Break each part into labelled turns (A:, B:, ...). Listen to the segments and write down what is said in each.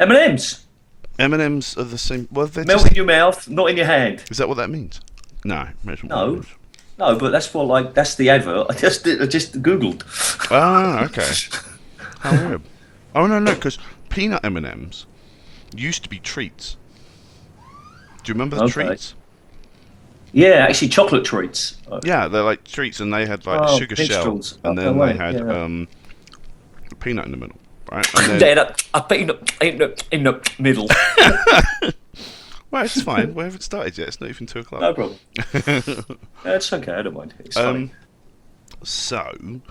A: M&M's.
B: M&M's are the same. Well, they're
A: Melt
B: just.
A: in your mouth, not in your hand.
B: Is that what that means? No, that's not what it
A: No,
B: means.
A: no, but that's the advert. I just googled.
B: Ah, okay. How weird. Oh no, no, because peanut M&M's used to be treats. Do you remember the
A: Okay.
B: treats?
A: Yeah, actually, chocolate treats.
B: Yeah, they're like treats, and they had like a
A: Oh,
B: sugar shell,
A: minstrels.
B: and
A: Okay,
B: then they
A: wait.
B: had
A: Yeah.
B: peanut in the middle, right? And then,
A: Then a peanut in the middle.
B: well, it's fine. We haven't started yet. It's not even 2 o'clock.
A: No problem. It's okay. I don't mind. It's funny.
B: So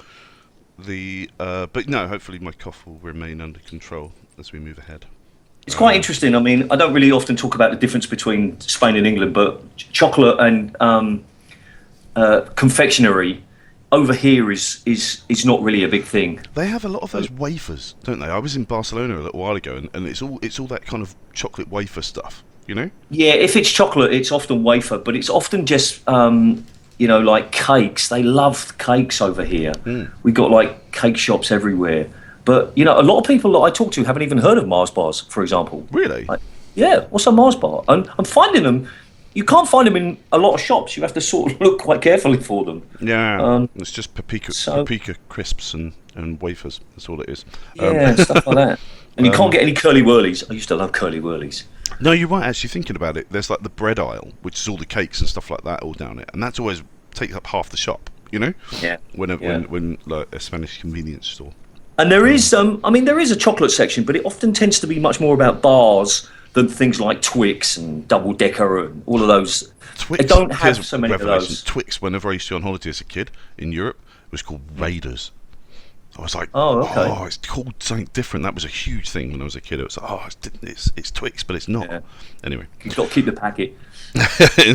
B: but no, hopefully my cough will remain under control as we move ahead.
A: It's quite interesting. I mean, I don't really often talk about the difference between Spain and England, but chocolate and confectionery over here is not really a big thing.
B: They have a lot of those wafers, don't they? I was in Barcelona a little while ago, and it's all that kind of chocolate wafer stuff, you know?
A: Yeah, if it's chocolate, it's often wafer, but it's often just like cakes. They love cakes over here. We got like cake shops everywhere. But a lot of people that I talk to haven't even heard of Mars bars, for example.
B: Really?
A: Like, yeah, what's a Mars bar? And I'm finding them. You can't find them in a lot of shops. You have to sort of look quite carefully for them.
B: Yeah, it's just
A: So
B: paprika crisps and wafers. That's all it is.
A: yeah, stuff like that. And you can't get any curly whirlies. I used to love curly whirlies.
B: No, you're right. Actually, thinking about it, there's like the bread aisle, which is all the cakes and stuff like that all down it, and that's always takes up half the shop. You know,
A: Yeah, yeah.
B: when like a Spanish convenience store.
A: And there is there is a chocolate section, but it often tends to be much more about bars than things like Twix and Double Decker and all of those.
B: Twix.
A: They don't have
B: Here's
A: so
B: a
A: many of
B: revelation.
A: those.
B: Twix, whenever I used to go on holiday as a kid in Europe, it was called Raiders. I was like,
A: Oh, okay.
B: oh, it's called something different. That was a huge thing when I was a kid. It was like, oh, it's Twix, but it's not.
A: Yeah.
B: Anyway,
A: You've got to keep the packet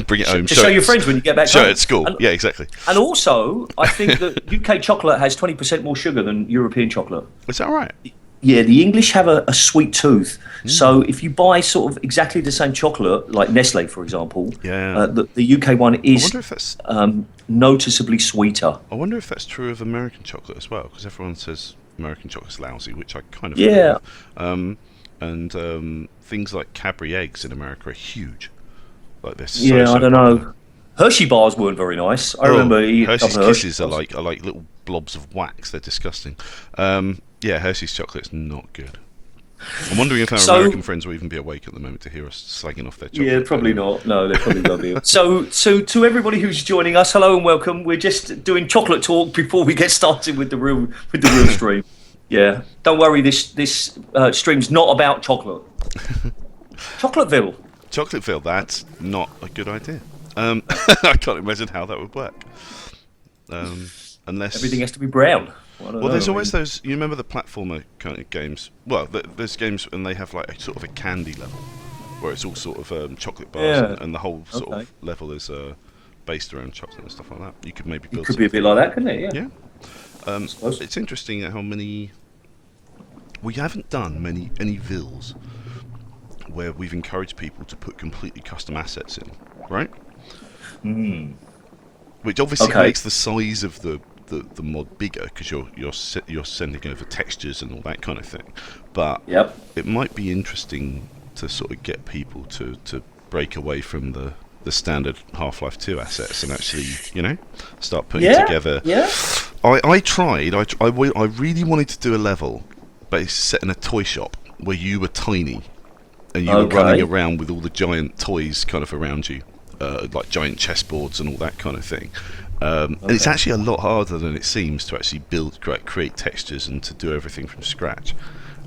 B: bring it home.
A: to show your friends when you get back
B: Show
A: home.
B: it at school.
A: And,
B: Yeah, exactly.
A: and also, I think that UK chocolate has 20% more sugar than European chocolate.
B: Is that right?
A: Yeah, the English have a sweet tooth.
B: Hmm.
A: So if you buy sort of exactly the same chocolate, like Nestle, for example,
B: Yeah.
A: the UK one
B: I
A: is
B: wonder if that's.
A: noticeably sweeter.
B: I wonder if that's true of American chocolate as well, because everyone says American chocolate's lousy, which I kind of agree
A: Yeah.
B: with. And things like Cadbury eggs in America are huge. Like they're so,
A: Yeah,
B: so
A: I don't
B: popular.
A: know. Hershey bars weren't very nice. I remember eating a
B: Hershey's
A: couple of Hershey
B: Kisses
A: bars.
B: are like little blobs of wax. They're disgusting. Yeah, Hershey's chocolate's not good. I'm wondering if our
A: So-
B: American friends will even be awake at the moment to hear us slagging off their chocolate.
A: Yeah, probably not. No, they probably won't be. So to everybody who's joining us, hello and welcome. We're just doing chocolate talk before we get started with the real stream. Yeah, don't worry. This stream's not about chocolate. Chocolateville.
B: Chocolateville, that's not a good idea. I can't imagine how that would work. Unless
A: Everything has to be brown.
B: Well, there's always those. You remember the platformer kind of games? Well, there's games and they have like a sort of a candy level, where it's all sort of chocolate bars,
A: Yeah.
B: and the whole sort
A: Okay.
B: of level is based around chocolate and stuff like that. You could maybe
A: It
B: build.
A: could be a bit like that, couldn't it? Yeah.
B: Yeah.
A: suppose.
B: It's interesting how many. We haven't done any vills where we've encouraged people to put completely custom assets in, right? Which obviously
A: Okay.
B: makes the size of the mod bigger because you're sending over textures and all that kind of thing. But
A: Yep.
B: it might be interesting to sort of get people to break away from the standard Half-Life 2 assets and actually, start putting
A: Yeah.
B: together.
A: Yeah.
B: I tried. I really wanted to do a level, but it's set in a toy shop where you were tiny and you were
A: Okay.
B: running around with all the giant toys kind of around you, like giant chessboards and all that kind of thing. And it's actually a lot harder than it seems to actually create textures and to do everything from scratch.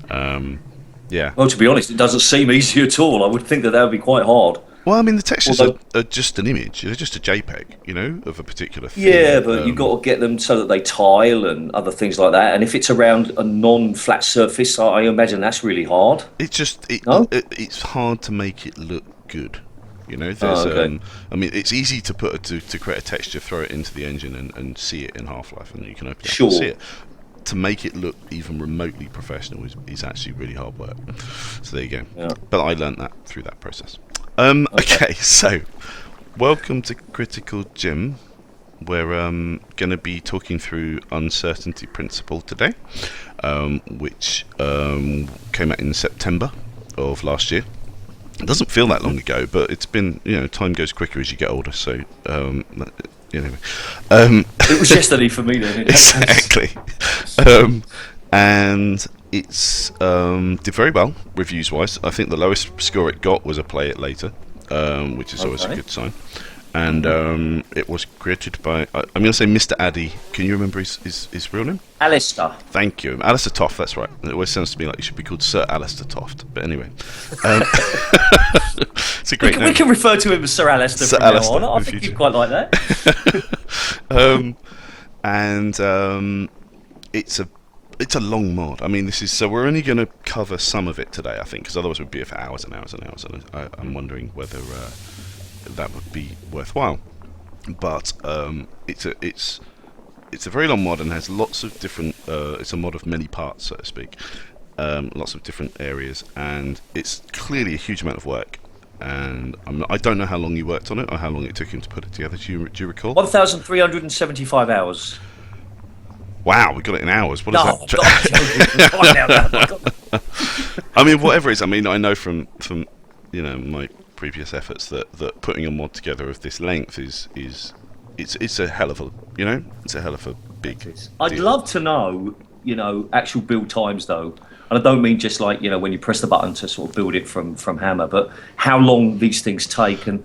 B: Yeah.
A: Well, to be honest, it doesn't seem easy at all. I would think that would be quite hard.
B: Well, I mean, the textures
A: Although-
B: are just an image. They're just a JPEG, of a particular thing.
A: Yeah, but you've got to get them so that they tile and other things like that. And if it's around a non-flat surface, I imagine that's really hard.
B: It's just
A: No?
B: it's hard to make it look good. There's
A: okay.
B: I mean, it's easy to to create a texture, throw it into the engine, and see it in Half-Life, and you can open it up
A: Sure.
B: and see it. To make it look even remotely professional is actually really hard work. So there you go.
A: Yeah.
B: But I learned that through that process. Okay, so welcome to Critical Jim. We're going to be talking through Uncertainty Principle today, which came out in September of last year. It doesn't feel that long ago, but it's been, time goes quicker as you get older. So, anyway.
A: It was yesterday for me then.
B: Exactly. And it's did very well reviews wise. I think the lowest score it got was a play it later, which is always a good sign. And it was created by, I'm going to say Mr. Addy. Can you remember his real name?
A: Alistair.
B: Thank you. Alistair Toft, that's right. It always sounds to me like he should be called Sir Alistair Toft. But anyway. It's a great name.
A: We can refer to him as Sir Alistair from now on. I think you'd quite like that.
B: It's a long mod. I mean, so we're only going to cover some of it today, I think, because otherwise we'd be here for hours and hours and hours. And I'm wondering whether that would be worthwhile. But it's a very long mod and has lots of different. It's a mod of many parts, so to speak. Lots of different areas, and it's clearly a huge amount of work. And I don't know how long you worked on it or how long it took him to put it together. Do you recall?
A: 1,375 hours.
B: Wow, we got it in hours. What is
A: that?
B: I mean, whatever it is. I mean, I know from my previous efforts that putting a mod together of this length is it's a hell of a it's a hell of a big deal.
A: I'd love to know actual build times though. And I don't mean just like, when you press the button to sort of build it from Hammer, but how long these things take. And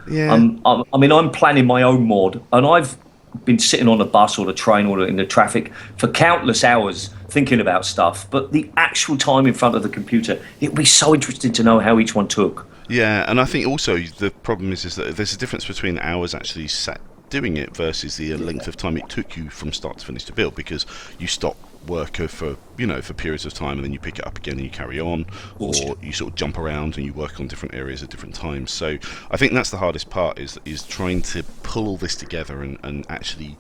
A: I'm planning my own mod, and I've been sitting on the bus or the train or in the traffic for countless hours thinking about stuff. But the actual time in front of the computer, it would be so interesting to know how each one took.
B: Yeah, and I think also the problem is that there's a difference between hours actually sat doing it versus the length of time it took you from start to finish to build, because you stop work for periods of time and then you pick it up again and you carry on, or you sort of jump around and you work on different areas at different times. So I think that's the hardest part is trying to pull all this together and actually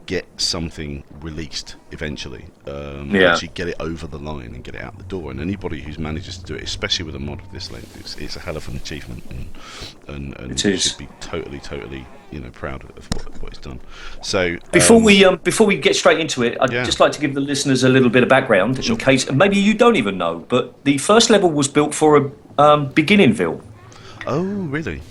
B: get something released eventually, actually get it over the line and get it out the door. And anybody who manages to do it, especially with a mod of this length, it's a hell of an achievement, and you should be totally proud of what it's done. So
A: before we get straight into it, I'd just like to give the listeners a little bit of background in case maybe you don't even know, but the first level was built for a beginningville.
B: Oh, really?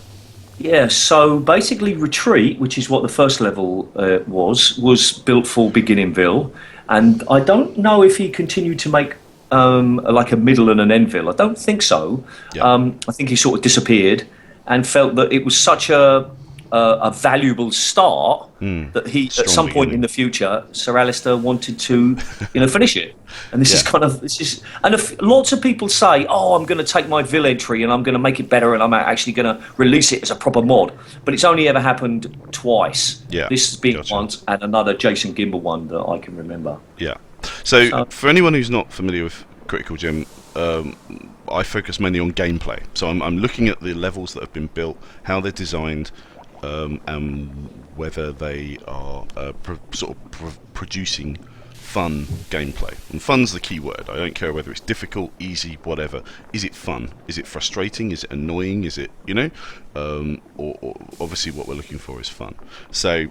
A: Yeah, so basically Retreat, which is what the first level was built for beginningville, and I don't know if he continued to make like a middle and an endville. I don't think so. I think he sort of disappeared and felt that it was such a valuable start that he, at some point in the future, Sir Alistair wanted to, finish it. And this is lots of people say, "Oh, I'm going to take my Vil entry and I'm going to make it better and I'm actually going to release it as a proper mod." But it's only ever happened twice. Yeah, this has been once, and another Jason Gimble one that I can remember.
B: Yeah. So for anyone who's not familiar with Critical Gem, I focus mainly on gameplay. So I'm looking at the levels that have been built, how they're designed. And whether they are producing fun gameplay. And fun's the key word. I don't care whether it's difficult, easy, whatever. Is it fun? Is it frustrating? Is it annoying? Is it, or obviously what we're looking for is fun. So,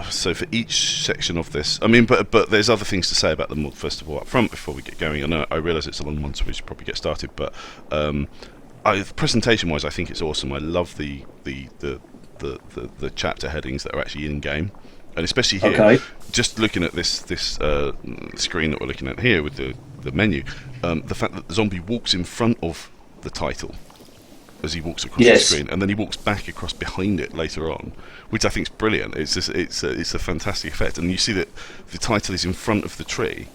B: so for each section of this, I mean, but there's other things to say about the mod first of all up front before we get going. I realise it's a long one, so we should probably get started, but presentation-wise, I think it's awesome. I love the chapter headings that are actually in game, and especially here, just looking at this screen that we're looking at here with the menu, the fact that the zombie walks in front of the title as he walks across the screen, and then he walks back across behind it later on, which I think is brilliant. It's a fantastic effect, and you see that the title is in front of the tree.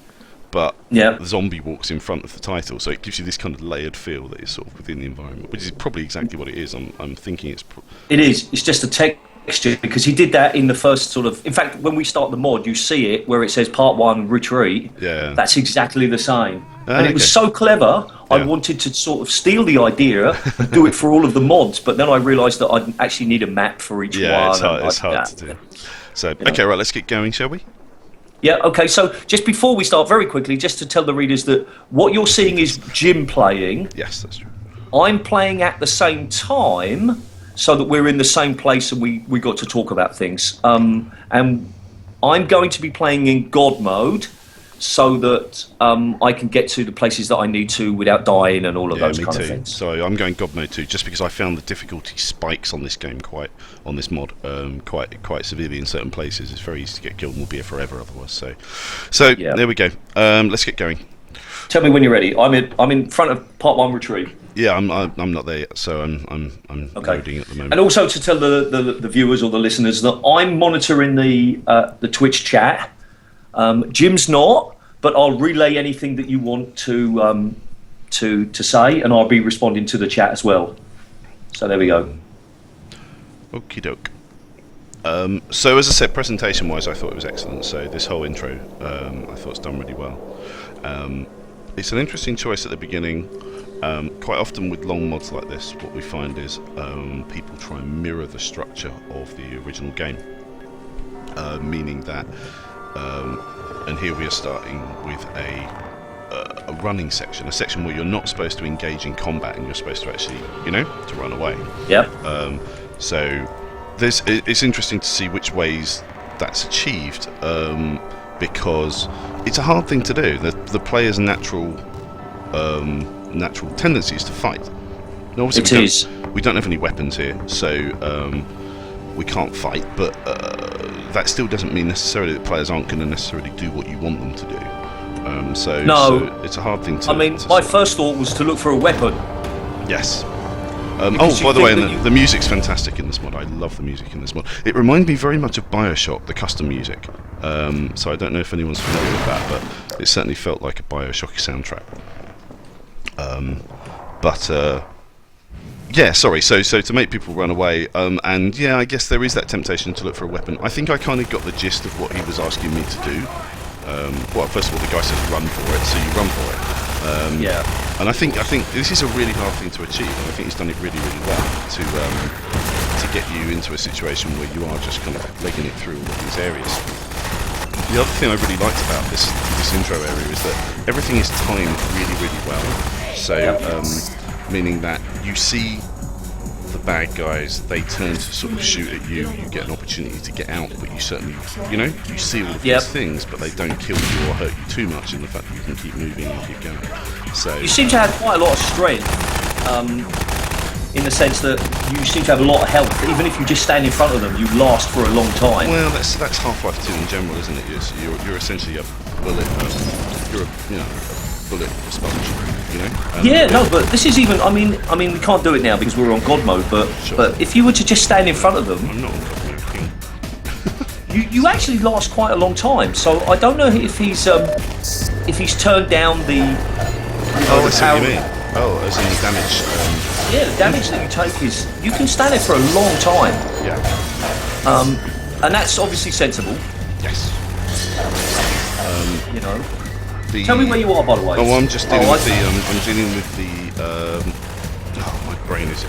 B: But the zombie walks in front of the title, so it gives you this kind of layered feel that is sort of within the environment, which is probably exactly what it is. I'm thinking it's...
A: It is. It's just a texture, because he did that in the first sort of... In fact, when we start the mod, you see it where it says Part 1, Retreat. Yeah. That's exactly the same. And it was so clever, I wanted to sort of steal the idea and do it for all of the mods, but then I realised that I'd actually need a map for each one.
B: Yeah, it's hard to do. So, okay, right, let's get going, shall we?
A: Yeah, okay, so just before we start, very quickly, just to tell the readers that what you're seeing is Jim playing.
B: Yes, that's true.
A: I'm playing at the same time, so that we're in the same place and we got to talk about things. And I'm going to be playing in God mode, so that I can get to the places that I need to without dying and all of those
B: me
A: kind
B: too.
A: of things.
B: So I'm going God mode too, just because I found the difficulty spikes on this game on this mod quite severely in certain places. It's very easy to get killed and we'll be here forever otherwise. So
A: Yeah.
B: there we go. Let's get going.
A: Tell me when you're ready. I'm in front of part 1 retreat.
B: Yeah, I'm not there yet, so I'm
A: Okay.
B: loading at the moment.
A: And also to tell the viewers or the listeners that I'm monitoring the Twitch chat. Jim's not, but I'll relay anything that you want to say, and I'll be responding to the chat as well. So there we go.
B: Okie doke. So as I said, presentation-wise, I thought it was excellent. So this whole intro, I thought it's done really well. It's an interesting choice at the beginning. Quite often with long mods like this, what we find is people try and mirror the structure of the original game, meaning that, and here we are starting with a running section, a section where you're not supposed to engage in combat and you're supposed to actually, to run away.
A: Yep.
B: So it's interesting to see which ways that's achieved, because it's a hard thing to do. The player's natural tendency is to fight. Now, obviously we don't have any weapons here, so we can't fight, but that still doesn't mean necessarily that players aren't going to necessarily do what you want them to do. So it's a hard thing to...
A: my first thought was to look for a weapon.
B: Yes. By the way, the music's fantastic in this mod. I love the music in this mod. It reminded me very much of BioShock, the custom music. So I don't know if anyone's familiar with that, but it certainly felt like a BioShock soundtrack. So to make people run away, and yeah, I guess there is that temptation to look for a weapon. I think I kind of got the gist of what he was asking me to do. First of all, the guy says run for it, so you run for it. And I think this is a really hard thing to achieve, and I think he's done it really, really well to get you into a situation where you are just kind of legging it through all of these areas. The other thing I really liked about this intro area is that everything is timed really, really well. So, meaning that you see the bad guys, they turn to sort of shoot at you, you get an opportunity to get out, but you certainly, you see all of these things, but they don't kill you or hurt you too much in the fact that you can keep moving and keep going. So
A: you seem to have quite a lot of strength, in the sense that you seem to have a lot of health. Even if you just stand in front of them, you last for a long time.
B: Well, that's Half-Life 2 in general, isn't it? You're essentially a bullet. You're a bullet sponge,
A: but this is even. I mean, we can't do it now because we're on God mode. But
B: Sure.
A: but if you were to just stand in front of them,
B: I'm not on God mode, King.
A: you actually last quite a long time. So I don't know if he's turned down the.
B: I see what you mean. Oh, as in the damage.
A: The damage that you take is you can stand it for a long time.
B: Yeah.
A: And that's obviously sensible.
B: Yes.
A: Tell me where you are, by the way.
B: Oh, I'm just dealing with I'm dealing with the. My brain is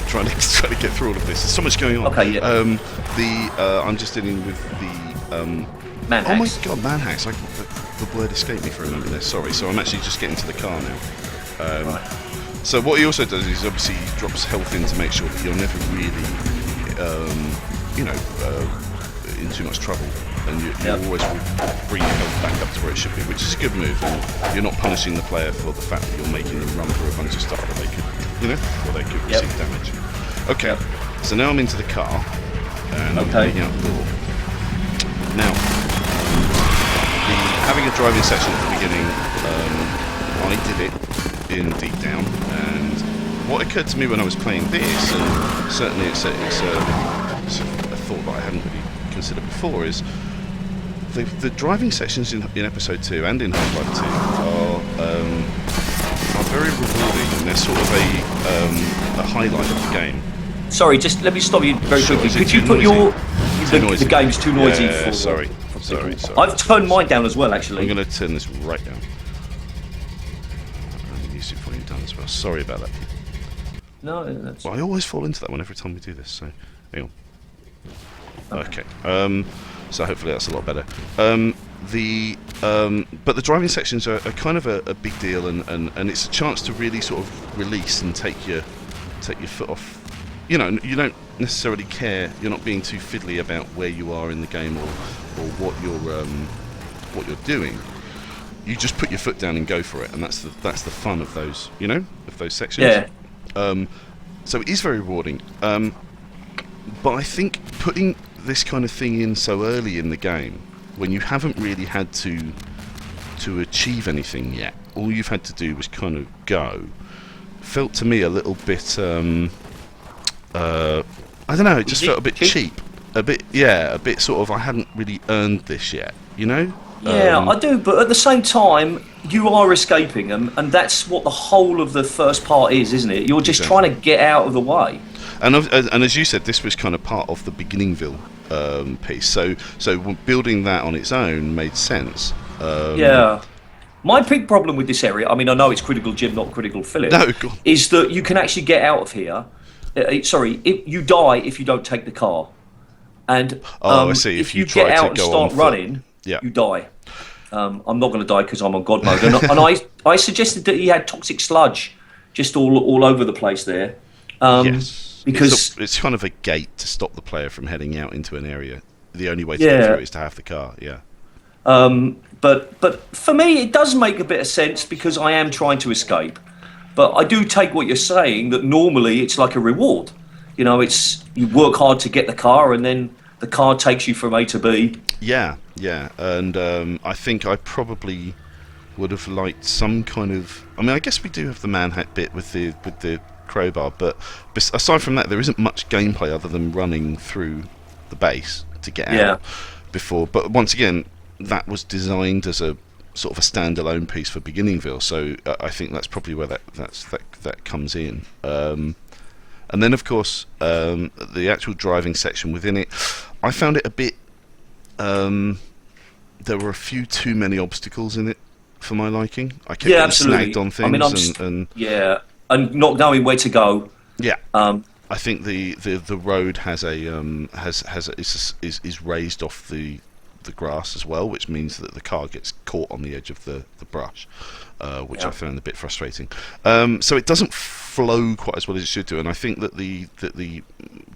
B: trying to get through all of this. There's so much going on.
A: Okay, yeah.
B: I'm just dealing with the.
A: Man
B: Oh my
A: hacks.
B: god, man hacks! The word escaped me for a moment there. Sorry. So I'm actually just getting to the car now.
A: Right.
B: So what he also does is obviously drops health in to make sure that you're never really, in too much trouble, and you always bring your health back up to where it should be, which is a good move. And you're not punishing the player for the fact that you're making them run through a bunch of stuff that they could, receive damage. Okay, so now I'm into the car, and I'm heading out the door. Now, having a driving section at the beginning, I did it in Deep Down, and what occurred to me when I was playing this, and certainly it's a thought that I hadn't really considered before, is the driving sections in Episode 2 and in Half-Life 2 are very rewarding, and they're sort of a highlight of the game.
A: Sorry, just let me stop you very quickly.
B: Is it
A: Could you
B: too
A: put
B: noisy?
A: the game's too noisy
B: Yeah,
A: for...
B: sorry.
A: I've turned mine down as well, actually.
B: I'm going to turn this right down. Music volume down as well. Sorry about that, people.
A: No, that's...
B: Well, I always fall into that one every time we do this, so hang on. Okay. So hopefully that's a lot better. But the driving sections are kind of a big deal, and it's a chance to really sort of release and take your foot off. You don't necessarily care. You're not being too fiddly about where you are in the game or what you're doing. you just put your foot down and go for it, and that's the fun of those, of those sections.
A: Yeah.
B: So it is very rewarding. But I think putting this kind of thing in so early in the game, when you haven't really had to achieve anything yet, all you've had to do was kind of go, felt to me a little bit, I don't know, it just felt a bit cheap. A bit sort of, I hadn't really earned this yet,
A: Yeah, I do, but at the same time, you are escaping them, and that's what the whole of the first part is, isn't it? You're just trying to get out of the way.
B: And as you said, this was kind of part of the Beginningville piece, so building that on its own made sense.
A: Yeah. My big problem with this area, I mean, I know it's Critical Jim, not Critical Philip, is that you can actually get out of here. You die if you don't take the car. And
B: I see.
A: If you get out and start running, you die. I'm not going to die because I'm on God mode. And I suggested that he had toxic sludge just all over the place there.
B: Yes.
A: Because
B: it's kind of a gate to stop the player from heading out into an area. The only way to get through it is to have the car,
A: But for me, it does make a bit of sense because I am trying to escape. But I do take what you're saying, that normally it's like a reward. It's you work hard to get the car, and then the car takes you from A to B.
B: Yeah. And I think I probably would have liked some kind of... I mean, I guess we do have the manhat bit with the crowbar, but aside from that, there isn't much gameplay other than running through the base to get out before. But once again, that was designed as a sort of a standalone piece for Beginningville, so I think that's probably where that comes in. And then, of course, the actual driving section within it, I found it a bit... there were a few too many obstacles in it for my liking. I kept getting snagged on things.
A: And not knowing where to go.
B: Yeah. I think the road has is raised off the grass as well, which means that the car gets caught on the edge of the brush, which I found a bit frustrating. So it doesn't flow quite as well as it should do, and I think that the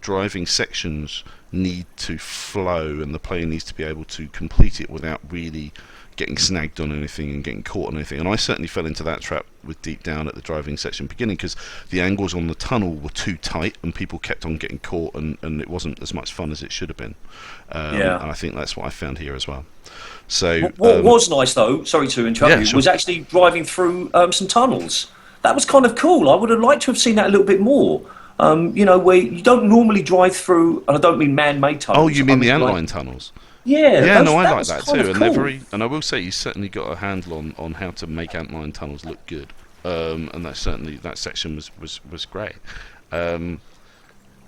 B: driving sections need to flow, and the player needs to be able to complete it without really getting snagged on anything and getting caught on anything. And I certainly fell into that trap with Deep Down at the driving section beginning, because the angles on the tunnel were too tight and people kept on getting caught, and it wasn't as much fun as it should have been. And I think that's what I found here as well. So
A: what was nice, though, sorry to interrupt you, was actually driving through some tunnels. That was kind of cool. I would have liked to have seen that a little bit more. Where you don't normally drive through, and I don't mean man-made tunnels.
B: Oh, you mean the antline tunnels?
A: Yeah,
B: no, I like that too, and
A: cool.
B: they're very. And I will say, he's certainly got a handle on how to make antline tunnels look good, and that section was great. As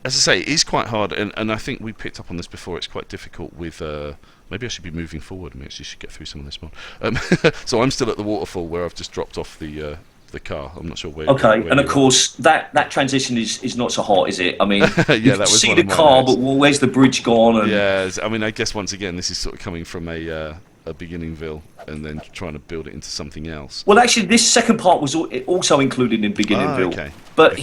B: I say, it is quite hard, and I think we picked up on this before. It's quite difficult with. Maybe I should be moving forward. I actually should get through some of this one. So I'm still at the waterfall where I've just dropped off the car. I'm not sure where.
A: Okay, and of course that transition is not so hot, is it? I mean, you
B: that was
A: see the car, but where's the bridge gone? And...
B: Yeah, I mean, I guess once again, this is sort of coming from a Beginningville and then trying to build it into something else.
A: Well, actually, this second part was also included in Beginningville.
B: Okay.
A: But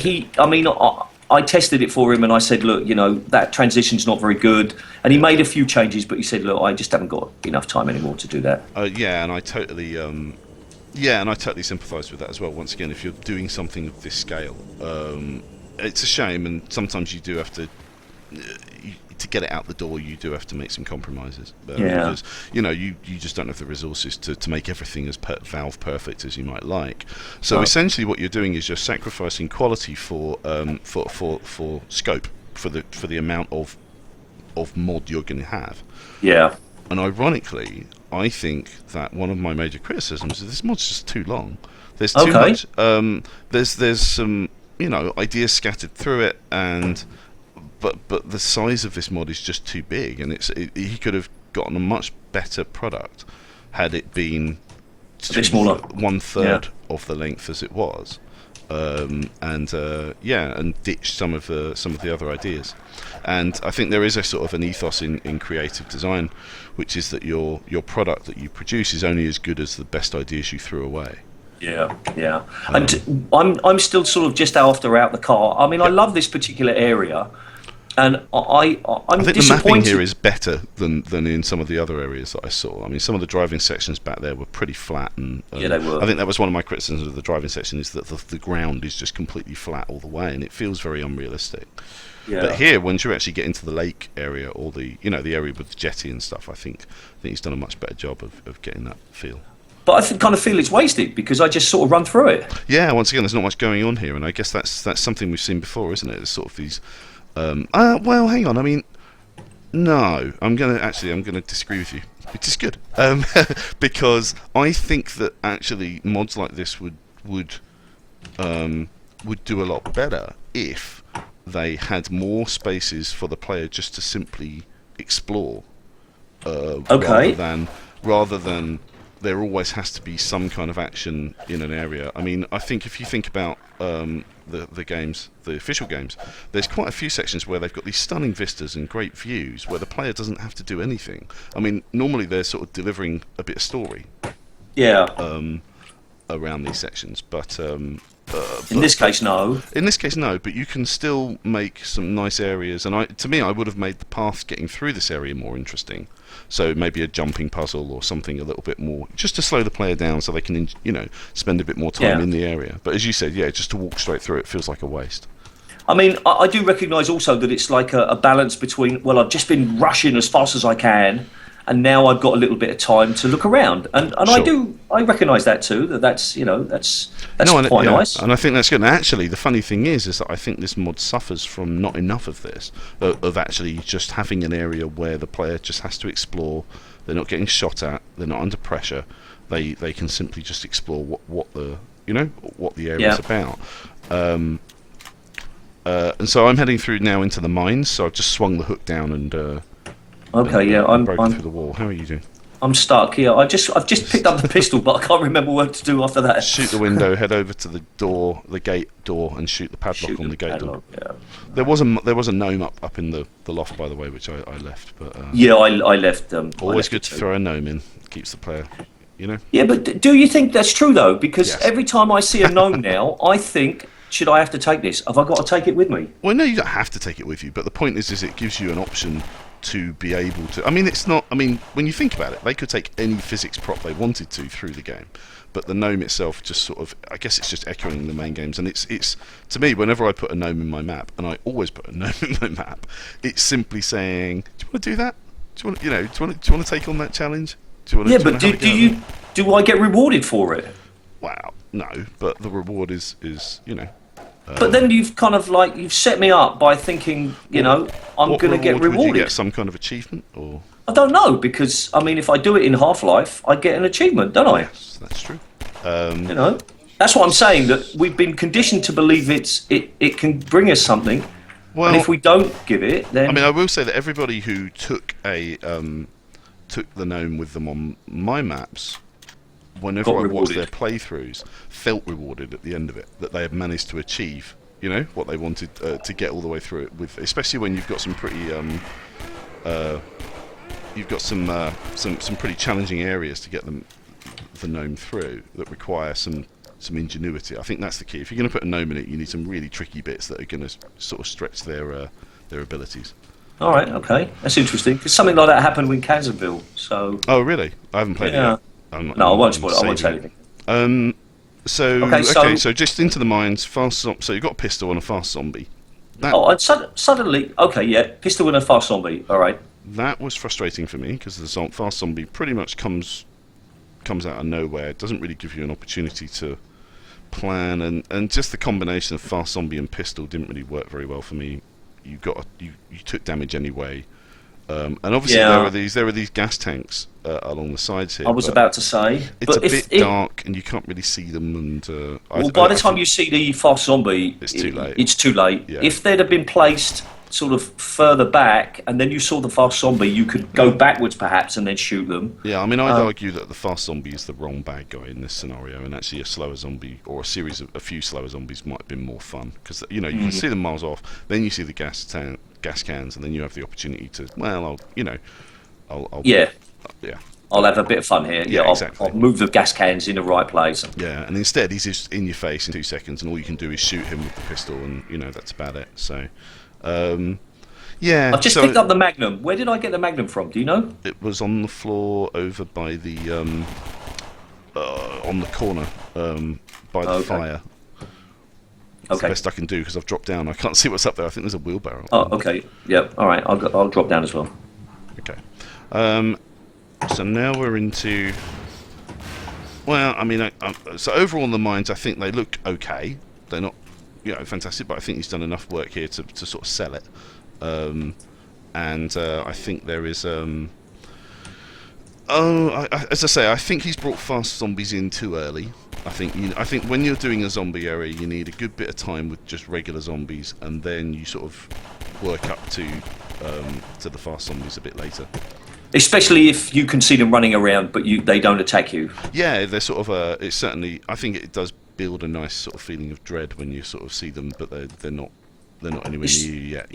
A: I tested it for him and I said, look, that transition's not very good. And he made a few changes, but he said, look, I just haven't got enough time anymore to do that.
B: And I totally. And I totally sympathise with that as well. Once again, if you're doing something of this scale, it's a shame, and sometimes you do have to get it out the door. You do have to make some compromises, because you just don't have the resources to make everything as Valve perfect as you might like. So essentially, what you're doing is you're sacrificing quality for scope, for the amount of mod you're going to have.
A: Yeah.
B: And ironically, I think that one of my major criticisms is this mod's just too long. There's too much. There's some ideas scattered through it, but the size of this mod is just too big, and he could have gotten a much better product had it been
A: a bit smaller,
B: 1/3 of the length as it was. And ditch some of the other ideas. And I think there is a sort of an ethos in creative design, which is that your product that you produce is only as good as the best ideas you threw away.
A: Yeah. And I'm still sort of just out the car. I mean, I love this particular area. and I'm
B: I think the
A: disappointed.
B: mapping here is better than in some of the other areas that I saw. I mean, some of the driving sections back there were pretty flat, and
A: Yeah, they were.
B: I think that was one of my criticisms of the driving section, is that the ground is just completely flat all the way, and it feels very unrealistic.
A: Yeah.
B: But here, once you actually get into the lake area, or the the area with the jetty and stuff, I think he's done a much better job of getting that feel.
A: But I kind of feel it's wasted because I just sort of run through it.
B: Yeah, once again, there's not much going on here, and I guess that's something we've seen before, isn't it? There's sort of these. Well, hang on. I mean, no, I'm gonna disagree with you, which is good, because I think that actually mods like this would do a lot better if they had more spaces for the player just to simply explore,
A: Okay.
B: rather than there always has to be some kind of action in an area. I mean, I think if you think about the games, the official games, there's quite a few sections where they've got these stunning vistas and great views where the player doesn't have to do anything. I mean, normally they're sort of delivering a bit of story
A: Yeah.
B: around these sections, but
A: In this case, no.
B: in this case, no. But you can still make some nice areas, and to me, I would have made the path getting through this area more interesting. So maybe a jumping puzzle or something a little bit more, just to slow the player down, so they can, spend a bit more time
A: Yeah.
B: in the area. But as you said, yeah, just to walk straight through it feels like a waste.
A: I mean, I do recognise also that it's like a balance between, well, I've just been rushing as fast as I can, and now I've got a little bit of time to look around, and
B: Sure.
A: I recognise that too. That's
B: And,
A: quite
B: yeah,
A: nice.
B: and I think that's good. And actually, the funny thing is that I think this mod suffers from not enough of this, of actually just having an area where the player just has to explore. They're not getting shot at. They're not under pressure. They can simply just explore what the area is
A: Yeah.
B: about. And so I'm heading through now into the mines. So I've just swung the hook down and
A: Okay, yeah,
B: broken through the wall. How are you doing?
A: I'm stuck. Yeah, I've just picked up the pistol, but I can't remember what to do after that.
B: Shoot the window, head over to the gate door, and shoot the padlock
A: Shoot
B: on the gate door.
A: padlock, yeah.
B: There was a gnome up in the loft, by the way, which I left. But
A: Yeah, I left. I
B: always
A: left
B: good
A: it
B: to
A: too.
B: throw a gnome in. Keeps the player,
A: Yeah, but do you think that's true though? Because
B: Yes.
A: every time I see a gnome now, I think, should I have to take this? Have I got to take it with me?
B: Well, no, you don't have to take it with you, but the point is it gives you an option to be able to. I mean, it's not. I mean, when you think about it, they could take any physics prop they wanted to through the game, but the gnome itself just sort of. I guess it's just echoing the main games, and it's to me, whenever I put a gnome in my map, and I always put a gnome in my map, it's simply saying, "Do you want to do that? Do you want to take on that challenge? Do you want to?
A: Yeah, but do I get rewarded for it?
B: Wow, no, but the reward is.
A: But then you've kind of like you've set me up by thinking, I'm
B: What
A: going to get
B: reward would you
A: rewarded.
B: get? Some kind of achievement, or
A: I don't know because I mean, if I do it in Half-Life, I get an achievement, don't I?
B: yes, that's true.
A: That's what I'm saying. That we've been conditioned to believe it can bring us something,
B: Well,
A: and if we don't give it, then
B: I mean, I will say that everybody who took took the gnome with them on my maps, whenever
A: Got
B: I watched
A: rewarded.
B: their playthroughs, felt rewarded at the end of it, that they had managed to achieve, what they wanted to get all the way through it. With, especially when you've got some pretty, you've got some pretty challenging areas to get the gnome through that require some ingenuity. I think that's the key. If you're going to put a gnome in it, you need some really tricky bits that are going to sort of stretch their abilities.
A: all right, okay, that's interesting. Because something like that happened with Kansaville. So
B: Oh, really? I haven't played
A: Yeah.
B: it yet.
A: no, I won't spoil it. I won't say
B: saving
A: anything.
B: Okay,
A: Okay,
B: so just into the mines, so you've got a pistol and a fast zombie.
A: Oh, and suddenly, okay, yeah, pistol and a fast zombie. All right.
B: That was frustrating for me because the fast zombie pretty much comes out of nowhere. It doesn't really give you an opportunity to plan, and just the combination of fast zombie and pistol didn't really work very well for me. You took damage anyway, and obviously
A: Yeah.
B: there are these gas tanks along the sides here.
A: I was
B: but
A: about to say,
B: it's
A: but
B: a bit dark and you can't really see them. And
A: well, by the time you see the fast zombie,
B: It's too late.
A: It's too late.
B: Yeah.
A: If they'd have been placed sort of further back, and then you saw the fast zombie, you could go backwards perhaps and then shoot them.
B: Yeah, I mean, I'd argue that the fast zombie is the wrong bad guy in this scenario, and actually a slower zombie or a few slower zombies might have been more fun because you can see them miles off. Then you see the gas cans, and then you have the opportunity to I'll
A: Yeah,
B: yeah.
A: I'll have a bit of fun here.
B: Yeah,
A: I'll,
B: exactly.
A: I'll move the gas cans in the right place.
B: Yeah, and instead he's just in your face in 2 seconds, and all you can do is shoot him with the pistol, and that's about it. So, Yeah,
A: I've just
B: so
A: picked up the Magnum. Where did I get the Magnum from? Do you know?
B: it was on the floor over by the on the corner by the
A: Okay.
B: fire. It's the
A: Okay.
B: best I can do because I've dropped down. I can't see what's up there. I think there's a wheelbarrow.
A: Oh, okay. Yep. All right. I'll drop down as well.
B: Okay. So now we're into. Well, I mean, so overall in the mines, I think they look okay. They're not, fantastic, but I think he's done enough work here to sort of sell it. And I think there is. As I say, I think he's brought fast zombies in too early. I think when you're doing a zombie area, you need a good bit of time with just regular zombies, and then you sort of work up to the fast zombies a bit later.
A: Especially if you can see them running around, but they don't attack you.
B: Yeah, they're sort of. It's certainly. I think it does build a nice sort of feeling of dread when you sort of see them, but they're not anywhere near you yet.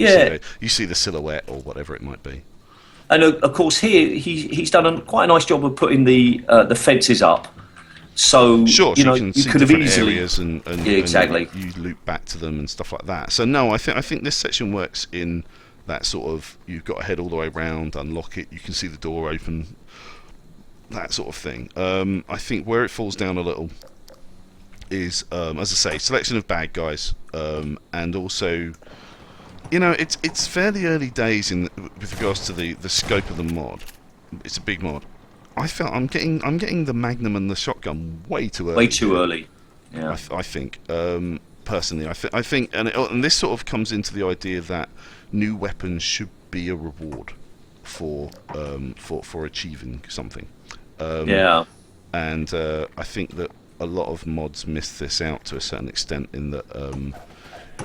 B: You see the silhouette or whatever it might be.
A: And of course, here he's done quite a nice job of putting the fences up. So
B: Sure,
A: you
B: can see
A: could have
B: different
A: easily
B: areas and
A: exactly.
B: and you loop back to them and stuff like that. So no, I think this section works in that sort of you've got to head all the way around, unlock it, you can see the door open, that sort of thing. I think where it falls down a little is, as I say, selection of bad guys, and also, it's fairly early days with regards to the scope of the mod. It's a big mod. I felt I'm getting the Magnum and the shotgun way too early.
A: Way too early. Yeah.
B: I think personally, I think, and this sort of comes into the idea that new weapons should be a reward for achieving something.
A: Yeah.
B: And I think that a lot of mods miss this out to a certain extent in that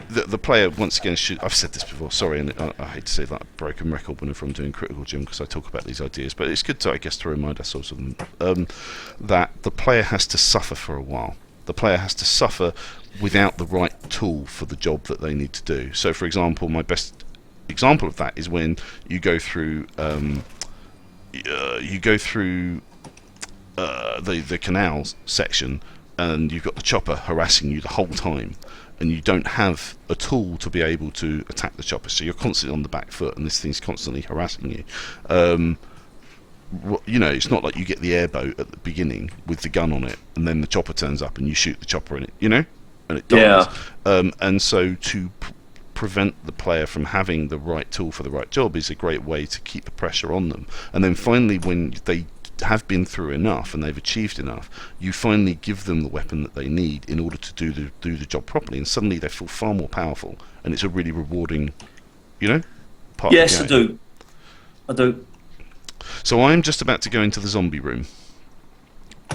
B: the player once again should. I've said this before. Sorry, and I hate to say that a broken record whenever I'm doing Critical Gym because I talk about these ideas, but it's good to, I guess, to remind ourselves of them. That the player has to suffer for a while. The player has to suffer without the right tool for the job that they need to do. So, for example, my best example of that is when you go through the canals section, and you've got the chopper harassing you the whole time, and you don't have a tool to be able to attack the chopper, so you're constantly on the back foot, and this thing's constantly harassing you. It's not like you get the airboat at the beginning with the gun on it, and then the chopper turns up and you shoot the chopper in it, and it dies.
A: Yeah.
B: And so to prevent the player from having the right tool for the right job is a great way to keep the pressure on them. And then finally, when they have been through enough and they've achieved enough, you finally give them the weapon that they need in order to do the job properly, and suddenly they feel far more powerful, and it's a really rewarding, part
A: Yes,
B: of the game.
A: I do.
B: So I'm just about to go into the zombie room.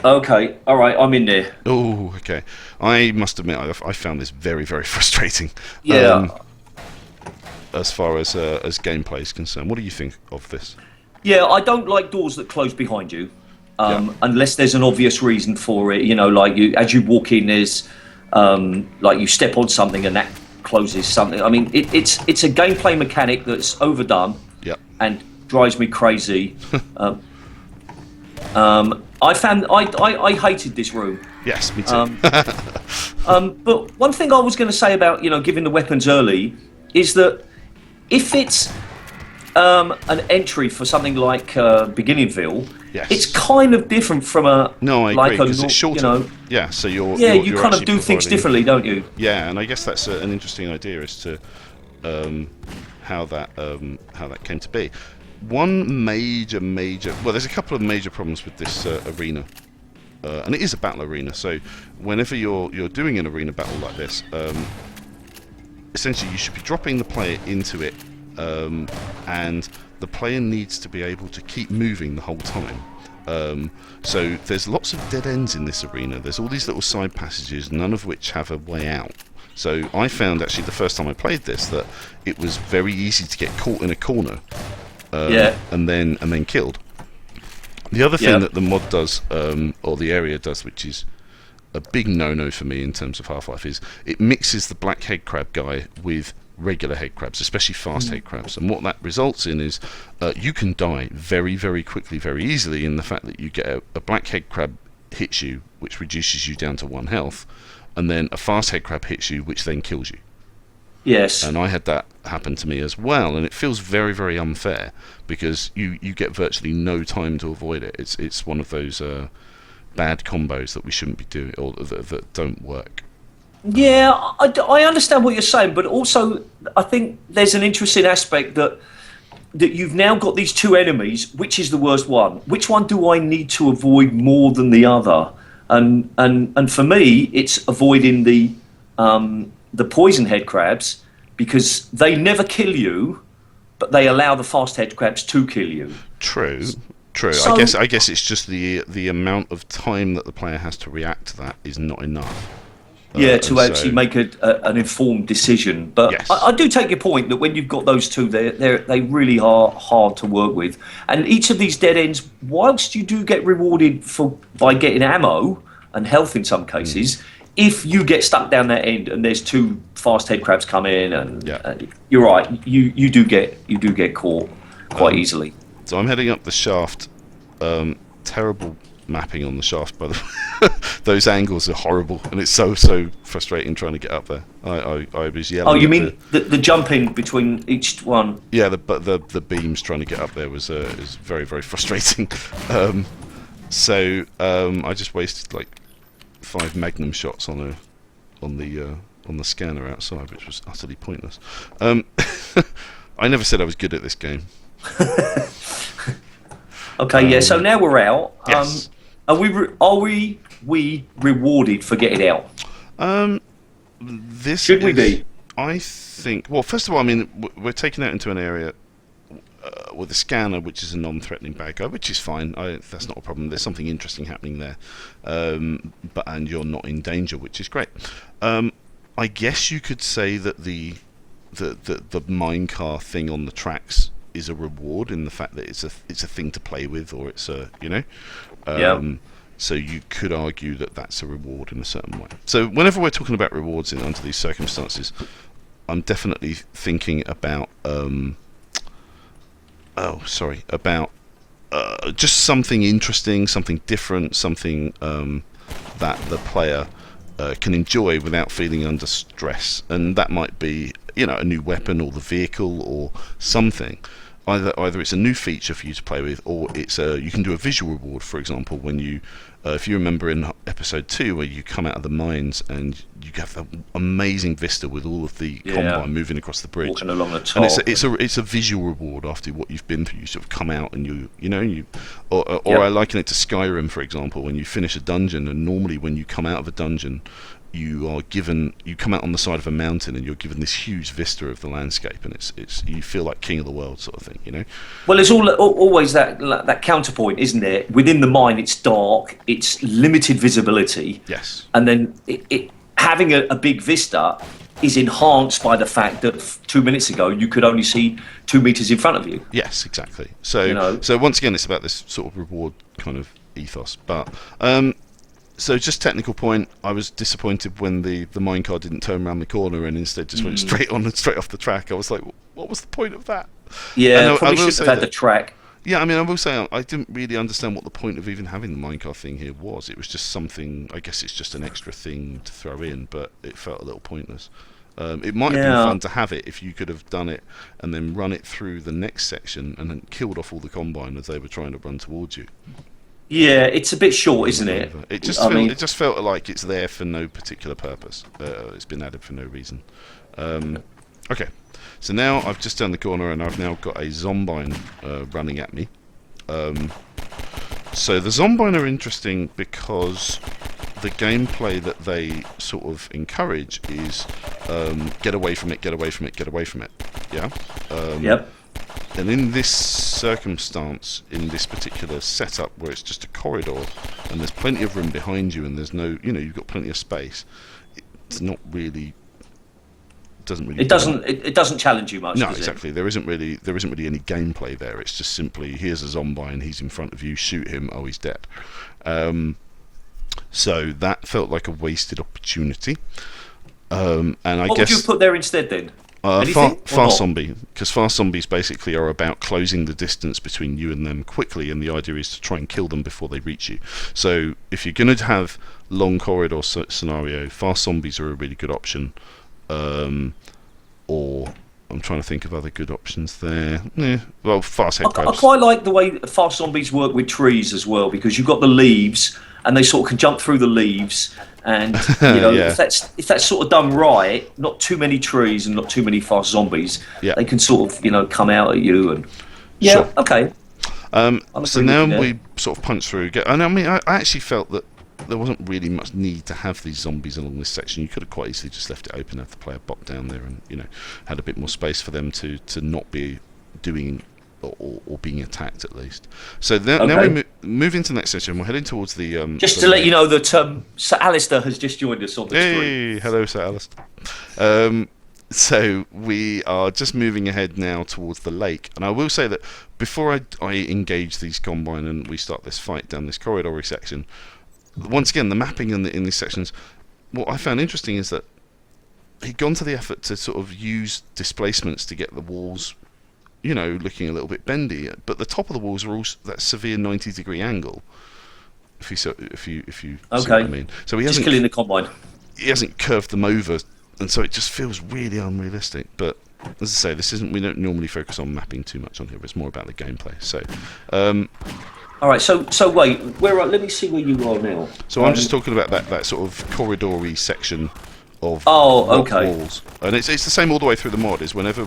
A: Okay, all right, I'm in there.
B: Oh, okay. I must admit, I found this very, very frustrating.
A: Yeah.
B: As far as gameplay is concerned, what do you think of this?
A: Yeah, I don't like doors that close behind you,
B: Yeah.
A: unless there's an obvious reason for it. Like as you walk in, there's like you step on something and that closes something. I mean, it's a gameplay mechanic that's overdone
B: Yeah.
A: and drives me crazy. I hated this room.
B: Yes, me too.
A: But one thing I was going to say about giving the weapons early is that if it's an entry for something like Beginningville,
B: Yes.
A: it's kind of different from a
B: No, I
A: like
B: agree, because it's shorter. Yeah, so
A: you
B: you're
A: kind of
B: actually
A: do things
B: providing-
A: differently, don't you?
B: Yeah, and I guess that's an interesting idea as to how that came to be. One major well, there's a couple of major problems with this arena, and it is a battle arena. So whenever you're doing an arena battle like this, essentially you should be dropping the player into it, and the player needs to be able to keep moving the whole time. So there's lots of dead ends in this arena. There's all these little side passages, none of which have a way out. So I found actually the first time I played this that it was very easy to get caught in a corner, and then killed. The other thing that the mod does, or the area does, which is a big no-no for me in terms of Half-Life, is it mixes the black head crab guy with regular head crabs, especially fast head crabs, and what that results in is you can die very, very quickly, very easily, in the fact that you get a black head crab hits you, which reduces you down to 1 health, and then a fast head crab hits you, which then kills you.
A: Yes.
B: And I had that happen to me as well, and it feels very, very unfair because you get virtually no time to avoid it. It's one of those bad combos that we shouldn't be doing, or that don't work.
A: Yeah, I understand what you're saying, but also I think there's an interesting aspect that you've now got these two enemies. Which is the worst one? Which one do I need to avoid more than the other? And for me, it's avoiding the poison head crabs, because they never kill you, but they allow the fast head crabs to kill you.
B: True.
A: So,
B: I guess it's just the amount of time that the player has to react to that is not enough.
A: yeah, to
B: And
A: actually
B: so,
A: make an informed decision. But
B: yes,
A: I do take your point that when you've got those two, they really are hard to work with. And each of these dead ends, whilst you do get rewarded by getting ammo and health in some cases, if you get stuck down that end and there's two fast head crabs come in, and
B: Yeah.
A: you're right, you do get caught quite easily.
B: so I'm heading up the shaft. Terrible mapping on the shaft, by the way. Those angles are horrible, and it's so frustrating trying to get up there. I was yelling.
A: Oh, you
B: at
A: mean the jumping between each one?
B: Yeah, the beams trying to get up there was is very, very frustrating. I just wasted like 5 magnum shots on the scanner outside, which was utterly pointless. I never said I was good at this game.
A: Okay, yeah. So now we're out.
B: Yes.
A: Are we rewarded for getting out?
B: This
A: Should we
B: is-
A: be?
B: I think. Well, first of all, I mean, we're taken out into an area with a scanner, which is a non-threatening bad guy, which is fine. That's not a problem. There's something interesting happening there, and you're not in danger, which is great. I guess you could say that the minecar thing on the tracks is a reward in the fact that it's a thing to play with, or it's a
A: Yeah.
B: So you could argue that that's a reward in a certain way. So whenever we're talking about rewards under these circumstances, I'm definitely thinking about just something interesting, something different, something that the player can enjoy without feeling under stress, and that might be a new weapon or the vehicle or something. Either it's a new feature for you to play with, or you can do a visual reward. For example, when you, if you remember in episode 2, where you come out of the mines and you have that amazing vista with all of the combine moving across the bridge,
A: Walking along the top.
B: and it's a visual reward after what you've been through. You sort of come out and or
A: Yep.
B: I liken it to Skyrim, for example, when you finish a dungeon, and normally when you come out of a dungeon, you come out on the side of a mountain and you're given this huge vista of the landscape, and it's you feel like king of the world sort of thing.
A: Well, there's always that counterpoint, isn't there? Within the mine, it's dark, it's limited visibility,
B: Yes.
A: and then it having a big vista is enhanced by the fact that 2 minutes ago you could only see 2 meters in front of you.
B: Yes, exactly. So once again, it's about this sort of reward kind of ethos. But so just technical point, I was disappointed when the minecart didn't turn around the corner and instead just went straight on and straight off the track. I was like, what was the point of that?
A: Yeah,
B: I
A: probably
B: will
A: should
B: say
A: have had the
B: that-
A: track.
B: Yeah, I mean, I will say I didn't really understand what the point of even having the minecart thing here was. It was just something. I guess it's just an extra thing to throw in, but it felt a little pointless. It might have been
A: Yeah.
B: fun to have it if you could have done it and then run it through the next section and then killed off all the combine as they were trying to run towards you.
A: Yeah, it's a bit short, isn't it?
B: It just felt like it's there for no particular purpose. It's been added for no reason. Okay, so now I've just turned the corner and I've now got a zombine running at me. So the zombine are interesting because the gameplay that they sort of encourage is get away from it, get away from it, get away from it. Yeah.
A: Yep.
B: And in this circumstance, in this particular setup where it's just a corridor and there's plenty of room behind you and there's no, you've got plenty of space, it's not really,
A: It doesn't challenge you much.
B: No,
A: does it?
B: exactly. There isn't really any gameplay there. It's just simply here's a zombie and he's in front of you. Shoot him. Oh, he's dead. So that felt like a wasted opportunity. And I
A: What
B: guess
A: would you put there instead then? Anything? Or
B: fast
A: not?
B: zombie, because fast zombies basically are about closing the distance between you and them quickly, and the idea is to try and kill them before they reach you. So if you're going to have long corridor scenario, fast zombies are a really good option. Or I'm trying to think of other good options there. Yeah, well, fast head
A: I
B: crabs.
A: quite like the way fast zombies work with trees as well, because you've got the leaves and they sort of can jump through the leaves. And
B: Yeah.
A: if that's sort of done right, not too many trees and not too many fast zombies,
B: Yeah.
A: they can sort of come out at you and
B: Sure.
A: okay.
B: So
A: agree
B: now
A: with you there.
B: we sort of punch through. And I mean, I actually felt that there wasn't really much need to have these zombies along this section. You could have quite easily just left it open, have the player bop down there, and had a bit more space for them to not be doing or being attacked at least. So now we move into the next section. We're heading towards the.
A: Just to let you know that Sir Alistair has just joined us on the stream.
B: Hey, hello, Sir Alistair. So we are just moving ahead now towards the lake, and I will say that before I engage these combine and we start this fight down this corridory section, once again the mapping in these sections, what I found interesting is that he'd gone to the effort to sort of use displacements to get the walls, looking a little bit bendy, but the top of the walls are all that severe 90-degree angle. If you see what I mean. So he
A: Just
B: hasn't
A: killing the combine.
B: he hasn't curved them over, and so it just feels really unrealistic. But as I say, we don't normally focus on mapping too much on here. It's more about the gameplay. So,
A: All right. So wait. Let me see where you are now.
B: so I'm just talking about that sort of corridory section of rock
A: okay.
B: walls, and it's the same all the way through the mod. Is whenever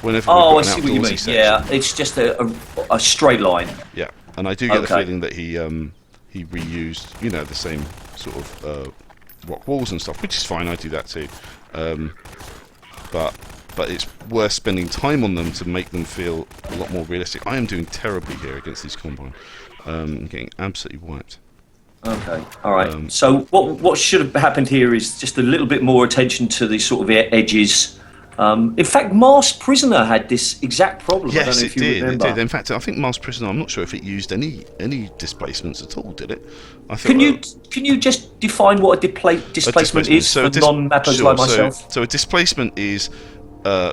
B: we've
A: Oh,
B: got
A: I
B: an
A: see what you
B: outdoorsy
A: mean.
B: section.
A: Yeah, it's just a straight line.
B: Yeah, and I do get the
A: Okay.
B: feeling that he reused the same sort of rock walls and stuff, which is fine. I do that too, but it's worth spending time on them to make them feel a lot more realistic. I am doing terribly here against these combine. I'm getting absolutely wiped.
A: Okay. All right. So what should have happened here is just a little bit more attention to the sort of edges. In fact, Masked Prisoner had this exact problem. I don't
B: Yes,
A: know
B: it
A: if you
B: did. It
A: remember.
B: did. In fact, I think Masked Prisoner, I'm not sure if it used any displacements at all, did it? I thought,
A: Can you just define what a displacement is for non-mappers like myself?
B: So a displacement is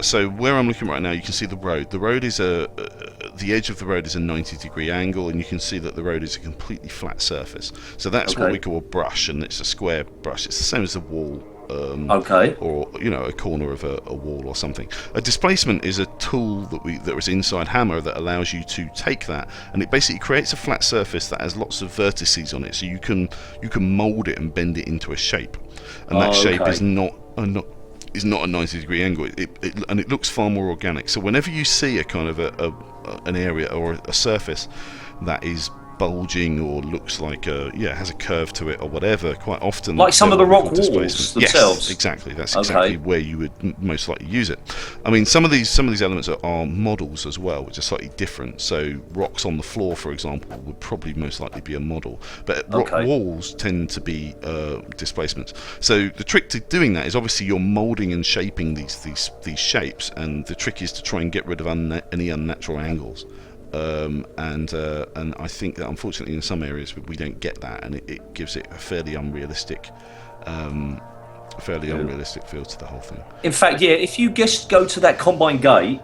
B: so where I'm looking right now, you can see the road. The road is the edge of the road is a 90-degree angle, and you can see that the road is a completely flat surface. So that's what we call a brush, and it's a square brush. It's the same as a wall. Or a corner of a wall or something. A displacement is a tool that was inside Hammer that allows you to take that, and it basically creates a flat surface that has lots of vertices on it, so you can mold it and bend it into a shape, and that shape is not a 90-degree angle. It looks far more organic. So whenever you see a kind of an area or a surface that is bulging or looks like has a curve to it or whatever, quite often
A: Like some of the rock walls
B: displacement.
A: themselves.
B: Yes, exactly. That's exactly where you would most likely use it. I mean, some of these elements are models as well, which are slightly different. So rocks on the floor, for example, would probably most likely be a model, but rock walls tend to be displacements. So the trick to doing that is obviously you're molding and shaping these shapes, and the trick is to try and get rid of any unnatural angles. And I think that unfortunately in some areas we don't get that, and it gives it a fairly unrealistic feel to the whole thing.
A: In fact, if you just go to that combine gate,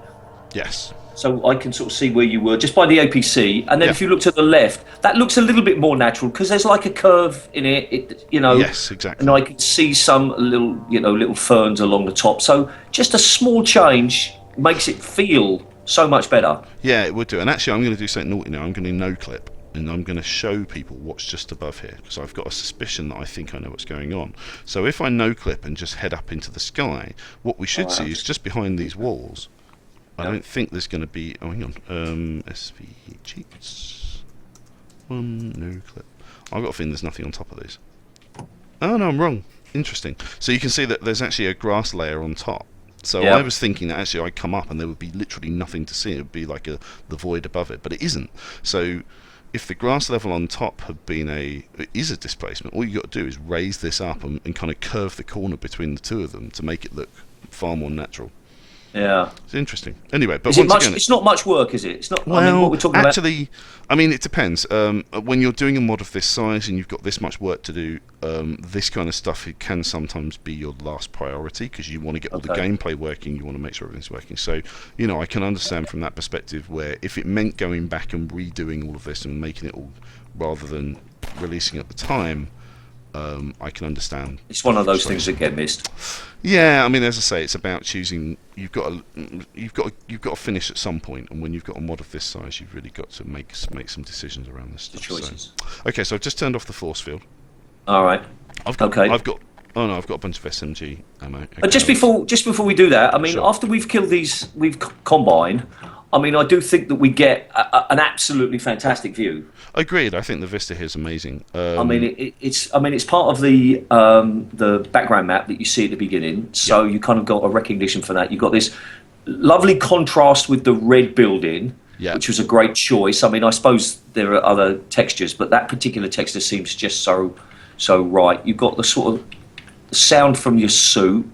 B: Yes.
A: so I can sort of see where you were just by the APC, and then if you look to the left, that looks a little bit more natural because there's like a curve in it.
B: Yes, exactly.
A: And I can see some little ferns along the top. So just a small change makes it feel so much better.
B: Yeah, it would do. And actually, I'm going to do something naughty now. I'm going to no clip, and I'm going to show people what's just above here, because I've got a suspicion that I think I know what's going on. So if I no clip and just head up into the sky, what we should see is just behind these walls. I don't think there's going to be. Oh, hang on. SV cheats. One no clip. I've got a feeling there's nothing on top of these. Oh no, I'm wrong. Interesting. So you can see that there's actually a grass layer on top. So I was thinking that actually I'd come up and there would be literally nothing to see. It would be like the void above it, but it isn't. So if the grass level on top is a displacement, all you got to do is raise this up and kind of curve the corner between the two of them to make it look far more natural.
A: Yeah,
B: it's interesting. Anyway, but
A: it's not much work, is it? It's not.
B: Well,
A: I mean, what we're talking
B: actually, I mean, it depends. When you're doing a mod of this size and you've got this much work to do, this kind of stuff, it can sometimes be your last priority because you want to get all the gameplay working. You want to make sure everything's working. So, I can understand from that perspective where if it meant going back and redoing all of this and making it all rather than releasing at the time, I can understand.
A: It's one of those things that get missed.
B: Yeah, I mean, as I say, it's about choosing. You've got to finish at some point, and when you've got a mod of this size, you've really got to make some decisions around this
A: The
B: stuff.
A: choices.
B: So. Okay, so I've just turned off the force field.
A: All right.
B: I've got.
A: Okay.
B: Oh no, I've got a bunch of SMG ammo.
A: Just before we do that, I mean,
B: Sure.
A: after we've killed these, we've combined. I mean, I do think that we get an absolutely fantastic view.
B: Agreed. I think the vista here is amazing.
A: I mean, it's part of the background map that you see at the beginning, so you kind of got a recognition for that. You've got this lovely contrast with the red building, which was a great choice. I mean, I suppose there are other textures, but that particular texture seems just so right. You've got the sort of sound from your suit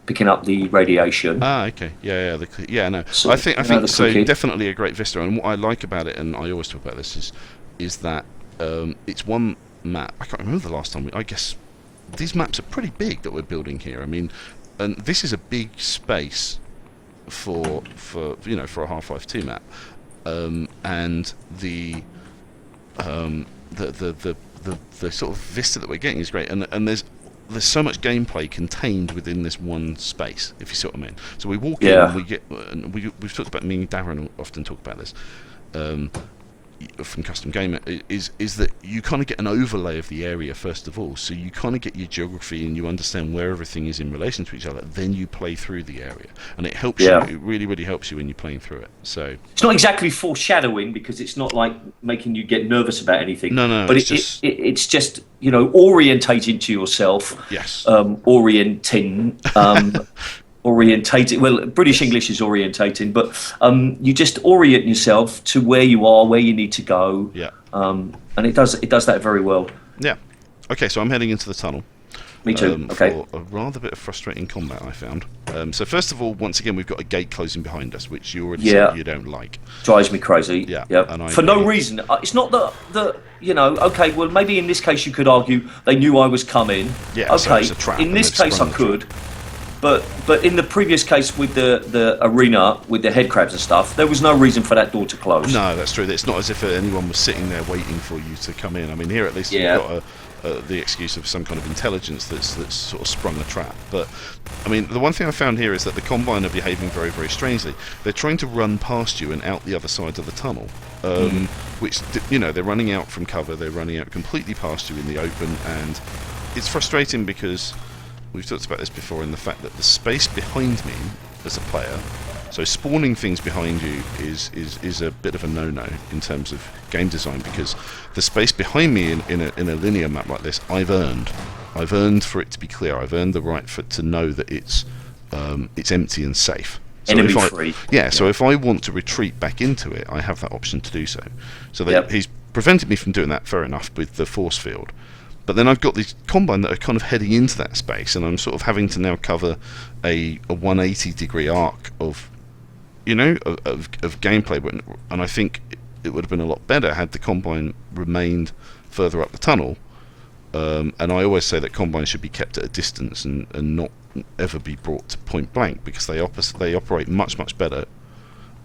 A: picking up the radiation.
B: Okay. Yeah. No.
A: So,
B: I think
A: the
B: so.
A: cookie.
B: Definitely a great vista, and what I like about it, and I always talk about this, is that it's one map. I can't remember the last time. I guess these maps are pretty big that we're building here. I mean, and this is a big space for a Half-Life 2 map, and the sort of vista that we're getting is great, and there's so much gameplay contained within this one space, if you see what I mean. So we walk in and we get, and we've talked about, me and Darren often talk about this, from Custom Gamer, is that you kind of get an overlay of the area first of all, so you kind of get your geography and you understand where everything is in relation to each other, then you play through the area, and it helps you, it really helps you when you're playing through it. So
A: it's not exactly foreshadowing, because it's not like making you get nervous about anything.
B: No,
A: but
B: it's
A: it's just orientating to yourself.
B: Yes.
A: Orientating. Well, British English is orientating, but you just orient yourself to where you are, where you need to go.
B: Yeah.
A: And it does that very well.
B: Yeah. Okay, so I'm heading into the tunnel.
A: Me too. Okay.
B: For a rather bit of frustrating combat, I found. So first of all, once again, we've got a gate closing behind us, which you already said you don't like.
A: Drives me crazy.
B: Yeah.
A: And for no reason. It's not that okay, well, maybe in this case you could argue they knew I was coming.
B: Yeah.
A: Okay.
B: So it's a trap,
A: in this case I could. But in the previous case with the arena with the head crabs and stuff, there was no reason for that door to close.
B: No, that's true. It's not as if anyone was sitting there waiting for you to come in. I mean, here at least we've got the excuse of some kind of intelligence that's sort of sprung a trap. But I mean, the one thing I found here is that the Combine are behaving very, very strangely. They're trying to run past you and out the other side of the tunnel, which they're running out from cover. They're running out completely past you in the open, and it's frustrating because we've talked about this before, in the fact that the space behind me as a player, so spawning things behind you is a bit of a no-no in terms of game design, because the space behind me in a linear map like this, I've earned for it to be clear. I've earned the right to know that it's empty and safe. So
A: enemy free.
B: So if I want to retreat back into it, I have that option to do so. So he's prevented me from doing that, fair enough, with the force field. But then I've got these Combine that are kind of heading into that space, and I'm sort of having to now cover a 180-degree arc of gameplay. And I think it would have been a lot better had the Combine remained further up the tunnel. And I always say that Combine should be kept at a distance and not ever be brought to point blank, because they operate much better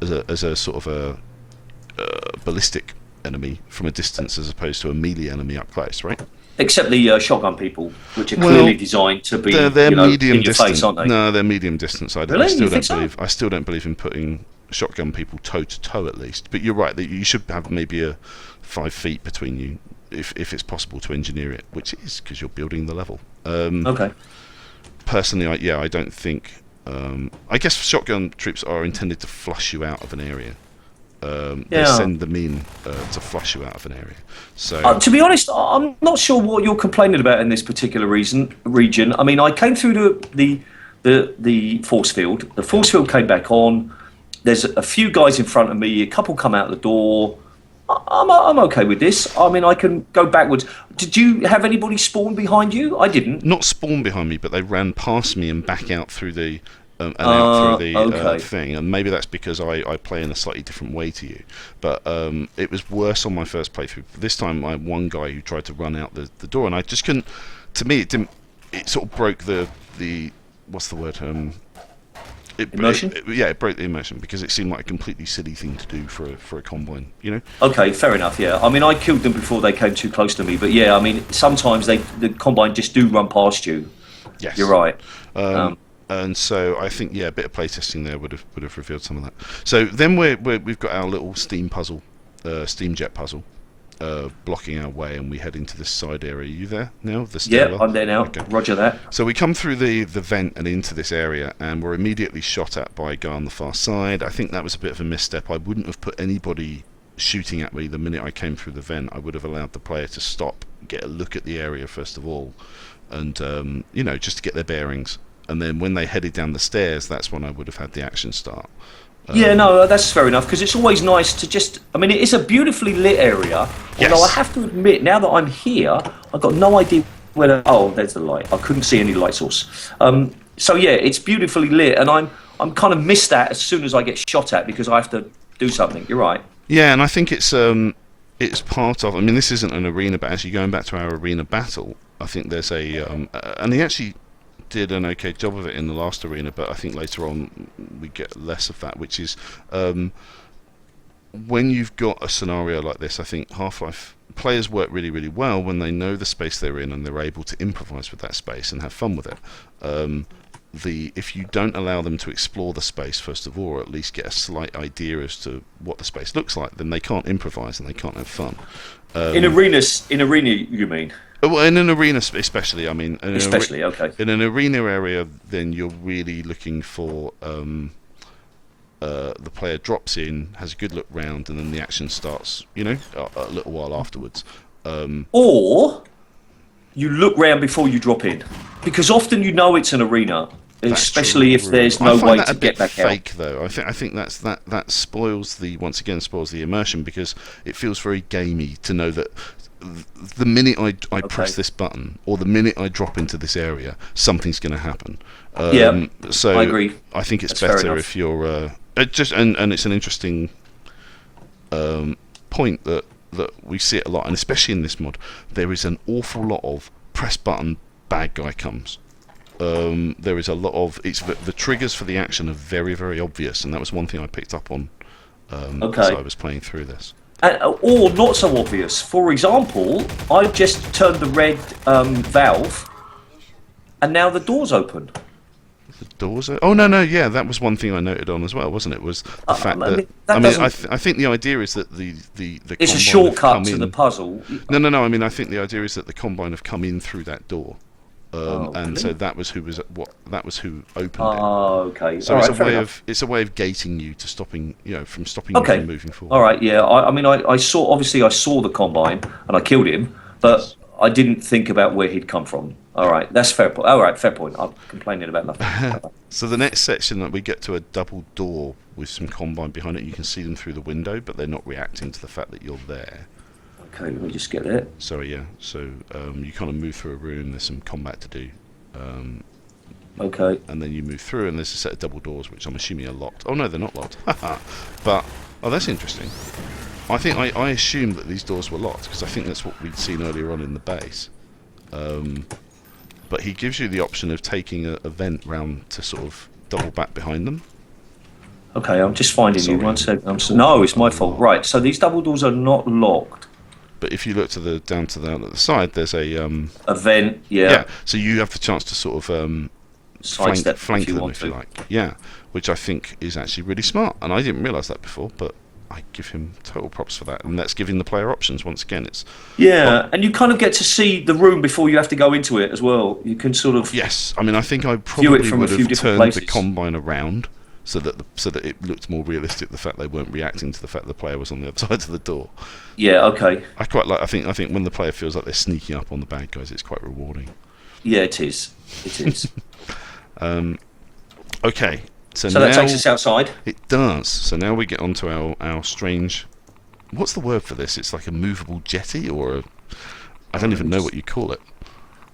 B: as a sort of a ballistic enemy from a distance, as opposed to a melee enemy up close, right?
A: Except the shotgun people, which are clearly designed to be
B: they're medium
A: in your
B: distance.
A: face, aren't they?
B: No, they're medium distance. I still don't believe in putting shotgun people toe to toe, at least. But you're right that you should have maybe a 5 feet between you, if it's possible to engineer it, which is because you're building the level.
A: Okay.
B: Personally, I don't think. I guess shotgun troops are intended to flush you out of an area. They send them in to flush you out of an area. So
A: to be honest, I'm not sure what you're complaining about in this particular region. I mean, I came through the force field. The force field came back on. There's a few guys in front of me. A couple come out the door. I'm okay with this. I mean, I can go backwards. Did you have anybody spawn behind you? I didn't.
B: Not spawn behind me, but they ran past me and back out through the out through the thing, and maybe that's because I play in a slightly different way to you. But it was worse on my first playthrough. This time I had one guy who tried to run out the door, and I just couldn't. To me, it sort of broke the what's the word?
A: Immersion?
B: It broke the immersion because it seemed like a completely silly thing to do for a combine, you know.
A: Okay, fair enough. Yeah, I mean, I killed them before they came too close to me, but yeah, I mean, sometimes the combine just do run past you.
B: Yes,
A: You're right.
B: and so I think a bit of playtesting there would have revealed some of that. So then we've got our little steam jet puzzle, blocking our way, and we head into this side area. Are you there now? The
A: Yeah,
B: stairwell?
A: I'm there now.
B: Okay.
A: Roger that.
B: So we come through the vent and into this area, and we're immediately shot at by a guy on the far side. I think that was a bit of a misstep. I wouldn't have put anybody shooting at me the minute I came through the vent. I would have allowed the player to stop, get a look at the area first of all, and just to get their bearings. And then when they headed down the stairs, that's when I would have had the action start.
A: Yeah, no, that's fair enough, because it's always nice to just... I mean, it is a beautifully lit area,
B: Yes.
A: although I have to admit, now that I'm here, I've got no idea where... Oh, there's the light. I couldn't see any light source. So, yeah, it's beautifully lit, and I'm kind of missed that as soon as I get shot at, because I have to do something. You're right.
B: Yeah, and I think it's part of... I mean, this isn't an arena, but actually going back to our arena battle, I think there's and he actually did an okay job of it in the last arena, but I think later on we get less of that, which is when you've got a scenario like this. I think Half-Life players work really, really well when they know the space they're in and they're able to improvise with that space and have fun with it. If you don't allow them to explore the space first of all, or at least get a slight idea as to what the space looks like, then they can't improvise and they can't have fun.
A: In arena, you mean?
B: Well, in an arena, especially. I mean,
A: Especially, okay.
B: In an arena area, then you're really looking for the player drops in, has a good look round, and then the action starts. A little while afterwards.
A: Or you look round before you drop in, because often you know it's an arena, especially if there's no way to get back out.
B: Fake though. I think that spoils the immersion, because it feels very gamey to know that the minute I press this button, or the minute I drop into this area, something's going to happen. So
A: I agree.
B: I think it's
A: That's
B: better if you're and it's an interesting point that we see it a lot, and especially in this mod, there is an awful lot of press button, bad guy comes. There is a lot of the triggers for the action are very, very obvious, and that was one thing I picked up on as I was playing through this.
A: Or not so obvious. For example, I've just turned the red valve, and now the door's open.
B: The doors are... Oh, no, yeah, that was one thing I noted on as well, wasn't it? Was the fact I think the idea is that the
A: it's a shortcut to the puzzle.
B: No. I mean, I think the idea is that the Combine have come in through that door. And so that was who opened it.
A: Oh, okay.
B: So it's a way of gating you to stopping you from moving forward.
A: All right, yeah. I mean, I saw the Combine and I killed him, but I didn't think about where he'd come from. All right, that's fair point. All right, fair point. I'm complaining about nothing.
B: So the next section that we get to a double door with some Combine behind it. You can see them through the window, but they're not reacting to the fact that you're there.
A: Okay, let me just get it.
B: So you kind of move through a room. There's some combat to do.
A: Okay.
B: And then you move through, and there's a set of double doors, which I'm assuming are locked. Oh no, they're not locked. But that's interesting. I think I assumed that these doors were locked, because I think that's what we'd seen earlier on in the base. But he gives you the option of taking a vent round to sort of double back behind them.
A: Okay, I'm just finding you. 1 second. No, it's my fault. Right, so these double doors are not locked.
B: But if you look down to the side, there's a
A: vent. Yeah.
B: So you have the chance to sort of flank them if you like. Yeah, which I think is actually really smart, and I didn't realise that before, but I give him total props for that, and that's giving the player options once again.
A: And you kind of get to see the room before you have to go into it as well. You can sort of
B: I mean, I think I probably would have turned the Combine around so that it looked more realistic. The fact they weren't reacting to the fact the player was on the other side of the door.
A: Yeah. Okay.
B: I quite like. I think when the player feels like they're sneaking up on the bad guys, it's quite rewarding.
A: Yeah, it is. It is.
B: Okay. So
A: now, that takes us outside.
B: It does. So now we get onto our strange... What's the word for this? It's like a movable jetty, or I don't even know what you call it.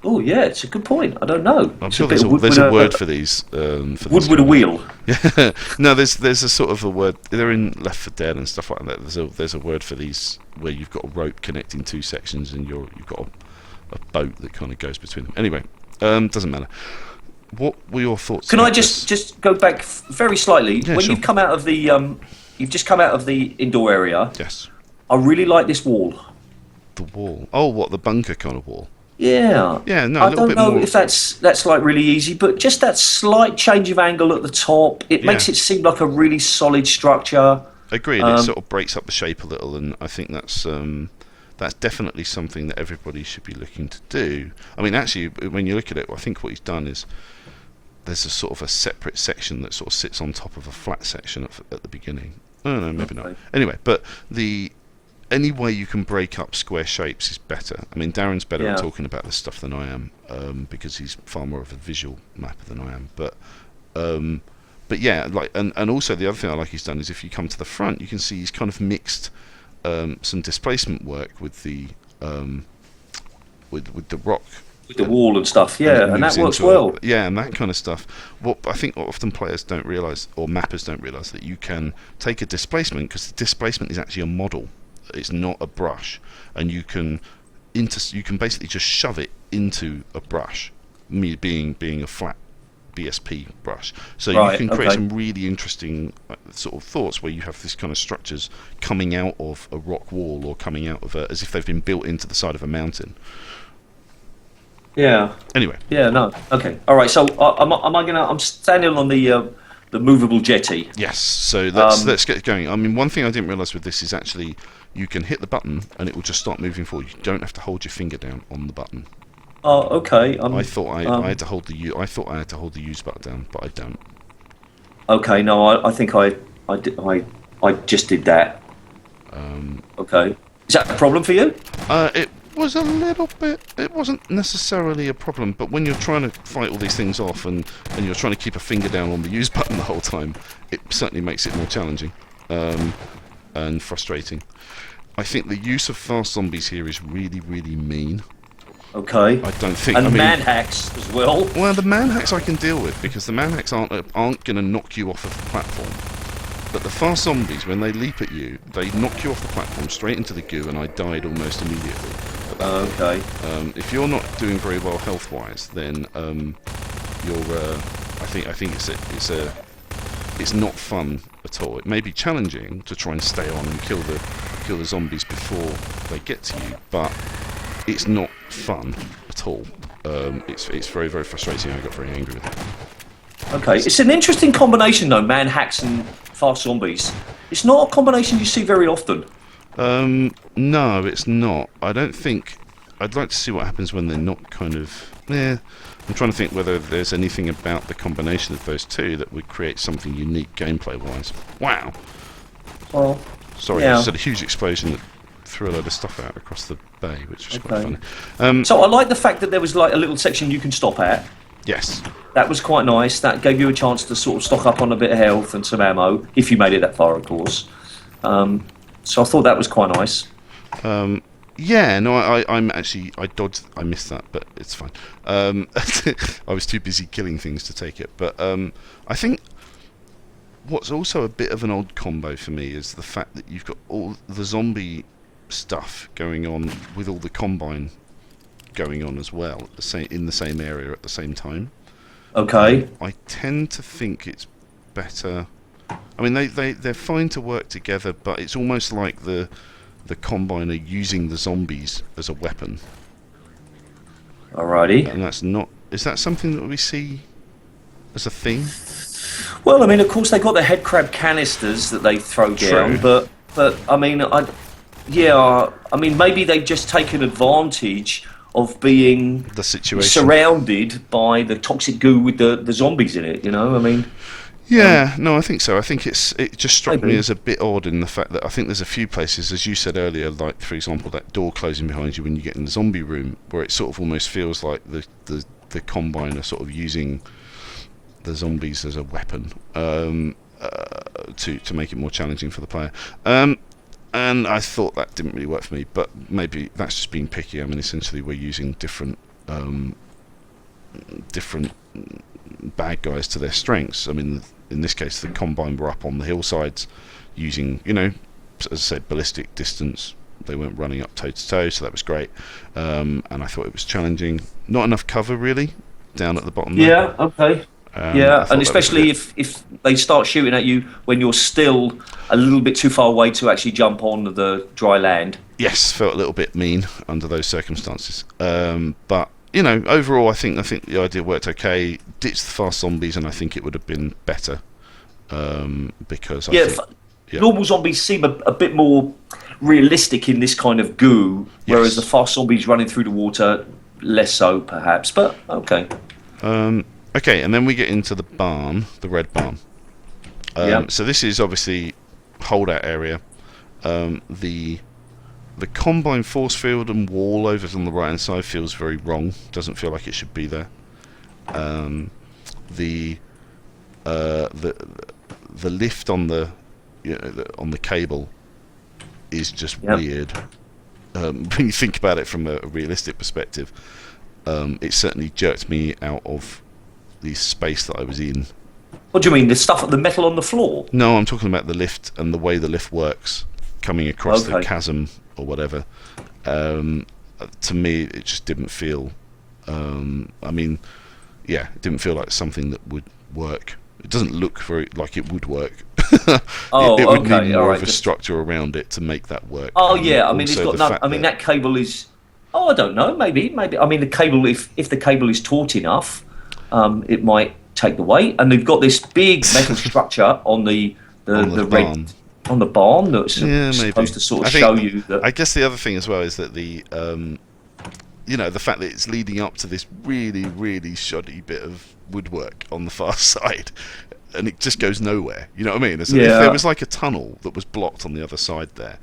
A: Oh, yeah, it's a good point. I don't know.
B: I'm sure there's a word for these.
A: Wood with a wheel.
B: Yeah. No, there's a sort of a word. They're in Left 4 Dead and stuff like that. There's a word for these where you've got a rope connecting two sections, and you've got a boat that kind of goes between them. Anyway, doesn't matter. what were your thoughts?
A: Can I
B: about this?
A: just go back very slightly?
B: Yeah,
A: When
B: sure.
A: you've come out of the you've just come out of the indoor area.
B: Yes,
A: I really like this wall.
B: the wall. Oh, what, the bunker kind of wall?
A: Yeah.
B: Yeah, no, a
A: I
B: little
A: don't
B: bit
A: know
B: more.
A: if that's like really easy, but just that slight change of angle at the top, it makes
B: Yeah.
A: it seem like a really solid structure.
B: Agreed. It sort of breaks up the shape a little, and I think that's definitely something that everybody should be looking to do. I mean, actually, when you look at it, I think what he's done is there's a sort of a separate section that sort of sits on top of a flat section at the beginning. Oh no, maybe not.
A: Okay.
B: Anyway, but any way you can break up square shapes is better. I mean, Darren's better at
A: Yeah.
B: talking about this stuff than I am, because he's far more of a visual mapper than I am. But yeah, like, and also the other thing I like he's done is if you come to the front, you can see he's kind of mixed some displacement work with the with the rock.
A: With the wall and stuff,
B: it
A: yeah, and
B: moves
A: that works
B: into
A: well.
B: yeah, and that kind of stuff. What I think often players don't realise, or mappers don't realise, that you can take a displacement, because the displacement is actually a model. It's not a brush, and you can basically just shove it into a brush, me being a flat BSP brush. So you
A: Right,
B: can create
A: okay.
B: some really interesting sort of thoughts where you have this kind of structures coming out of a rock wall, or coming out of as if they've been built into the side of a mountain.
A: Yeah.
B: Anyway,
A: Yeah, no. Okay. All right. So I'm standing on the movable jetty.
B: yes. So let's get going. I mean, one thing I didn't realise with this is actually you can hit the button and it will just start moving forward. You don't have to hold your finger down on the button.
A: Oh, okay.
B: I thought I had to hold I thought I had to hold the use button down, but I don't.
A: Okay. No, I think I just did that. Okay. Is that a problem for you?
B: It was a little bit. It wasn't necessarily a problem, but when you're trying to fight all these things off and you're trying to keep a finger down on the use button the whole time, it certainly makes it more challenging and frustrating. I think the use of fast zombies here is really, really mean.
A: Okay.
B: I don't think.
A: And
B: I mean,
A: man hacks as well.
B: well, the manhacks I can deal with, because the manhacks aren't going to knock you off of the platform. But the fast zombies, when they leap at you, they knock you off the platform straight into the goo, and I died almost immediately.
A: Okay.
B: If you're not doing very well health-wise, then you're. I think it's not fun at all. It may be challenging to try and stay on and kill the zombies before they get to you, but it's not fun at all. It's very, very frustrating. I got very angry with it.
A: Okay. It's an interesting combination though, man hacks and fast zombies. It's not a combination you see very often.
B: No, it's not. I don't think. I'd like to see what happens when they're not kind of. Yeah, I'm trying to think whether there's anything about the combination of those two that would create something unique gameplay-wise. Wow.
A: Well,
B: Sorry,
A: yeah.
B: I just had a huge explosion that threw a load of stuff out across the bay, which was quite
A: Okay.
B: funny.
A: So I like the fact that there was like a little section you can stop at.
B: Yes.
A: That was quite nice. That gave you a chance to sort of stock up on a bit of health and some ammo, if you made it that far, of course. So I thought that was quite nice.
B: Yeah, no, I missed that, but it's fine. I was too busy killing things to take it. But I think what's also a bit of an odd combo for me is the fact that you've got all the zombie stuff going on with all the combine going on as well, in the same area at the same time.
A: Okay.
B: I tend to think it's better. I mean, they're fine to work together, but it's almost like the combine are using the zombies as a weapon,
A: Alrighty.
B: and that's not. Is that something that we see as a thing?
A: Well, I mean, of course, they got the head crab canisters that they throw down,
B: True.
A: but I mean, I mean, maybe they've just taken advantage of being
B: The situation.
A: surrounded by the toxic goo with the zombies in it. You know, I mean,
B: Yeah, no, I think so. I think it just struck me
A: Maybe.
B: as a bit odd in the fact that I think there's a few places, as you said earlier, like for example that door closing behind you when you get in the zombie room, where it sort of almost feels like the combine are sort of using the zombies as a weapon to make it more challenging for the player. And I thought that didn't really work for me, but maybe that's just being picky. I mean, essentially we're using different bad guys to their strengths. I mean, in this case, the combine were up on the hillsides using, as I said, ballistic distance. They weren't running up toe to toe, so that was great. And I thought it was challenging. Not enough cover, really. down at the bottom there.
A: Yeah. Okay.
B: I
A: Yeah,
B: thought
A: and
B: that was
A: especially
B: good.
A: if they start shooting at you when you're still a little bit too far away to actually jump on the dry land.
B: Yes, felt a little bit mean under those circumstances. But you know, overall, I think the idea worked okay. Ditched the fast zombies, and I think it would have been better because I
A: Yeah,
B: think, yeah,
A: normal zombies seem a bit more realistic in this kind of goo, whereas
B: Yes.
A: the fast zombies running through the water less so, perhaps. But okay.
B: okay, and then we get into the barn, the red barn.
A: Yeah.
B: So this is obviously holdout area. The combine force field and wall over on the right hand side feels very wrong. Doesn't feel like it should be there. The lift on the on the cable is just
A: Yep.
B: weird. When you think about it from a realistic perspective, it certainly jerked me out of the space that I was in.
A: What do you mean? The stuff, the metal on the floor?
B: No, I'm talking about the lift and the way the lift works, coming across the
A: Okay.
B: chasm or whatever. To me, it just didn't feel. I mean, yeah, it didn't feel like something that would work. It doesn't look very like it would work.
A: Oh,
B: it would
A: okay,
B: need more
A: alright,
B: of a
A: just-
B: structure around it to make that work.
A: Oh
B: And
A: yeah, I mean it's
B: also
A: got
B: the
A: no.
B: fact
A: I mean that cable is. Oh, I don't know. Maybe. I mean the cable. If the cable is taut enough, it might take the weight. And they've got this big metal structure on the
B: On the
A: red
B: barn.
A: on the barn that's
B: Yeah, maybe.
A: supposed to sort
B: I
A: of
B: think-
A: show you that.
B: I guess the other thing as well is that the the fact that it's leading up to this really, really shoddy bit of woodwork on the far side, and it just goes nowhere. You know what I mean? If
A: Yeah.
B: there was like a tunnel that was blocked on the other side there,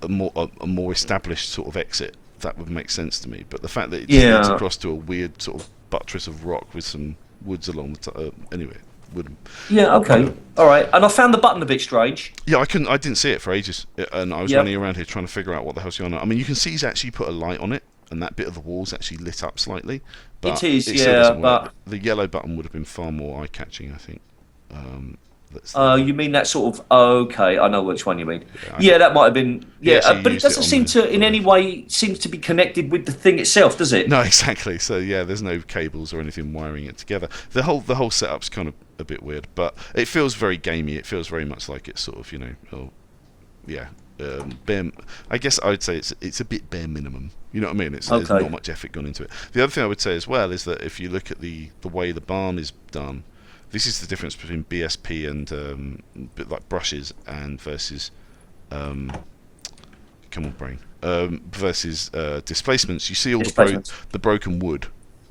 B: a more established sort of exit, that would make sense to me. But the fact that it just leads
A: Yeah.
B: across to a weird sort of buttress of rock with some woods along the anyway, wood.
A: Yeah. Okay. All right. And I found the button a bit strange.
B: Yeah, I didn't see it for ages, and I was
A: Yep.
B: running around here trying to figure out what the hell's going on. I mean, you can see he's actually put a light on it, and that bit of the wall's actually lit up slightly. But
A: It is,
B: still
A: yeah,
B: doesn't work.
A: but-
B: The yellow button would have been far more eye-catching, I think. That's
A: You mean that sort of? Okay, I know which one you mean.
B: Yeah,
A: Yeah, that might have been. Yeah,
B: actually
A: but it
B: used it
A: doesn't
B: on
A: seem
B: the-
A: to in any way seems to be connected with the thing itself, does it?
B: No, exactly. So yeah, there's no cables or anything wiring it together. The whole setup's kind of a bit weird, but it feels very gamey. It feels very much like it's sort of bare. I guess I would say it's a bit bare minimum. You know what I mean? There's
A: Okay.
B: not much effort gone into it. The other thing I would say as well is that if you look at the way the barn is done, this is the difference between BSP and bit like brushes and versus come on brain versus displacements. You see all
A: Displacements.
B: the broken wood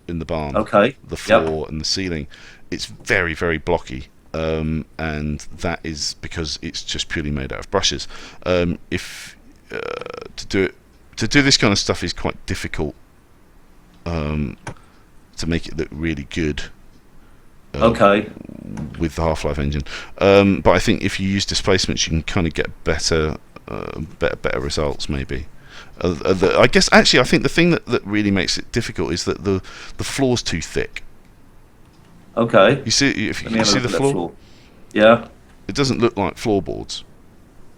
B: in the barn,
A: Okay.
B: the
A: Yep.
B: floor and the ceiling. It's very, very blocky, and that is because it's just purely made out of brushes. If to do this kind of stuff is quite difficult, to make it look really good.
A: Okay.
B: With the Half-Life engine, but I think if you use displacements, you can kind of get better results. Maybe. I guess actually, I think the thing that really makes it difficult is that the floor's too thick.
A: Okay.
B: You see, if
A: Let
B: you
A: me have a
B: see
A: look
B: the
A: at that
B: floor,
A: Yeah.
B: it doesn't look like floorboards.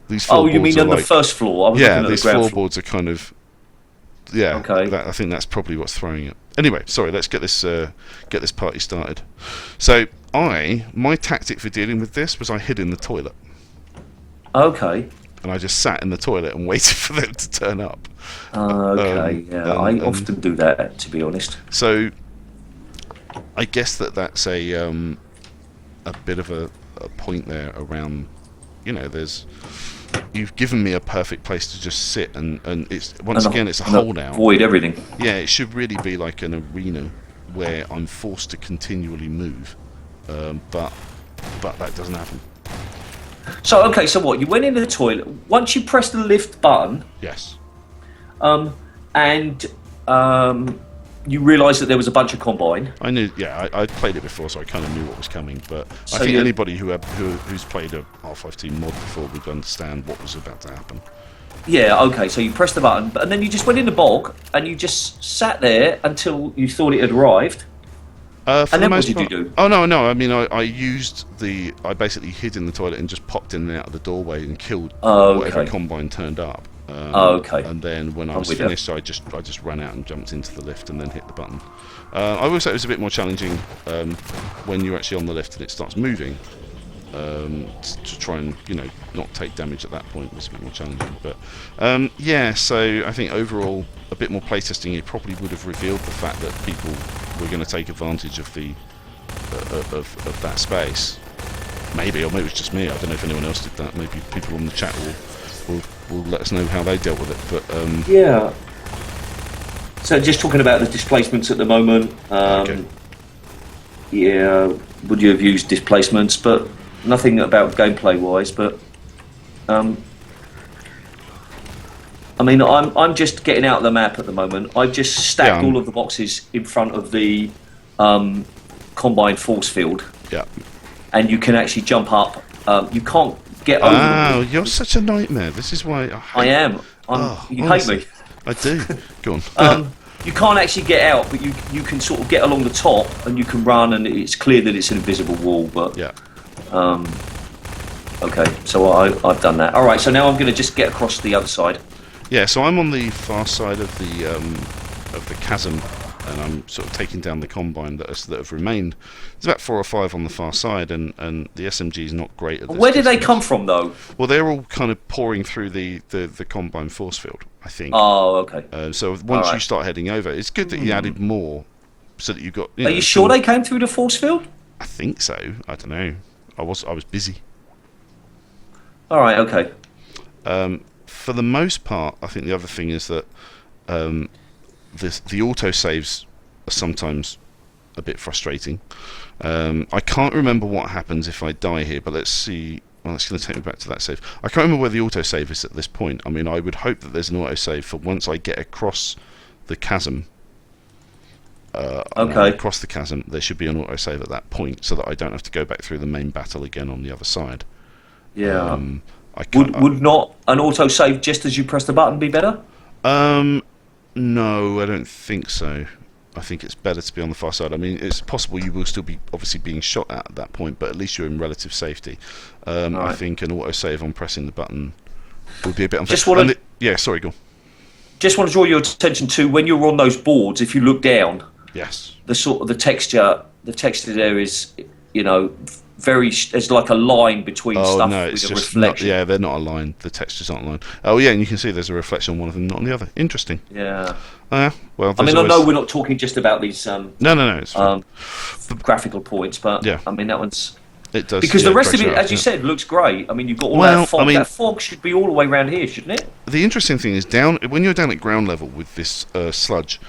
B: These
A: Oh,
B: floorboards
A: you mean
B: are
A: on the
B: like,
A: first floor? I was
B: yeah,
A: looking at
B: these
A: the ground floor.
B: floorboards are kind of
A: Okay.
B: I think that's probably what's throwing it. Anyway, sorry, let's get this party started. So my tactic for dealing with this was I hid in the toilet.
A: Okay.
B: And I just sat in the toilet and waited for them to turn up.
A: Okay. Yeah. I often do that, to be honest.
B: So I guess that's a bit of a point there around, you've given me a perfect place to just sit, and it's once again it's a holdout.
A: Avoid everything.
B: Yeah, it should really be like an arena where I'm forced to continually move, but that doesn't happen.
A: So okay. So what? You went in the toilet. Once you pressed the lift button,
B: Yes.
A: and you realised that there was a bunch of combine.
B: I knew. Yeah, I'd played it before, so I kind of knew what was coming. But
A: So
B: I think
A: you-
B: anybody who's played a Half-Life 2 mod before would understand what was about to happen.
A: Yeah. Okay. So you pressed the button, and then you just went in the bog, and you just sat there until you thought it had arrived.
B: For
A: And
B: the
A: then what
B: most
A: did you
B: part-
A: do?
B: Oh no! I mean, I basically hid in the toilet and just popped in and out of the doorway and killed
A: Oh,
B: whatever
A: okay.
B: combine turned up.
A: Oh, okay.
B: And then when I was
A: with you.
B: finished, I just ran out and jumped into the lift and then hit the button. I will say it was a bit more challenging when you're actually on the lift and it starts moving. To try and not take damage at that point was a bit more challenging. But yeah, so I think overall a bit more playtesting, it probably would have revealed the fact that people were going to take advantage of the of that space. Maybe, or maybe it's just me. I don't know if anyone else did that. Maybe people on the chat will let us know how they dealt with it. But
A: yeah. So just talking about the displacements at the moment.
B: Okay.
A: Yeah, would you have used displacements? But nothing about gameplay wise. But I mean, I'm just getting out of the map at the moment. I've just stacked all of the boxes in front of the combine force field.
B: Yeah.
A: And you can actually jump up. You can't get over.
B: Oh, you're such a nightmare. This is why
A: I am. You
B: honestly,
A: hate me.
B: I do. Go on.
A: You can't actually get out, but you can sort of get along the top, and you can run, and it's clear that it's an invisible wall. But
B: Yeah.
A: Okay, so I've done that. All right, so now I'm going to just get across the other side.
B: Yeah. So I'm on the far side of the chasm, and I'm sort of taking down the combine that have remained. There's about 4 or 5 on the far side, and the SMG is not great at this.
A: Where did they
B: distance.
A: come from, though?
B: Well, they're all kind of pouring through the combine force field, I think.
A: Oh, okay.
B: So once you
A: right.
B: start heading over, it's good that you added more, so that you got.
A: Are you sure they came through the force field?
B: I think so. I don't know. I was busy.
A: All right, okay.
B: For the most part, I think the other thing is that the auto saves are sometimes a bit frustrating. I can't remember what happens if I die here, but let's see. Well, it's going to take me back to that save. I can't remember where the autosave is at this point. I mean, I would hope that there's an autosave for once I get across the chasm.
A: Okay.
B: Across the chasm, there should be an autosave at that point, so that I don't have to go back through the main battle again on the other side.
A: Yeah.
B: I can't,
A: Would not an auto save just as you press the button be better?
B: No, I don't think so. I think it's better to be on the far side. I mean, it's possible you will still be obviously being shot at that point, but at least you're in relative safety. I think an autosave on pressing the button would be a bit unfair. Yeah, sorry, go on.
A: Just want to draw your attention to when you're on those boards. If you look down,
B: Yes.
A: the sort of the texture there is, there's like a line between stuff
B: no,
A: with
B: it's
A: a
B: just
A: reflection.
B: not, yeah, they're not aligned. The textures aren't aligned. Oh yeah, and you can see there's a reflection on one of them, not on the other. Interesting.
A: Yeah.
B: Well,
A: I mean,
B: always...
A: I know we're not talking just about these
B: No, it's fine.
A: graphical points, but
B: Yeah.
A: I mean that one's
B: It does,
A: because the rest of
B: breaks
A: it,
B: out,
A: as you said, looks great. I mean, you've got all
B: Well,
A: that fog.
B: I mean-
A: That fog should be all the way around here, shouldn't it?
B: The interesting thing is when you're down at ground level with this sludge,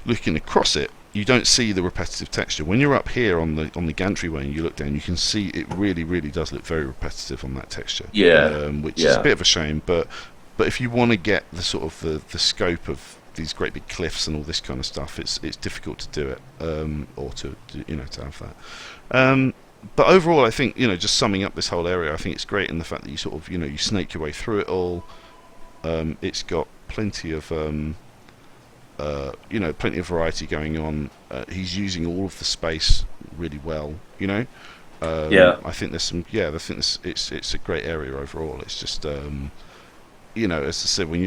B: looking across it, you don't see the repetitive texture. When you're up here on the gantry way and you look down, you can see it really, really does look very repetitive on that texture.
A: Yeah.
B: Which is a bit of a shame, but if you want to get the sort of the scope of these great big cliffs and all this kind of stuff, it's difficult to do it, or to have that. But overall, I think just summing up this whole area, I think it's great in the fact that you sort of you snake your way through it all. It's got plenty of plenty of variety going on. He's using all of the space really well.
A: Yeah.
B: I think there's some. Yeah, I think it's a great area overall. It's just as I said, when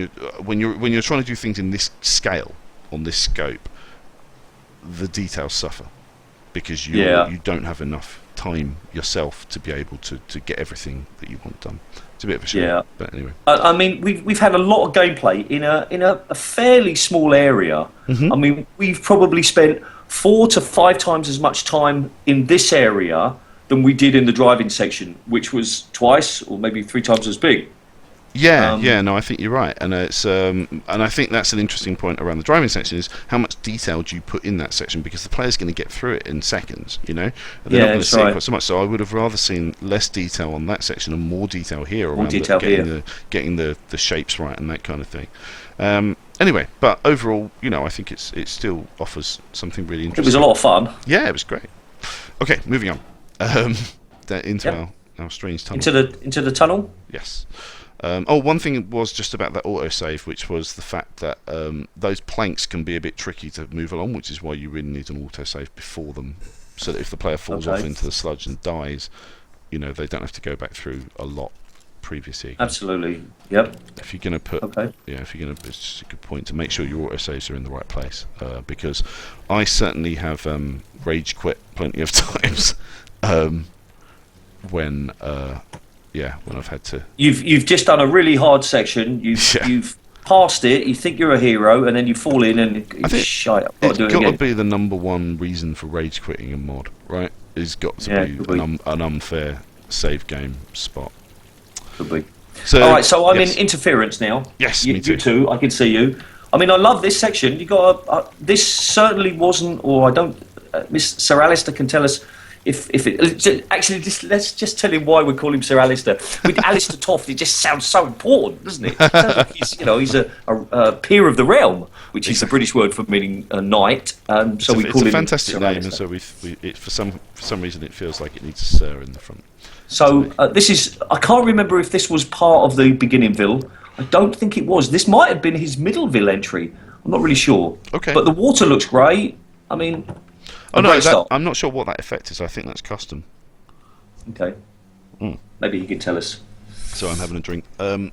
B: you're trying to do things in this scale, on this scope, the details suffer because you don't have enough time yourself to be able to get everything that you want done. It's a bit of a shame.
A: Yeah.
B: But anyway.
A: I mean, we've had a lot of gameplay in a fairly small area.
B: Mm-hmm.
A: I mean, we've probably spent 4 to 5 times as much time in this area than we did in the driving section, which was twice or maybe 3 times as big.
B: Yeah, no, I think you're right, and it's and I think that's an interesting point around the driving section is how much detail do you put in that section, because the player's going to get through it in seconds, they're not going to see it quite so much. So I would have rather seen less detail on that section and more detail here around getting the shapes right and that kind of thing. Anyway, but overall, I think it still offers something really interesting.
A: It was a lot of fun.
B: Yeah, it was great. Okay, moving on into our strange tunnel.
A: Into the tunnel.
B: Yes. One thing was just about that autosave, which was the fact that those planks can be a bit tricky to move along, which is why you really need an autosave before them, so that if the player falls off into the sludge and dies, they don't have to go back through a lot previous year.
A: Absolutely. Yep.
B: If you're going to put,
A: Okay.
B: if you're going to, it's just a good point to make sure your autosaves are in the right place, because I certainly have rage quit plenty of times when I've had to.
A: You've just done a really hard section. You've passed it. You think you're a hero, and then you fall in and
B: I think
A: shite. I've got
B: it's
A: to do it
B: got
A: again.
B: to be the number one reason for rage quitting a mod, right? It's got to be an unfair save game spot.
A: Could be.
B: So,
A: all right, so I'm
B: yes.
A: in interference now.
B: Yes, me too.
A: You too. I can see you. I mean, I love this section. You got this certainly wasn't, or I don't. Miss Sir Alistair can tell us if it actually. Let's just tell him why we call him Sir Alistair. With Alistair Toft, it just sounds so important, doesn't it? It sounds like he's a peer of the realm, which is the British word for meaning a knight. So we call him.
B: It's a fantastic
A: Sir
B: name,
A: Alistair.
B: and so for some reason it feels like it needs a Sir in the front.
A: So this is. I can't remember if this was part of the beginningville. I don't think it was. This might have been his Middleville entry. I'm not really sure.
B: Okay.
A: But the water looks great. I mean.
B: Oh
A: a
B: no,
A: great start.
B: I'm not sure what that effect is. I think that's custom.
A: Okay. Maybe you could tell us.
B: So I'm having a drink. I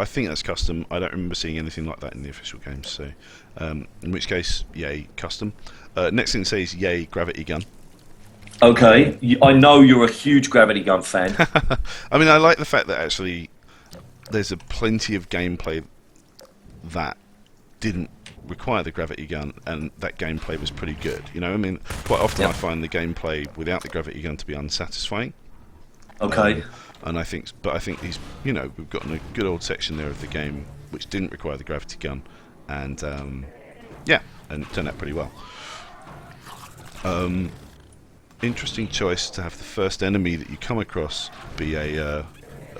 B: think that's custom. I don't remember seeing anything like that in the official games. So, in which case, yay, custom. Next thing it says, yay, gravity gun.
A: Okay. I know you're a huge gravity gun fan.
B: I mean, I like the fact that actually there's plenty of gameplay that didn't require the gravity gun, and that gameplay was pretty good. You know, I mean, quite often I find the gameplay without the gravity gun to be unsatisfying.
A: Okay.
B: And I think these, you know, we've got a good old section there of the game which didn't require the gravity gun, and and it turned out pretty well. Interesting choice to have the first enemy that you come across be a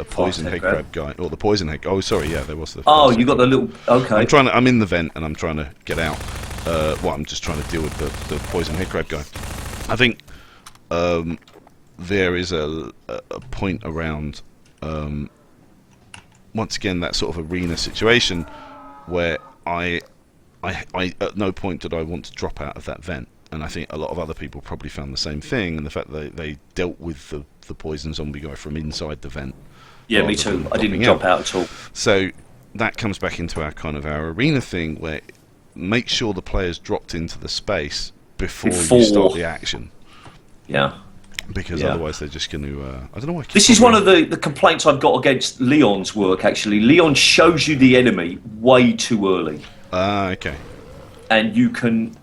B: poison head crab guy, or the poison head. Oh, sorry, yeah, there was the.
A: Oh, you got the little. Okay.
B: I'm in the vent and I'm trying to get out. I'm just trying to deal with the poison head crab guy. I think there is a point around once again that sort of arena situation where I at no point did I want to drop out of that vent. And I think a lot of other people probably found the same thing, and the fact that they dealt with the poison zombie guy from inside the vent.
A: Yeah, me too. I didn't jump out at all.
B: So that comes back into our arena thing, where make sure the players dropped into the space before you start the action.
A: Yeah.
B: Because otherwise they're just going to... I don't know why.
A: This is one of the complaints I've got against Leon's work, actually. Leon shows you the enemy way too early.
B: Okay.
A: And you can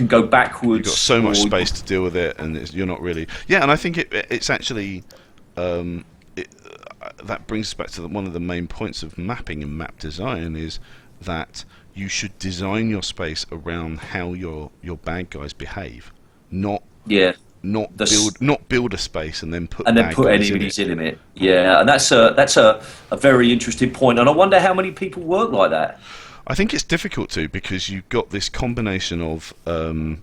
A: go backwards.
B: You've got so much space to deal with it, and you're not really... Yeah, and I think it's actually... that brings us back to one of the main points of mapping and map design, is that you should design your space around how your bad guys behave, not build a space and then put
A: enemies in it. Yeah, and that's a very interesting point, and I wonder how many people work like that.
B: I think it's difficult to, because you've got this combination of I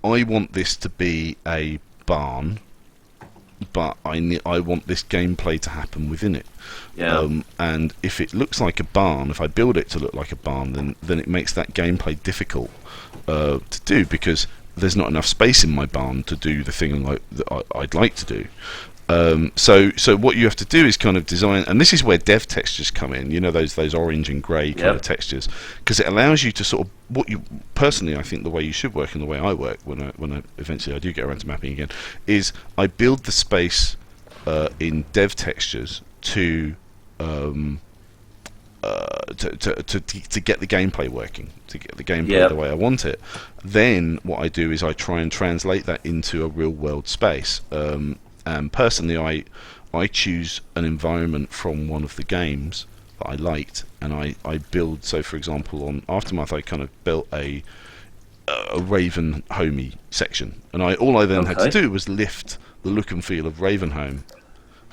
B: want this to be a barn, but I want this gameplay to happen within it.
A: Yeah.
B: And if it looks like a barn, if I build it to look like a barn, then it makes that gameplay difficult to do, because there's not enough space in my barn to do the thing that I'd like to do. So what you have to do is kind of design, and this is where dev textures come in. You know, those orange and grey kind of textures, because it allows you to sort of personally, I think the way you should work and the way I work when I eventually I do get around to mapping again, is I build the space in dev textures to get the gameplay working, to get the gameplay the way I want it. Then what I do is I try and translate that into a real world space. And personally, I choose an environment from one of the games that I liked, and I build. So, for example, on Aftermath, I kind of built a Raven homey section, and all I then had to do was lift the look and feel of Ravenholm,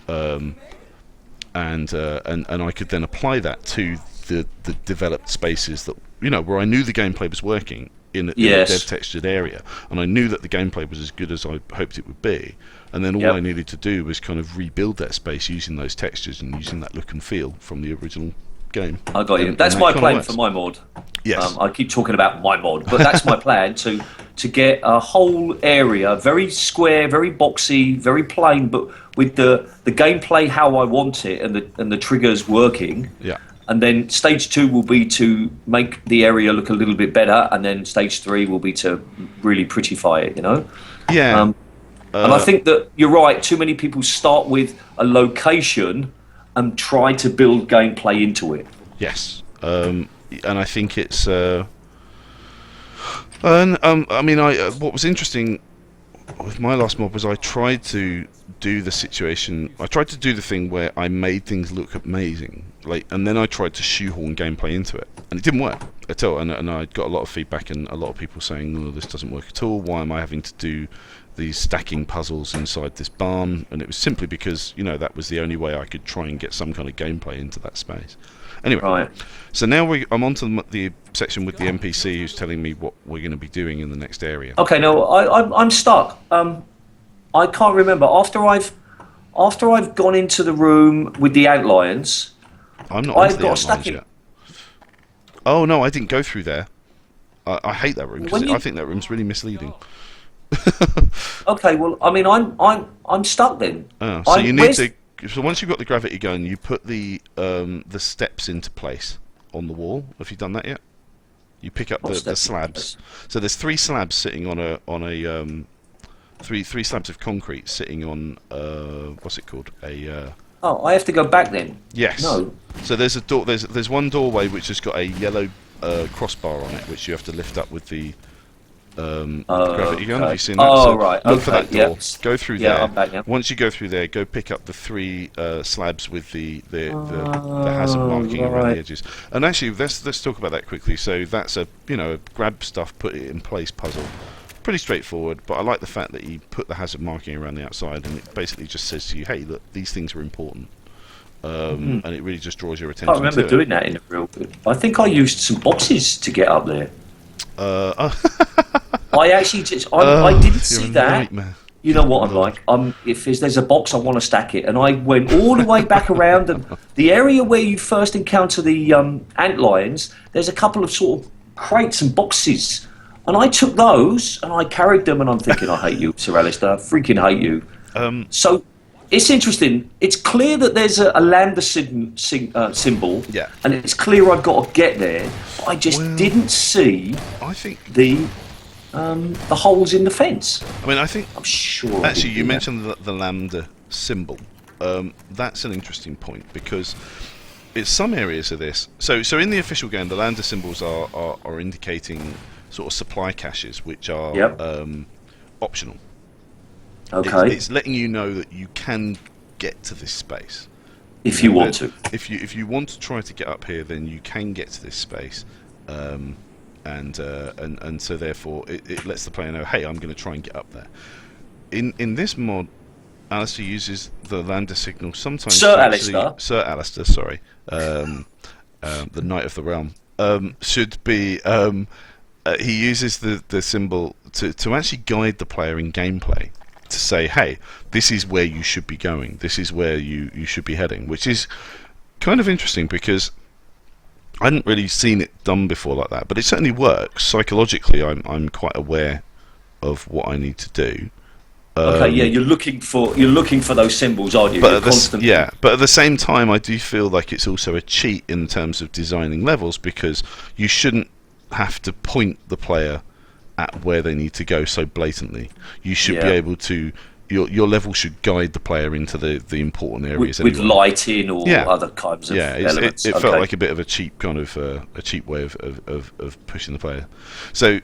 B: and I could then apply that to the developed spaces that, you know, where I knew the gameplay was working in a dev textured area, and I knew that the gameplay was as good as I hoped it would be. And then all I needed to do was kind of rebuild that space using those textures and using that look and feel from the original game.
A: I got you.
B: And
A: That's
B: that
A: my
B: kinda
A: plan
B: works.
A: for my mod.
B: Yes.
A: I keep talking about my mod, but that's my plan to get a whole area very square, very boxy, very plain, but with the gameplay how I want it and the triggers working.
B: Yeah.
A: And then stage 2 will be to make the area look a little bit better, and then stage 3 will be to really prettify it.
B: Yeah.
A: And I think that you're right. Too many people start with a location and try to build gameplay into it.
B: Yes. And I think it's. I mean, what was interesting with my last mod was I tried to do the situation. I tried to do the thing where I made things look amazing, and then I tried to shoehorn gameplay into it, and it didn't work at all. And I got a lot of feedback and a lot of people saying, "Oh, this doesn't work at all. Why am I having to do these stacking puzzles inside this barn?" And it was simply because that was the only way I could try and get some kind of gameplay into that space. Anyway,
A: Right.
B: so now I'm on to the section with the NPC who's telling me what we're going to be doing in the next area.
A: Okay. No, I'm stuck. I can't remember after I've gone into the room with the outliers.
B: I'm not
A: I've
B: onto the
A: got
B: outlines
A: stacking.
B: yet. Oh no, I didn't go through there. I hate that room because
A: When you-
B: I think that room's really misleading.
A: Okay. Well, I mean, I'm stuck then.
B: Oh, so you need
A: where's-
B: to. So once you've got the gravity going, you put the steps into place on the wall. Have you done that yet? You pick up
A: What
B: the
A: steps?
B: slabs. So there's 3 slabs sitting on a three slabs of concrete sitting on what's it called?
A: Oh, I have to go back then.
B: Yes.
A: No.
B: So there's a door. There's one doorway which has got a yellow crossbar on it, which you have to lift up with the gravity gun.
A: okay.
B: Have you seen that?
A: Oh,
B: So
A: right,
B: Look for
A: okay,
B: that door.
A: yeah.
B: Go through
A: Yeah,
B: there.
A: I'm back now.
B: Once you go through there, go pick up the 3 slabs with the hazard marking around
A: right.
B: the edges. And actually, let's talk about that quickly. So that's a grab stuff, put it in place puzzle. Pretty straightforward, but I like the fact that you put the hazard marking around the outside, and it basically just says to you, "Hey, look, these things are important." And it really just draws your
A: I
B: attention.
A: can't remember
B: to
A: doing that in a real. I think I used some boxes to get up there. I actually just I didn't
B: you're
A: see
B: a
A: that.
B: nightmare.
A: You know what I'm like. If there's a box, I want to stack it, and I went all the way back around. And the area where you first encounter the antlions, there's a couple of sort of crates and boxes, and I took those and I carried them. And I'm thinking, I hate you, Sir Alistair. I freaking hate you. So it's interesting. It's clear that there's a lambda symbol,
B: Yeah.
A: and it's clear I've got to get there. But I just didn't see
B: I think.
A: the holes in the fence.
B: I mean, I think.
A: I'm sure. I
B: Actually,
A: did
B: you
A: do that.
B: mentioned the lambda symbol. That's an interesting point because it's some areas of this. So in the official game, the lambda symbols are indicating sort of supply caches, which are
A: Yep.
B: optional.
A: Okay.
B: It's letting you know that you can get to this space.
A: If you want to.
B: If you want to try to get up here, then you can get to this space, and so therefore it lets the player know, hey, I'm going to try and get up there. In this mod, Alistair uses the lambda signal sometimes.
A: Sir
B: to actually-
A: Alistair.
B: Sir Alistair, sorry, the Knight of the Realm should be. He uses the symbol to actually guide the player in gameplay. To say, hey, this is where you should be going. This is where you should be heading, which is kind of interesting because I hadn't really seen it done before like that. But it certainly works psychologically. I'm quite aware of what I need to do.
A: Okay, yeah, you're looking for those symbols, aren't you?
B: But
A: You're
B: at the,
A: constantly-
B: yeah, but at the same time, I do feel like it's also a cheat in terms of designing levels because you shouldn't have to point the player at where they need to go so blatantly. You should be
A: Yeah.
B: able to. Your level should guide the player into the important areas.
A: with
B: anyway.
A: lighting or
B: Yeah.
A: other kinds of
B: Yeah,
A: elements.
B: it
A: Okay.
B: felt like a bit of a cheap kind of a cheap way of pushing the player. So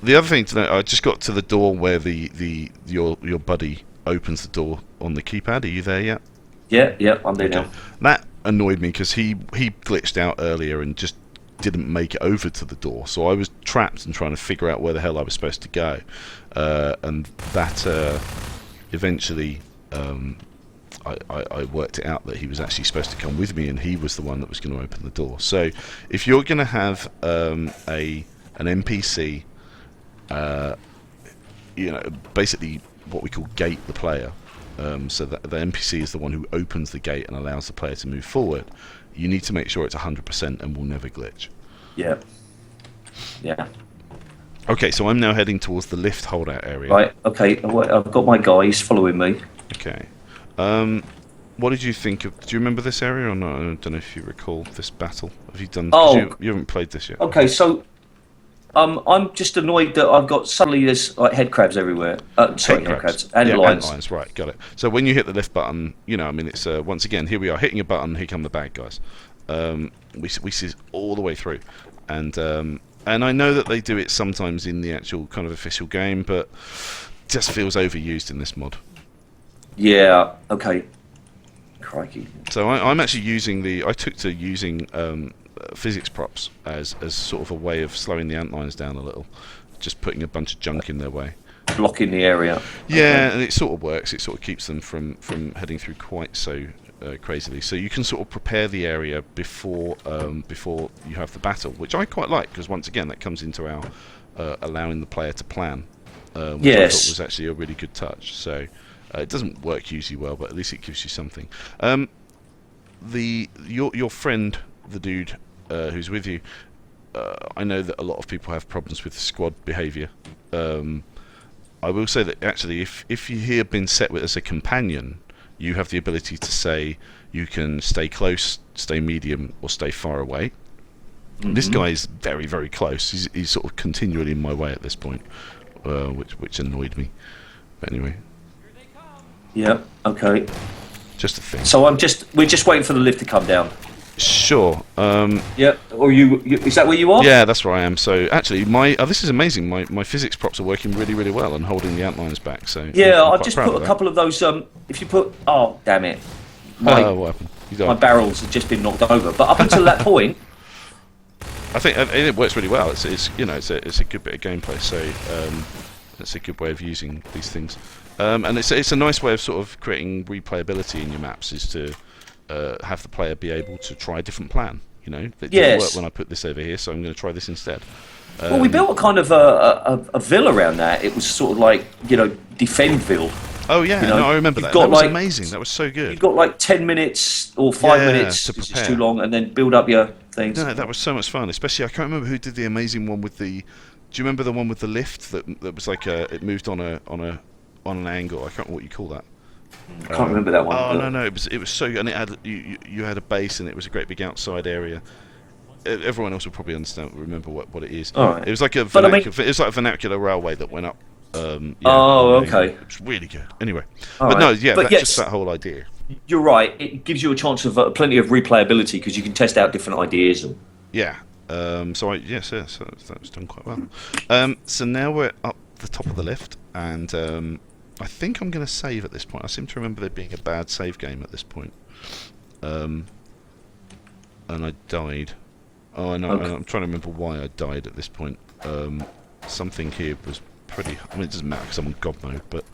B: the other thing to know, I just got to the door where your buddy opens the door on the keypad. Are you there yet?
A: Yeah, I'm there now.
B: That annoyed me because he glitched out earlier and just didn't make it over to the door. So I was trapped and trying to figure out where the hell I was supposed to go, and that eventually. I worked it out that he was actually supposed to come with me, and he was the one that was going to open the door. So, if you're going to have an NPC, basically what we call gate the player, so that the NPC is the one who opens the gate and allows the player to move forward. You need to make sure it's 100% and will never glitch.
A: Yeah. Yeah.
B: Okay, so I'm now heading towards the lift holdout area.
A: Right. Okay. I've got my guys following me.
B: Okay. What did you think of? Do you remember this area or not? I don't know if you recall this battle. Have you done? You haven't played this yet.
A: Okay, so I'm just annoyed that I've got suddenly there's like head crabs everywhere. Head crabs and lions.
B: Ant lions. Right, got it. So when you hit the lift button, it's once again here we are hitting a button. Here come the bad guys. We see all the way through, and I know that they do it sometimes in the actual kind of official game, but just feels overused in this mod.
A: Yeah. Okay. Crikey.
B: So I'm actually I took to using physics props as sort of a way of slowing the antlines down a little, just putting a bunch of junk in their way,
A: blocking the area.
B: Yeah, okay. And it sort of works. It sort of keeps them from heading through quite so crazily. So you can sort of prepare the area before you have the battle, which I quite like, because once again that comes into our allowing the player to plan, which I thought was actually a really good touch. So it doesn't work usually well, but at least it gives you something. Your friend, the dude who's with you, I know that a lot of people have problems with squad behaviour. I will say that actually, if you have been set with as a companion, you have the ability to say you can stay close, stay medium, or stay far away. Mm-hmm. This guy is very, very close. He's sort of continually in my way at this point, which annoyed me. But anyway.
A: Yeah. Okay.
B: Just a thing.
A: So we're just waiting for the lift to come down.
B: Sure.
A: Yeah. Or you? Is that where you are?
B: Yeah, that's where I am. So actually, this is amazing. My physics props are working really, really well and holding the antlines back. So
A: yeah, I've just put a couple of those. If you put, oh damn it,
B: what happened?
A: My barrels have just been knocked over. But up until that point,
B: I think it works really well. It's a good bit of gameplay. So that's a good way of using these things. And it's a nice way of sort of creating replayability in your maps, is to have the player be able to try a different plan. That didn't work when I put this over here, so I'm going to try this instead.
A: Well, we built a kind of a ville around that. It was sort of like Defendville.
B: Oh yeah, no, I remember that. That was amazing. That was so good.
A: You've got like 10 minutes or 5 minutes,
B: to prepare.
A: It's too long, and then build up your things.
B: No, that was so much fun. Especially, I can't remember who did the amazing one with the. Do you remember the one with the lift that was like it moved on an angle? I can't remember what you call that.
A: I can't remember that one.
B: Oh no, it was so, and it had you had a base, and it was a great big outside area. Everyone else will probably remember what it is.
A: All right.
B: It was like it was like a vernacular railway that went up.
A: Okay.
B: It was really good. Anyway,
A: Yes,
B: just that whole idea.
A: You're right. It gives you a chance of plenty of replayability, because you can test out different ideas.
B: Yeah. So that was done quite well. So now we're up the top of the lift, and I think I'm going to save at this point. I seem to remember there being a bad save game at this point, and I died. Oh, no, okay. I'm trying to remember why I died at this point. Something here was pretty. I mean, it doesn't matter because I'm on God mode, but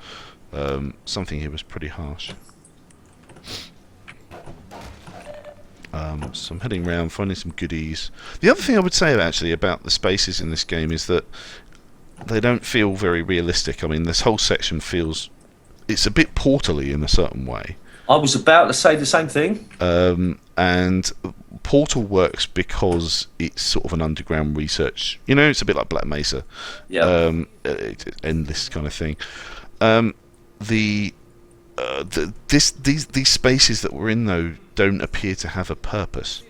B: something here was pretty harsh. So I'm heading around, finding some goodies. The other thing I would say actually about the spaces in this game is that they don't feel very realistic. I mean, this whole section it's a bit Portal-y in a certain way.
A: I was about to say the same thing.
B: And Portal works because it's sort of an underground research. It's a bit like Black Mesa.
A: Yeah.
B: Endless kind of thing. These spaces that we're in, though, don't appear to have a purpose.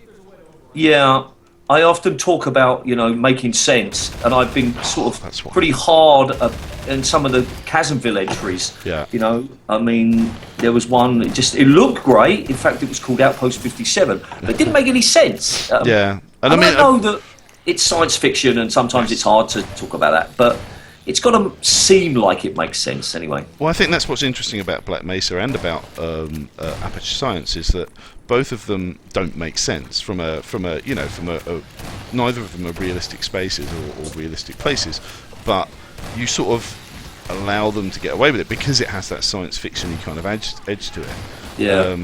A: Yeah, I often talk about making sense, and I've been sort of pretty hard in some of the Chasmville entries.
B: Yeah.
A: I mean, there was one. It looked great. In fact, it was called Outpost 57, but it didn't make any sense.
B: Yeah,
A: and I know that it's science fiction, and sometimes it's hard to talk about that, but it's got to seem like it makes sense anyway.
B: Well, I think that's what's interesting about Black Mesa and about Aperture Science, is that both of them don't make sense from a neither of them are realistic spaces or realistic places, but you sort of allow them to get away with it because it has that science fiction-y kind of edge to it.
A: Yeah.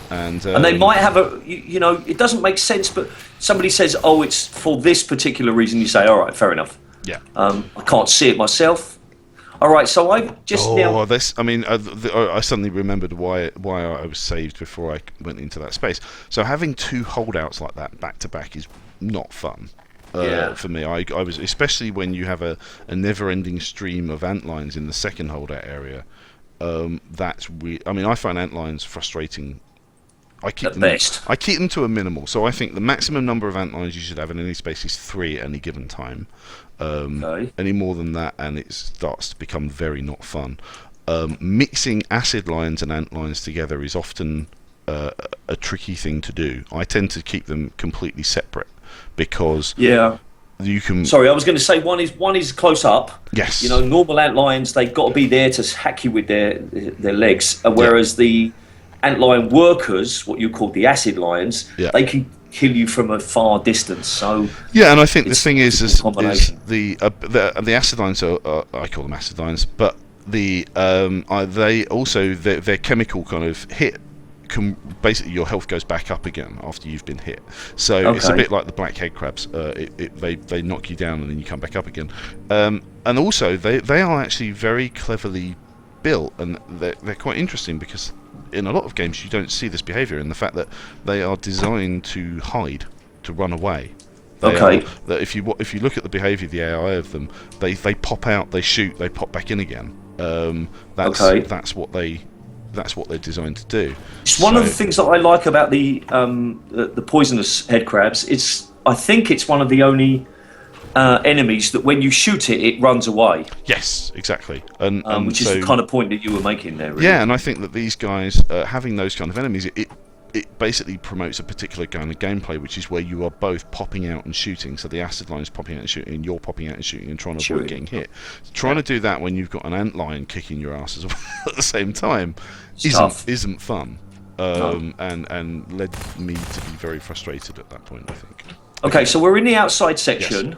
B: And
A: they might have it doesn't make sense, but somebody says, oh, it's for this particular reason. You say, all right, fair enough.
B: Yeah.
A: I can't see it myself. All right, so I've just now.
B: this. I mean, I suddenly remembered why I was saved before I went into that space. So having two holdouts like that back to back is not fun.
A: Yeah.
B: For me, I was, especially when you have a never-ending stream of antlines in the second holdout area. I mean, I find antlines frustrating. I keep them.
A: Best.
B: I keep them to a minimal. So I think the maximum number of antlines you should have in any space is 3 at any given time.
A: Okay.
B: Any more than that, and it starts to become very not fun. Mixing acid lines and ant lines together is often a tricky thing to do. I tend to keep them completely separate because
A: Yeah.
B: you can.
A: Sorry, I was going to say one is close up.
B: Yes.
A: You know, normal ant lions, they've got to be there to hack you with their legs, whereas the antlion workers, what you call the acid lions, they can kill you from a far distance. So
B: yeah, and I think the thing is
A: combination.
B: the acid lines are I call them acid lines, but they also their chemical kind of hit can basically your health goes back up again after you've been hit. So it's a bit like the blackhead crabs. They knock you down and then you come back up again. And also they are actually very cleverly built, and they're quite interesting because in a lot of games you don't see this behaviour, in the fact that they are designed to hide, to run away. That if you look at the behaviour of the AI of them, they pop out, they shoot, they pop back in again. That's what they're designed to do.
A: It's one of the things that I like about the poisonous head crabs. I think it's one of the only enemies that when you shoot it, it runs away.
B: Yes, exactly. And
A: which is the kind of point that you were making there. Really.
B: Yeah, and I think that these guys having those kind of enemies, it basically promotes a particular kind of gameplay, which is where you are both popping out and shooting. So the acid line is popping out and shooting, and you're popping out and shooting and trying to avoid getting hit. Trying to do that when you've got an ant lion kicking your ass as well at the same time isn't fun. And led me to be very frustrated at that point, I think.
A: Okay, so we're in the outside section.
B: Yes.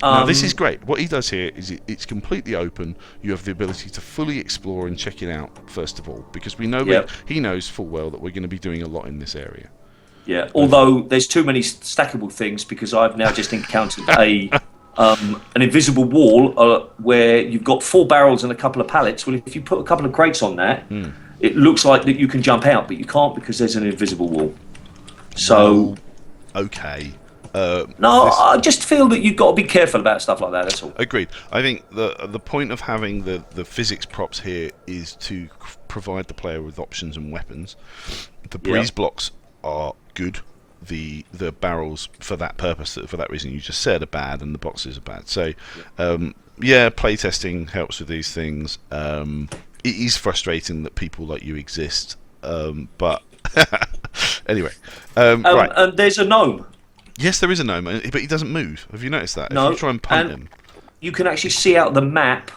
B: Now, this is great. What he does here is it's completely open. You have the ability to fully explore and check it out, first of all, because we know he knows full well that we're going to be doing a lot in this area.
A: Yeah, although there's too many stackable things, because I've now just encountered an invisible wall where you've got 4 barrels and a couple of pallets. Well, if you put a couple of crates on that, it looks like that you can jump out, but you can't because there's an invisible wall. So...
B: okay.
A: I just feel that you've got to be careful about stuff like that, that's all.
B: Agreed. I think the point of having the physics props here is to provide the player with options and weapons. The breeze blocks are good. The barrels, for that purpose, for that reason you just said, are bad, and the boxes are bad. So, playtesting helps with these things. It is frustrating that people like you exist, but anyway. Right.
A: And there's a gnome.
B: Yes, there is a gnome, but he doesn't move. Have you noticed that?
A: No,
B: if you try and punt him,
A: you can actually see out the map.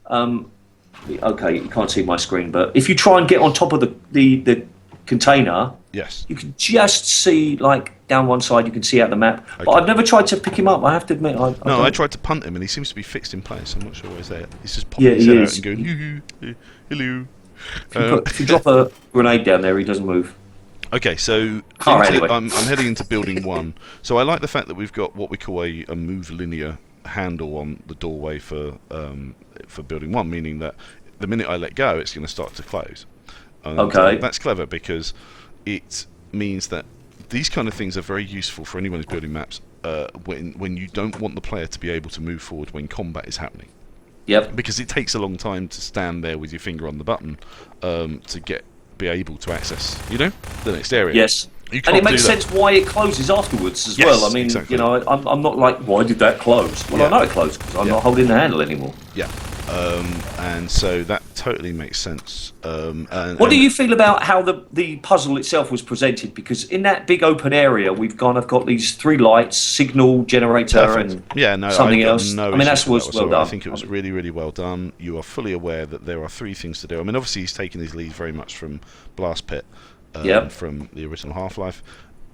A: Okay, you can't see my screen, but if you try and get on top of the container,
B: yes,
A: you can just see, like, down one side. You can see out the map. Okay. But I've never tried to pick him up. I have to admit. I
B: tried to punt him, and he seems to be fixed in place. I'm not sure why he's there. He's just popping his head out and going, hello.
A: If you drop a grenade down there, he doesn't move.
B: Okay, so
A: anyway.
B: I'm heading into building 1. So I like the fact that we've got what we call a move linear handle on the doorway for building 1, meaning that the minute I let go, it's going to start to close. And, that's clever because it means that these kind of things are very useful for anyone who's building maps when you don't want the player to be able to move forward when combat is happening.
A: Yep.
B: Because it takes a long time to stand there with your finger on the button to be able to access, the next area.
A: Yes. And it makes sense why it closes afterwards as well. I mean,
B: exactly.
A: I'm not like, why did that close? Well, I know it closed because I'm not holding the handle anymore.
B: Yeah. And so that totally makes sense.
A: What do you feel about how the puzzle itself was presented? Because in that big open area, we've kind of got these 3 lights, signal, generator, and something else.
B: No,
A: I mean, that was well done.
B: I think it was really, really well done. You are fully aware that there are 3 things to do. I mean, obviously, he's taken his lead very much from Blast Pit, from the original Half-Life.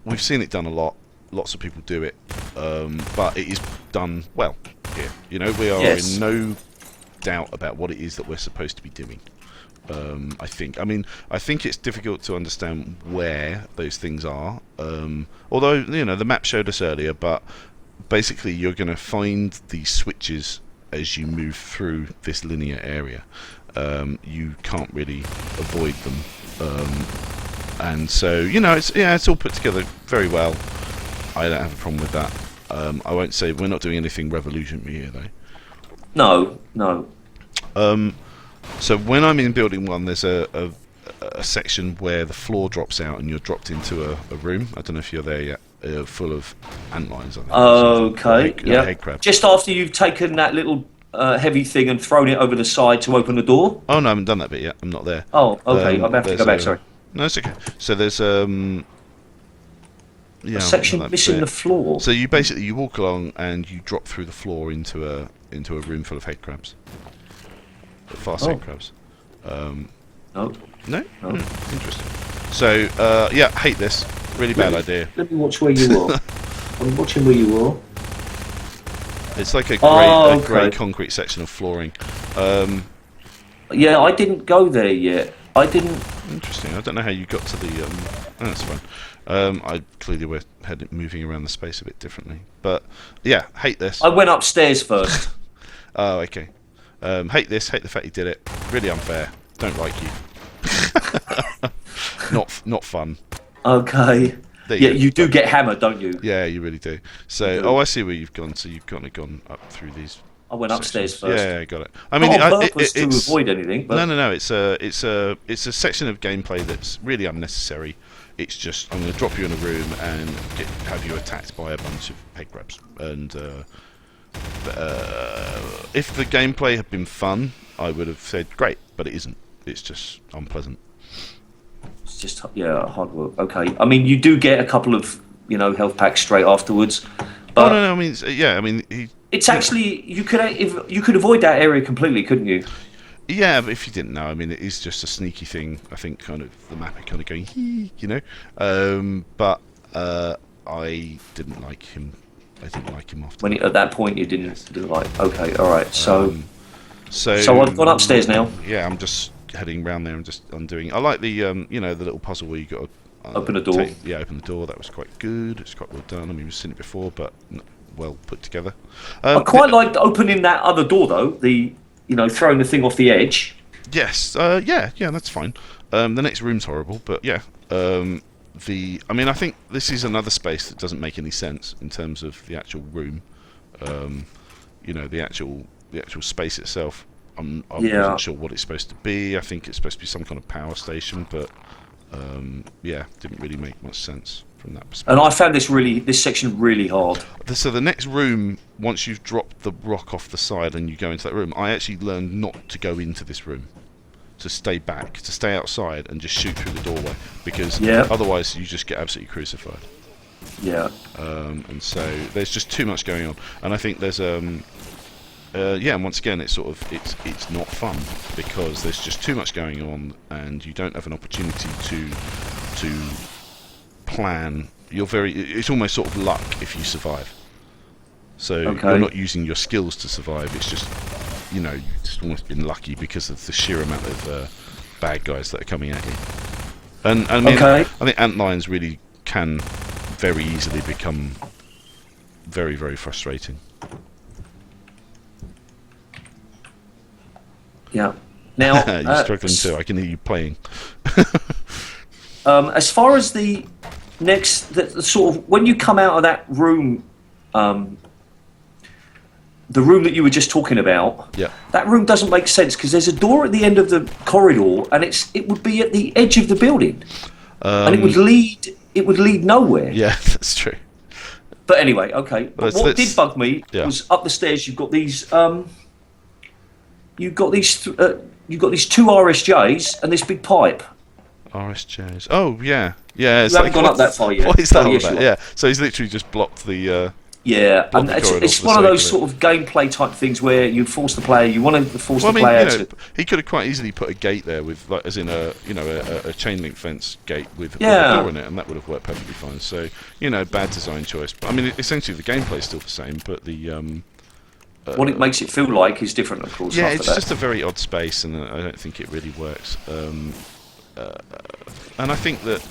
B: We've seen it done a lot. Lots of people do it, but it is done well here. We are in no doubt about what it is that we're supposed to be doing. I think it's difficult to understand where those things are, although the map showed us earlier, but basically you're going to find these switches as you move through this linear area. You can't really avoid them, and so it's all put together very well. I don't have a problem with that. I won't say we're not doing anything revolutionary here, though.
A: No.
B: So when I'm in building 1, there's a section where the floor drops out and you're dropped into a room. I don't know if you're there yet. Full of antlions, I think.
A: Okay, yeah.
B: Head crabs.
A: Just after you've taken that little heavy thing and thrown it over the side to open the door.
B: Oh no, I haven't done that bit yet. I'm not there.
A: Oh, okay. I'm have to go back. Sorry.
B: No, it's okay. So there's
A: A section missing the floor.
B: So you walk along and you drop through the floor into a room full of head crabs. Fast head crabs.
A: No.
B: No? Interesting. So hate this. Really bad idea.
A: Let me watch where you are. I'm watching where you are.
B: It's like a grey concrete section of flooring.
A: Yeah, I didn't go there yet. I didn't.
B: Interesting. I don't know how you got to the. That's fine. I clearly we're moving around the space a bit differently, but yeah, hate this.
A: I went upstairs first.
B: Oh, okay. Hate this. Hate the fact you did it. Really unfair. Don't like you. Not fun.
A: Okay. Yeah, you do get hammered, don't you?
B: Yeah, you really do. So, I see where you've gone. So you've kind of gone up through these.
A: I went upstairs first.
B: Yeah, got it. I mean,
A: not on purpose to avoid anything. But...
B: No. It's a section of gameplay that's really unnecessary. It's just I'm going to drop you in a room and have you attacked by a bunch of head crabs. And if the gameplay had been fun, I would have said great, but it isn't. It's just unpleasant.
A: It's just hard work. Okay, I mean you do get a couple of health packs straight afterwards. But
B: no. I mean
A: it's actually you could avoid that area completely, couldn't you?
B: Yeah, but if you didn't know, I mean, it is just a sneaky thing. I think kind of the map are kind of going, but I didn't like him. I didn't like him after.
A: At that point, you didn't like. Okay, all right. So I've gone upstairs now.
B: Yeah, I'm just heading round there and just undoing. I like the the little puzzle where you got to
A: open the door.
B: Open the door. That was quite good. It's quite well done. I mean, we've seen it before, but well put together.
A: I quite liked opening that other door though. Throwing the thing off the edge.
B: Yes. Yeah, that's fine. The next room's horrible, but yeah. I think this is another space that doesn't make any sense in terms of the actual room. The actual space itself. I wasn't sure what it's supposed to be. I think it's supposed to be some kind of power station, but didn't really make much sense from that perspective.
A: And I found this section really hard.
B: So the next room, once you've dropped the rock off the side and you go into that room, I actually learned not to go into this room, to stay back, to stay outside and just shoot through the doorway, because otherwise you just get absolutely crucified.
A: Yeah.
B: And so there's just too much going on, and I think there's and once again it's not fun because there's just too much going on and you don't have an opportunity to plan. It's almost sort of luck if you survive. So you're not using your skills to survive. It's just you've just almost been lucky because of the sheer amount of bad guys that are coming at you. And I mean, I think antlions really can very easily become very, very frustrating.
A: Yeah. Now
B: you're struggling too. I can hear you playing.
A: As far as the sort of when you come out of that room, the room that you were just talking about, that room doesn't make sense because there's a door at the end of the corridor, and it would be at the edge of the building, and it would lead nowhere.
B: Yeah, that's true.
A: But anyway, okay. But what did bug me was up the stairs. You've got these two RSJs and this big pipe.
B: RSJs. Oh yeah. It's
A: you haven't gone up that far yet.
B: What is that all about? Yeah. So he's literally just blocked the.
A: And it's one of those sort of gameplay type things where you force the player. You want to force the player to.
B: He could have quite easily put a gate there with, as in a chain link fence gate with a door in it, and that would have worked perfectly fine. So bad design choice. I mean, essentially the gameplay is still the same, but the.
A: What it makes it feel like is different, of course.
B: Yeah, it's just a very odd space, and I don't think it really works. And I think that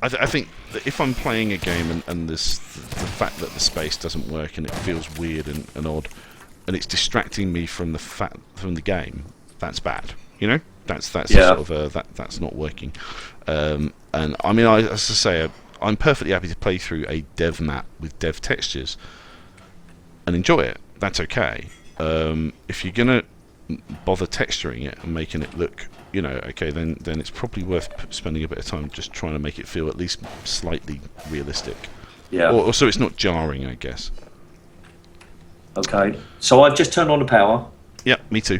B: I think that if I'm playing a game and there's the fact that the space doesn't work and it feels weird and odd, and it's distracting me from the game, that's bad. That's
A: Yeah.
B: sort of that's not working. And I mean, as I say, I'm perfectly happy to play through a dev map with dev textures and enjoy it. That's okay. If you're gonna bother texturing it and making it look, okay, then it's probably worth spending a bit of time just trying to make it feel at least slightly realistic.
A: Yeah.
B: Or so it's not jarring, I guess.
A: Okay. So I've just turned on the power.
B: Yeah, me too.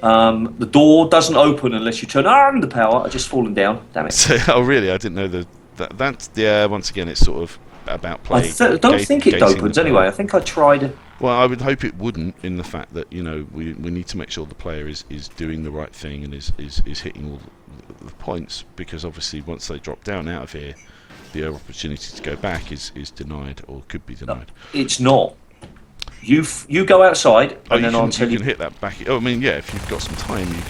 A: The door doesn't open unless you turn on the power. I've just fallen down. Damn it.
B: So, oh really? I didn't know that's yeah. Once again, it's sort of about
A: I
B: playing.
A: don't think it opens anyway. I think I tried.
B: Well, I would hope it wouldn't, in the fact that we need to make sure the player is doing the right thing and is hitting all the points, because obviously once they drop down out of here, the opportunity to go back is denied, or could be denied.
A: It's not. You go outside and then I'll tell
B: you
A: you.
B: can hit that back. Oh, I mean, yeah. If you've got some time, you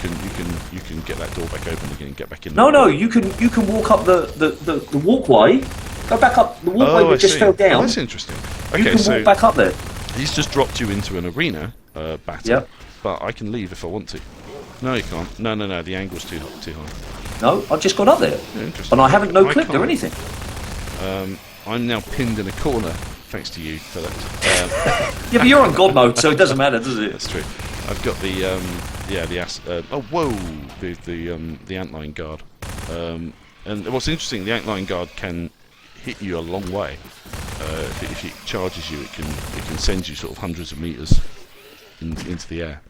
B: can get that door back open again and get back in.
A: No, you can walk up the walkway. Go back up the walkway
B: I
A: that just
B: see.
A: fell down.
B: Oh, that's interesting.
A: You
B: Okay,
A: can
B: so
A: walk back up there.
B: he's just dropped you into an arena battle.
A: Yep.
B: But I can leave if I want to. No, you can't. No. The angle's too high.
A: No, I've just gone up there,
B: Yeah, interesting.
A: and I haven't no
B: I
A: clipped or
B: can't.
A: anything.
B: I'm now pinned in a corner, thanks to you, Philip.
A: Yeah, but you're on God mode, so it doesn't matter, does it?
B: That's true. I've got the the antlion guard. And what's interesting, the antlion guard can hit you a long way. If it charges you, it can send you sort of hundreds of meters into the air.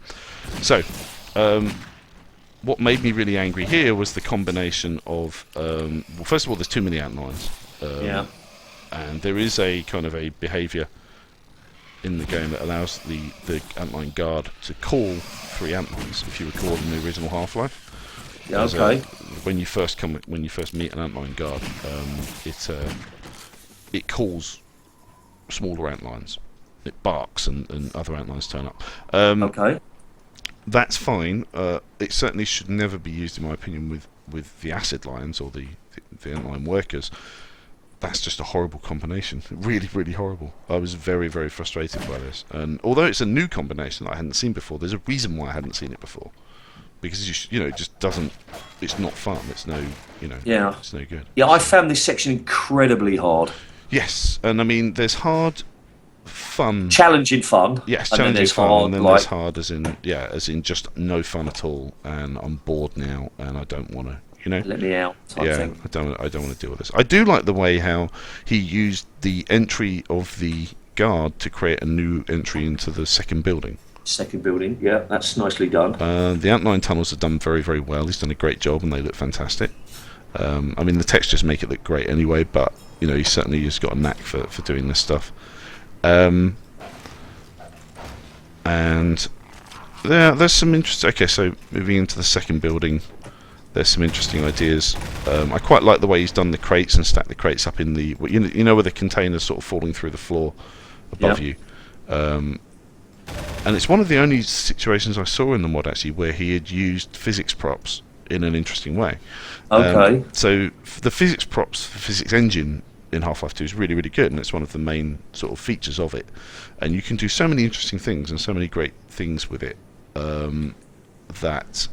B: So, what made me really angry here was the combination of well, first of all, there's too many antlions.
A: Yeah.
B: And there is a kind of a behaviour in the game that allows the antlion guard to call 3 antlions, if you recall in the original Half-Life.
A: Yeah. Okay.
B: When you first meet an antlion guard, it calls smaller antlions. It barks and other antlions turn up.
A: Okay.
B: That's fine. It certainly should never be used, in my opinion, with the acid lions or the antlion workers. That's just a horrible combination. Really, really horrible. I was very, very frustrated by this. And although it's a new combination that I hadn't seen before, there's a reason why I hadn't seen it before. Because it just doesn't. It's not fun. It's no.
A: Yeah.
B: It's no good.
A: Yeah, I found this section incredibly hard.
B: Yes, and I mean, there's hard, fun.
A: Challenging fun.
B: Yes,
A: and then
B: challenging
A: there's
B: fun,
A: hard,
B: and then
A: like,
B: there's hard, as in just no fun at all. And I'm bored now, and I don't want to.
A: let me out type
B: Yeah,
A: thing.
B: I don't want to deal with this. I do like the way how he used the entry of the guard to create a new entry into the second building.
A: Second building, yeah, that's nicely done.
B: The antlion tunnels are done very, very well. He's done a great job, and they look fantastic. I mean, the textures make it look great anyway, but he certainly has got a knack for doing this stuff. And there's some interesting. Okay, so moving into the second building. There's some interesting ideas. I quite like the way he's done the crates and stacked the crates up in the where the containers sort of falling through the floor above you. And it's one of the only situations I saw in the mod actually where he had used physics props in an interesting way.
A: Okay.
B: So the physics props, the physics engine in Half-Life 2 is really, really good, and it's one of the main sort of features of it. And you can do so many interesting things and so many great things with it that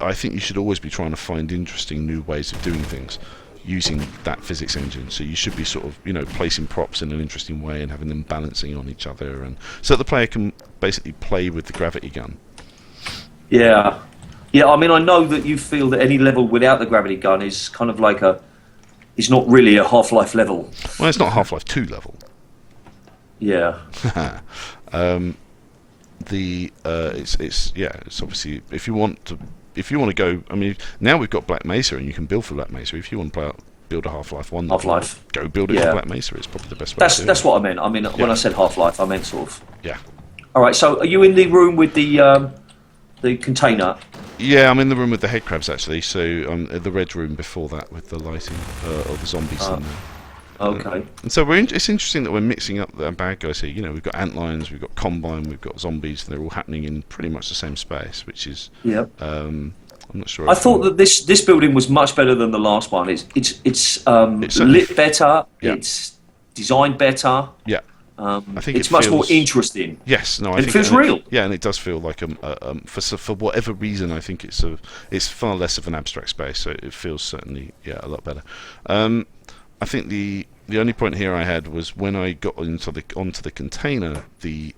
B: I think you should always be trying to find interesting new ways of doing things using that physics engine. So you should be sort of placing props in an interesting way and having them balancing on each other, and so the player can basically play with the gravity gun.
A: Yeah. I mean, I know that you feel that any level without the gravity gun is kind of like is not really a Half-Life level.
B: Well, it's not Half-Life 2 level.
A: Yeah.
B: It's obviously if you want to go. I mean, now we've got Black Mesa, and you can build for Black Mesa. If you want to build a Half-Life 1,
A: Half-Life.
B: go build it for Black Mesa. It's probably the best way.
A: That's what I meant. I mean, when I said Half-Life, I meant sort of.
B: Yeah.
A: All right. So, are you in the room with the container?
B: Yeah, I'm in the room with the head crabs actually. So the red room before that with the lighting or the zombies in there.
A: Okay.
B: And so it's interesting that we're mixing up the bad guys here. We've got antlions, we've got Combine, we've got zombies, and they're all happening in pretty much the same space, which is.
A: Yeah.
B: I'm not sure.
A: I thought that this building was much better than the last one. It's lit better.
B: Yeah.
A: It's designed better.
B: Yeah. I think
A: It's much more
B: feels-
A: interesting.
B: Yes, no, I
A: It
B: think
A: feels real.
B: Yeah, and it does feel like for whatever reason, I think it's far less of an abstract space, so it feels certainly a lot better. I think the only point here I had was when I got onto the container, the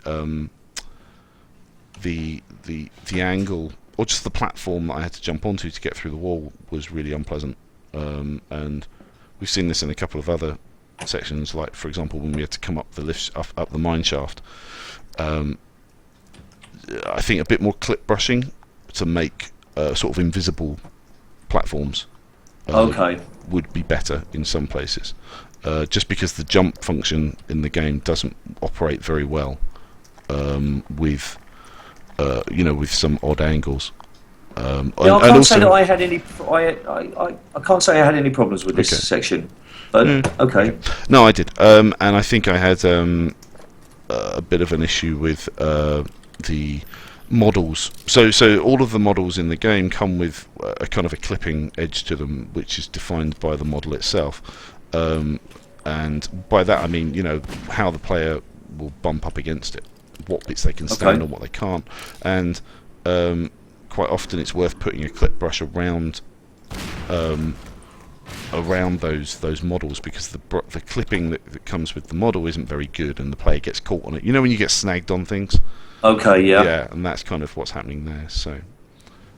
B: angle or just the platform that I had to jump onto to get through the wall was really unpleasant, and we've seen this in a couple of other sections, like for example when we had to come up the lift up the mine shaft. I think a bit more clip brushing to make sort of invisible platforms
A: Okay.
B: would be better in some places, just because the jump function in the game doesn't operate very well with with some odd angles.
A: Yeah, I can't say that I had any. I can't say I had any problems with this
B: Okay.
A: section. But okay.
B: No, I did, and I think I had a bit of an issue with the models. So all of the models in the game come with a kind of a clipping edge to them, which is defined by the model itself. And by that I mean, how the player will bump up against it, what bits they can stand and what they can't. And quite often it's worth putting a clip brush around those models, because the clipping that comes with the model isn't very good, and the player gets caught on it. You know when you get snagged on things?
A: Okay. Yeah.
B: Yeah, and that's kind of what's happening there. So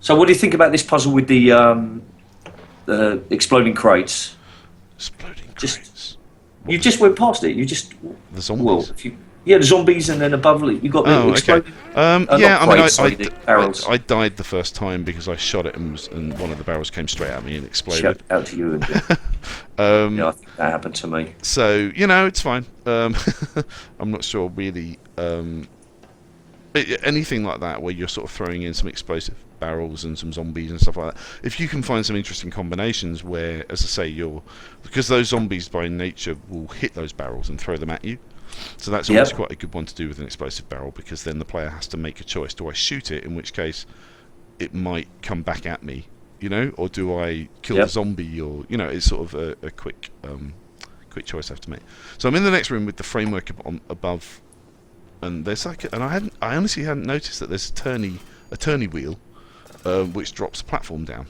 A: So, what do you think about this puzzle with the exploding crates?
B: exploding
A: Just-
B: crates.
A: You just went past it. You just
B: The zombies.
A: well, the zombies, and then above it you got the
B: Oh, okay.
A: exploding.
B: Yeah,
A: not
B: I mean,
A: crates, sorry, the barrels.
B: I died the first time because I shot it and one of the barrels came straight at me and exploded.
A: Shout out to you. And, yeah, I think that happened to me.
B: So it's fine. I'm not sure really. Anything like that where you're sort of throwing in some explosive barrels and some zombies and stuff like that. If you can find some interesting combinations where, as I say, because those zombies by nature will hit those barrels and throw them at you. So that's always quite a good one to do with an explosive barrel, because then the player has to make a choice. Do I shoot it, in which case it might come back at me, or do I kill the zombie, or it's sort of a quick choice I have to make. So I'm in the next room with the framework above, and there's I honestly hadn't noticed that there's a turny wheel which drops the platform down.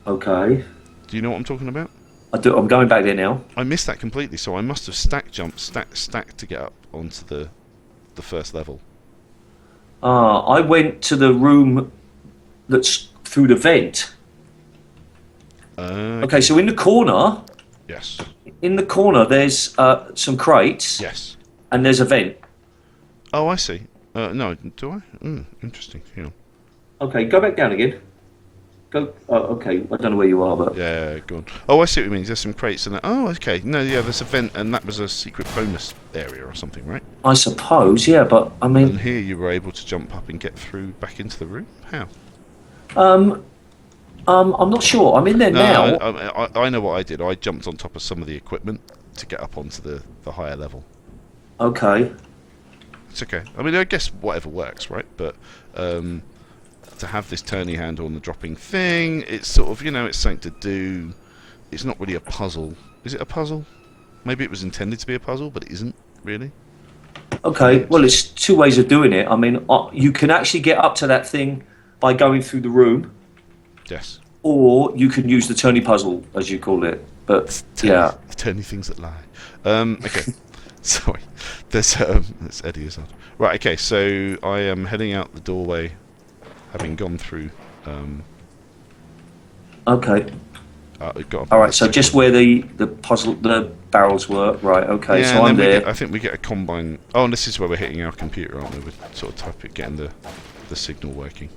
A: Okay.
B: Do you know what I'm talking about?
A: I do. I'm going back there now.
B: I missed that completely, so I must have stacked to get up onto the first level.
A: I went to the room that's through the vent. Okay, so in the corner,
B: Yes.
A: there's some crates,
B: Yes.
A: and there's a vent.
B: Oh, I see. No, do I? Interesting. Hang on.
A: Okay, go back down again. Go. Oh, okay, I don't know where you are, but
B: Yeah, go on. Oh, I see what you mean. There's some crates and oh, okay. No, yeah, there's a vent, and that was a secret bonus area or something, right?
A: I suppose, yeah. But I
B: And
A: mean,
B: here you were able to jump up and get through back into the room. How?
A: I'm not sure. I'm in there now.
B: I know what I did. I jumped on top of some of the equipment to get up onto the higher level.
A: Okay.
B: It's okay. I mean, I guess whatever works, right? But to have this turny handle and the dropping thing, it's sort of, it's something to do. It's not really a puzzle. Is it a puzzle? Maybe it was intended to be a puzzle, but it isn't really.
A: Okay. Well, it's two ways of doing it. I mean, you can actually get up to that thing by going through the room,
B: Yes.
A: or you can use the turny puzzle, as you call it. But yeah.
B: Turny things that lie. Okay. Sorry. That's Eddie Izzard. Right, okay, so I am heading out the doorway, having gone through.
A: Okay.
B: Got
A: All right. So just where the barrels were. Right. Okay.
B: yeah,
A: So
B: and
A: I'm
B: then
A: there.
B: I think we get a combine. Oh, and this is where we're hitting our computer, aren't we? We're sort of getting the signal working.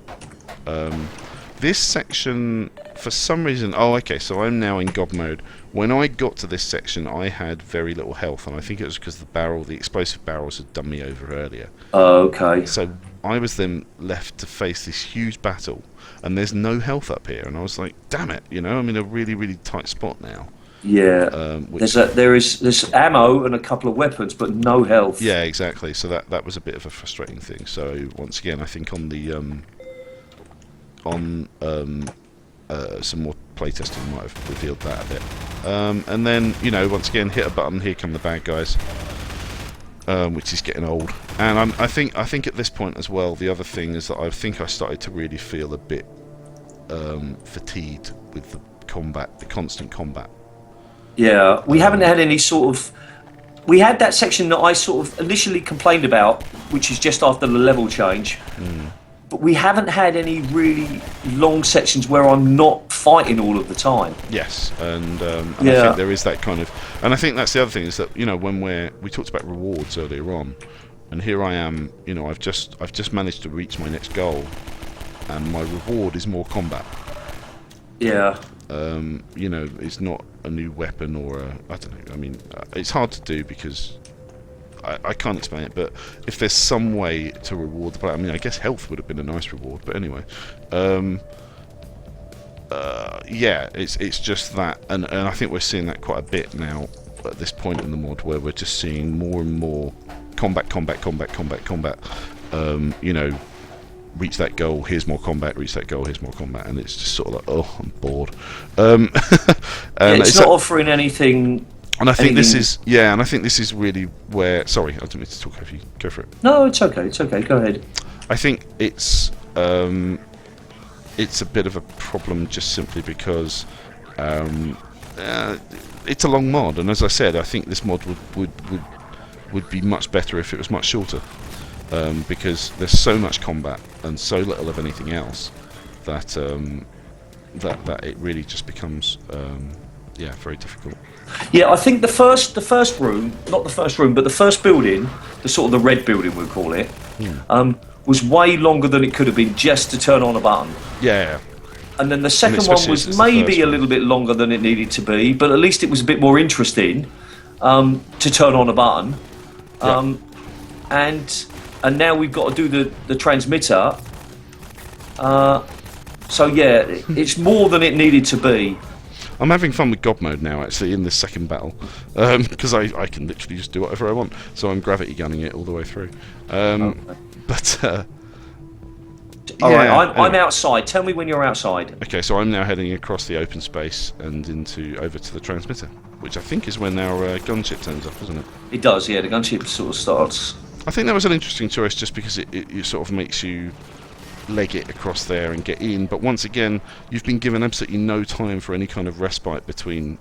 B: This section, for some reason... Oh, okay, so I'm now in God mode. When I got to this section, I had very little health, and I think it was because the explosive barrels had done me over earlier.
A: Okay.
B: So I was then left to face this huge battle, and there's no health up here, and I was like, damn it, I'm in a really, really tight spot now.
A: Yeah.
B: Which,
A: There's ammo and a couple of weapons, but no health.
B: yeah, exactly. So that was a bit of a frustrating thing. So once again, I think on the... some more playtesting might have revealed that a bit. And then, once again, hit a button, here come the bad guys. which is getting old. And I think at this point as well, the other thing is that I think I started to really feel a bit fatigued with the combat, the constant combat.
A: Yeah, we haven't had any sort of. We had that section that I sort of initially complained about, which is just after the level change. But we haven't had any really long sections where I'm not fighting all of the time.
B: Yes, and I think there is that kind of, and I think that's the other thing is that when we talked about rewards earlier on, and here I am, I've just managed to reach my next goal, and my reward is more combat.
A: Yeah.
B: It's not a new weapon or I don't know. I mean, it's hard to do because I can't explain it. But if there's some way to reward the player, I mean, I guess health would have been a nice reward. But anyway, it's just that, and I think we're seeing that quite a bit now at this point in the mod, where we're just seeing more and more combat. Reach that goal, here's more combat, reach that goal, here's more combat, and it's just sort of like, oh, I'm bored.
A: It's not offering anything.
B: And I think this is really where, sorry, I didn't mean to talk over you, go for it.
A: No, it's okay, go ahead.
B: I think it's a bit of a problem just simply because it's a long mod, and as I said, I think this mod would be much better if it was much shorter. Because there's so much combat and so little of anything else that that it really just becomes very difficult.
A: Yeah, I think the first room, not the first room, but the first building, the sort of the red building we'll call it, was way longer than it could have been just to turn on a button.
B: Yeah.
A: And then the second one was maybe a little bit longer than it needed to be, but at least it was a bit more interesting to turn on a button. And now we've got to do the transmitter. It's more than it needed to be.
B: I'm having fun with God mode now, actually, in this second battle, because I can literally just do whatever I want. So I'm gravity gunning it all the way through. But
A: all right, I'm outside. Tell me when you're outside.
B: Okay, so I'm now heading across the open space and over to the transmitter, which I think is when our gunship turns up, isn't it?
A: It does, yeah. The gunship sort of starts.
B: I think that was an interesting choice just because it sort of makes you leg it across there and get in. But once again, you've been given absolutely no time for any kind of respite between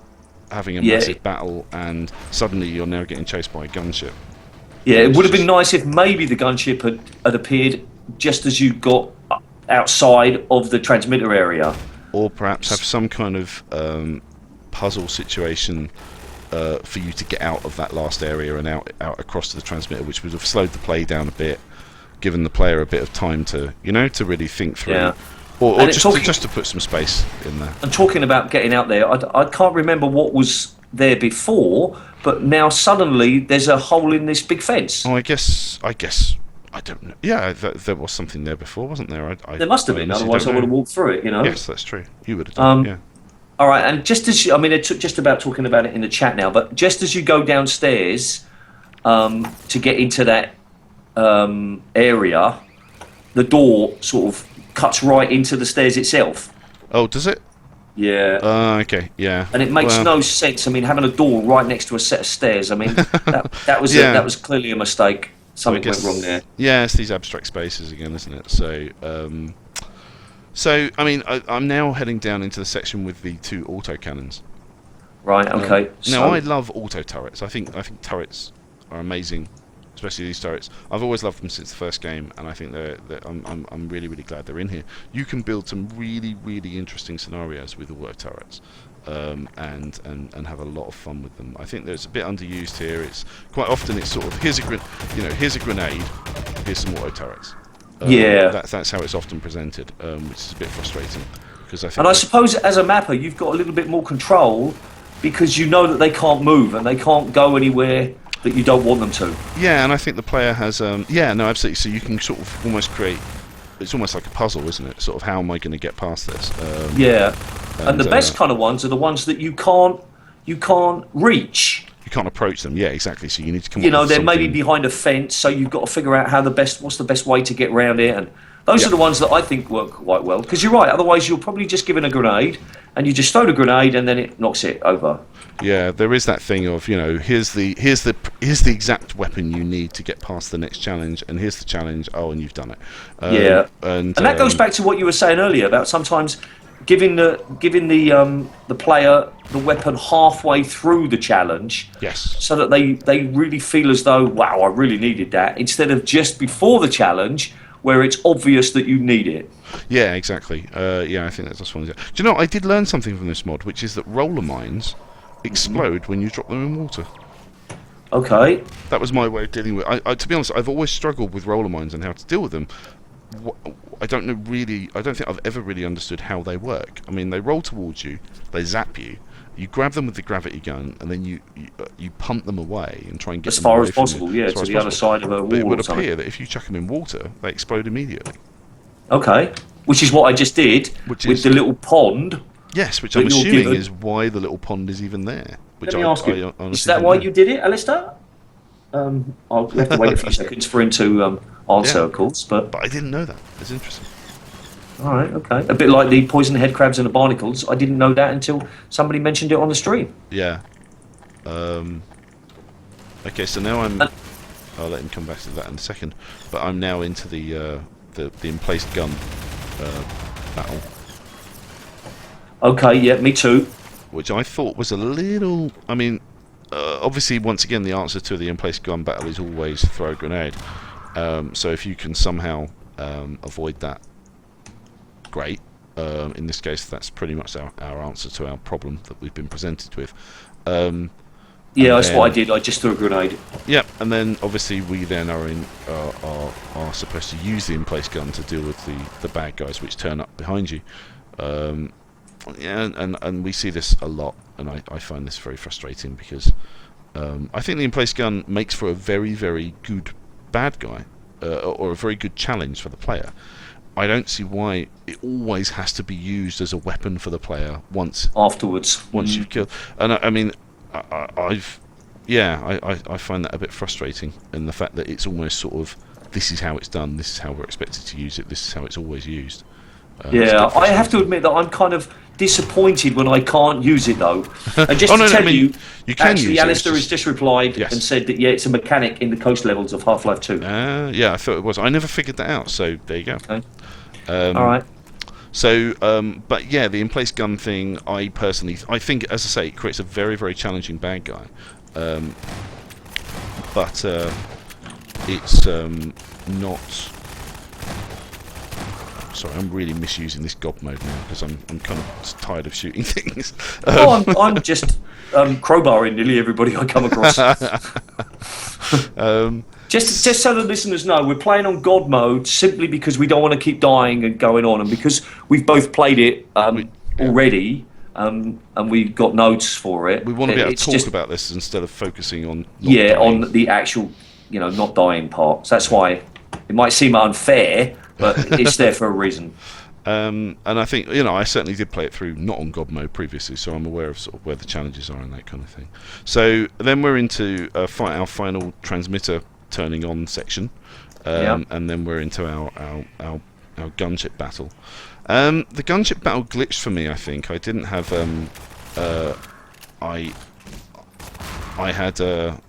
B: having a massive battle and suddenly you're now getting chased by a gunship.
A: Yeah, it would have been nice if maybe the gunship had appeared just as you got outside of the transmitter area. Or
B: perhaps have some kind of puzzle situation for you to get out of that last area and out across to the transmitter, which would have slowed the play down a bit, given the player a bit of time to to really think through, or just to put some space in there. And
A: talking about getting out there, I can't remember what was there before, but now suddenly there's a hole in this big fence.
B: Oh, I guess I don't know. Yeah, there was something there before, wasn't there?
A: There must have been, otherwise I would have walked through it.
B: Yes, that's true. You would have done. Yeah.
A: All right, and just as they're just about talking about it in the chat now, but just as you go downstairs to get into that area, the door sort of cuts right into the stairs itself.
B: Oh, does it?
A: Yeah.
B: Okay, yeah.
A: And it makes no sense. I mean, having a door right next to a set of stairs. I mean, that was that was clearly a mistake. Something went wrong there.
B: Yeah, it's these abstract spaces again, isn't it? So, I mean, I'm now heading down into the section with the 2 autocannons.
A: Right. Okay.
B: Now, I love auto turrets. I think turrets are amazing, especially these turrets. I've always loved them since the first game, and I think I'm really, really glad they're in here. You can build some really, really interesting scenarios with auto turrets, and have a lot of fun with them. I think there's a bit underused here. It's quite often it's sort of here's a grenade, here's some auto turrets. That's how it's often presented, which is a bit frustrating because I think.
A: And I suppose as a mapper, you've got a little bit more control because you know that they can't move and they can't go anywhere that you don't want them to.
B: Yeah, and I think the player has. Absolutely. So you can sort of almost create. It's almost like a puzzle, isn't it? Sort of how am I going to get past this?
A: And the best kind of ones are the ones that you can't reach.
B: You can't approach them. Yeah, exactly. So you need to come.
A: They're maybe behind a fence, so you've got to figure out what's the best way to get around it, and Those
B: Yeah.
A: are the ones that I think work quite well. Because you're right. Otherwise, you're probably just given a grenade, and you just throw the grenade, and then it knocks it over.
B: Yeah, there is that thing of, you know, here's the exact weapon you need to get past the next challenge, and here's the challenge. Oh, and you've done it.
A: Yeah,
B: and
A: that goes back to what you were saying earlier about sometimes giving the player the weapon halfway through the challenge,
B: Yes.
A: so that they really feel as though, wow, I really needed that, instead of just before the challenge where it's obvious that you need it.
B: Yeah, exactly. Yeah, I think that's just one. Do you know? I did learn something from this mod, which is that roller mines explode when you drop them in water.
A: Okay.
B: That was my way of dealing with. To be honest, I've always struggled with roller mines and how to deal with them. I don't know really. I don't think I've ever really understood how they work. I mean, they roll towards you, they zap you. You grab them with the gravity gun, and then you pump them away and try and get
A: As
B: them
A: far
B: away
A: as
B: from
A: possible,
B: you,
A: yeah,
B: as far
A: to
B: as
A: the other
B: possible.
A: side of a
B: But it
A: wall
B: would
A: or something.
B: appear that if you chuck them in water, they explode immediately.
A: Okay. Which is what I just did
B: Which
A: with
B: is-
A: the little pond.
B: Yes, which
A: That
B: I'm
A: you're
B: assuming
A: given.
B: is why the little pond is even there. Which
A: Let me ask you,
B: honestly
A: is that
B: didn't
A: why
B: know.
A: you did it, Alistair? I'll have to wait a few seconds for him to answer,
B: Yeah.
A: of course. But
B: But I didn't know that. It's interesting.
A: all right, okay. A bit like the poison head crabs and the barnacles. I didn't know that until somebody mentioned it on the stream.
B: Yeah. Okay, so now I'm. I'll let him come back to that in a second. But I'm now into the emplaced gun battle,
A: Okay, yeah, me too.
B: which I thought was a little. I mean, obviously, once again, the answer to the emplaced gun battle is always throw a grenade. So if you can somehow avoid that, great. In this case, that's pretty much our answer to our problem that we've been presented with.
A: Yeah,
B: And
A: that's what I
B: then-
A: did. I just threw a grenade.
B: Yep, and then obviously we then are supposed to use the in-place gun to deal with the bad guys which turn up behind you. Yeah, and we see this a lot, and I find this very frustrating because I think the in-place gun makes for a very, very good bad guy, or a very good challenge for the player. I don't see why it always has to be used as a weapon for the player once
A: Afterwards.
B: you've killed. And I mean, I find that a bit frustrating, in the fact that it's almost sort of, this is how it's done, this is how we're expected to use it, this is how it's always used. It's a
A: Yeah,
B: bit
A: I have to
B: frustrating.
A: admit that I'm kind of disappointed when I can't use it though. And just
B: Oh,
A: to
B: no,
A: tell
B: I mean,
A: you,
B: you can
A: actually,
B: use it, it's
A: Alistair has
B: just-
A: just replied
B: Yes.
A: and said that, yeah, it's a mechanic in the coast levels of Half-Life 2.
B: Yeah, I thought it was. I never figured that out, so there you go.
A: Okay.
B: Um,
A: All right.
B: So, but yeah, the in-place gun thing, I think, as I say, it creates a very, very challenging bad guy. But it's not. Sorry, I'm really misusing this gob mode now because I'm kind of tired of shooting things.
A: Oh, I'm just crowbarring nearly everybody I come across. Just so the listeners know, we're playing on God mode simply because we don't want to keep dying and going on, and because we've both played it already, and we've got notes for it.
B: We want to be able to
A: It's
B: talk
A: just-
B: about this instead of focusing on. not
A: yeah,
B: dying.
A: on the actual, not dying part. So that's why it might seem unfair, but it's there for a reason.
B: And I think, I certainly did play it through not on God mode previously, so I'm aware of sort of where the challenges are and that kind of thing. So then we're into our final transmitter turning on section, and then we're into our gunship battle. The gunship battle glitched for me. I think I didn't have I had oh,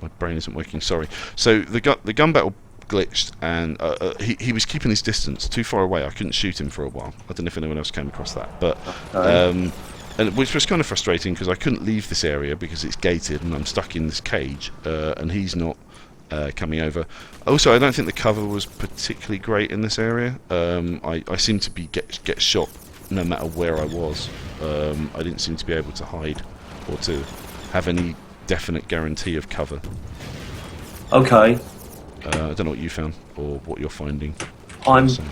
B: my brain isn't working. Sorry. So the gun battle glitched, and he was keeping his distance too far away. I couldn't shoot him for a while. I don't know if anyone else came across that, but and which was kind of frustrating because I couldn't leave this area because it's gated and I'm stuck in this cage, and he's not coming over. Also, I don't think the cover was particularly great in this area. I seemed to be get shot no matter where I was. I didn't seem to be able to hide or to have any definite guarantee of cover.
A: Okay,
B: I don't know what you found or what you're finding.
A: I'm
B: So,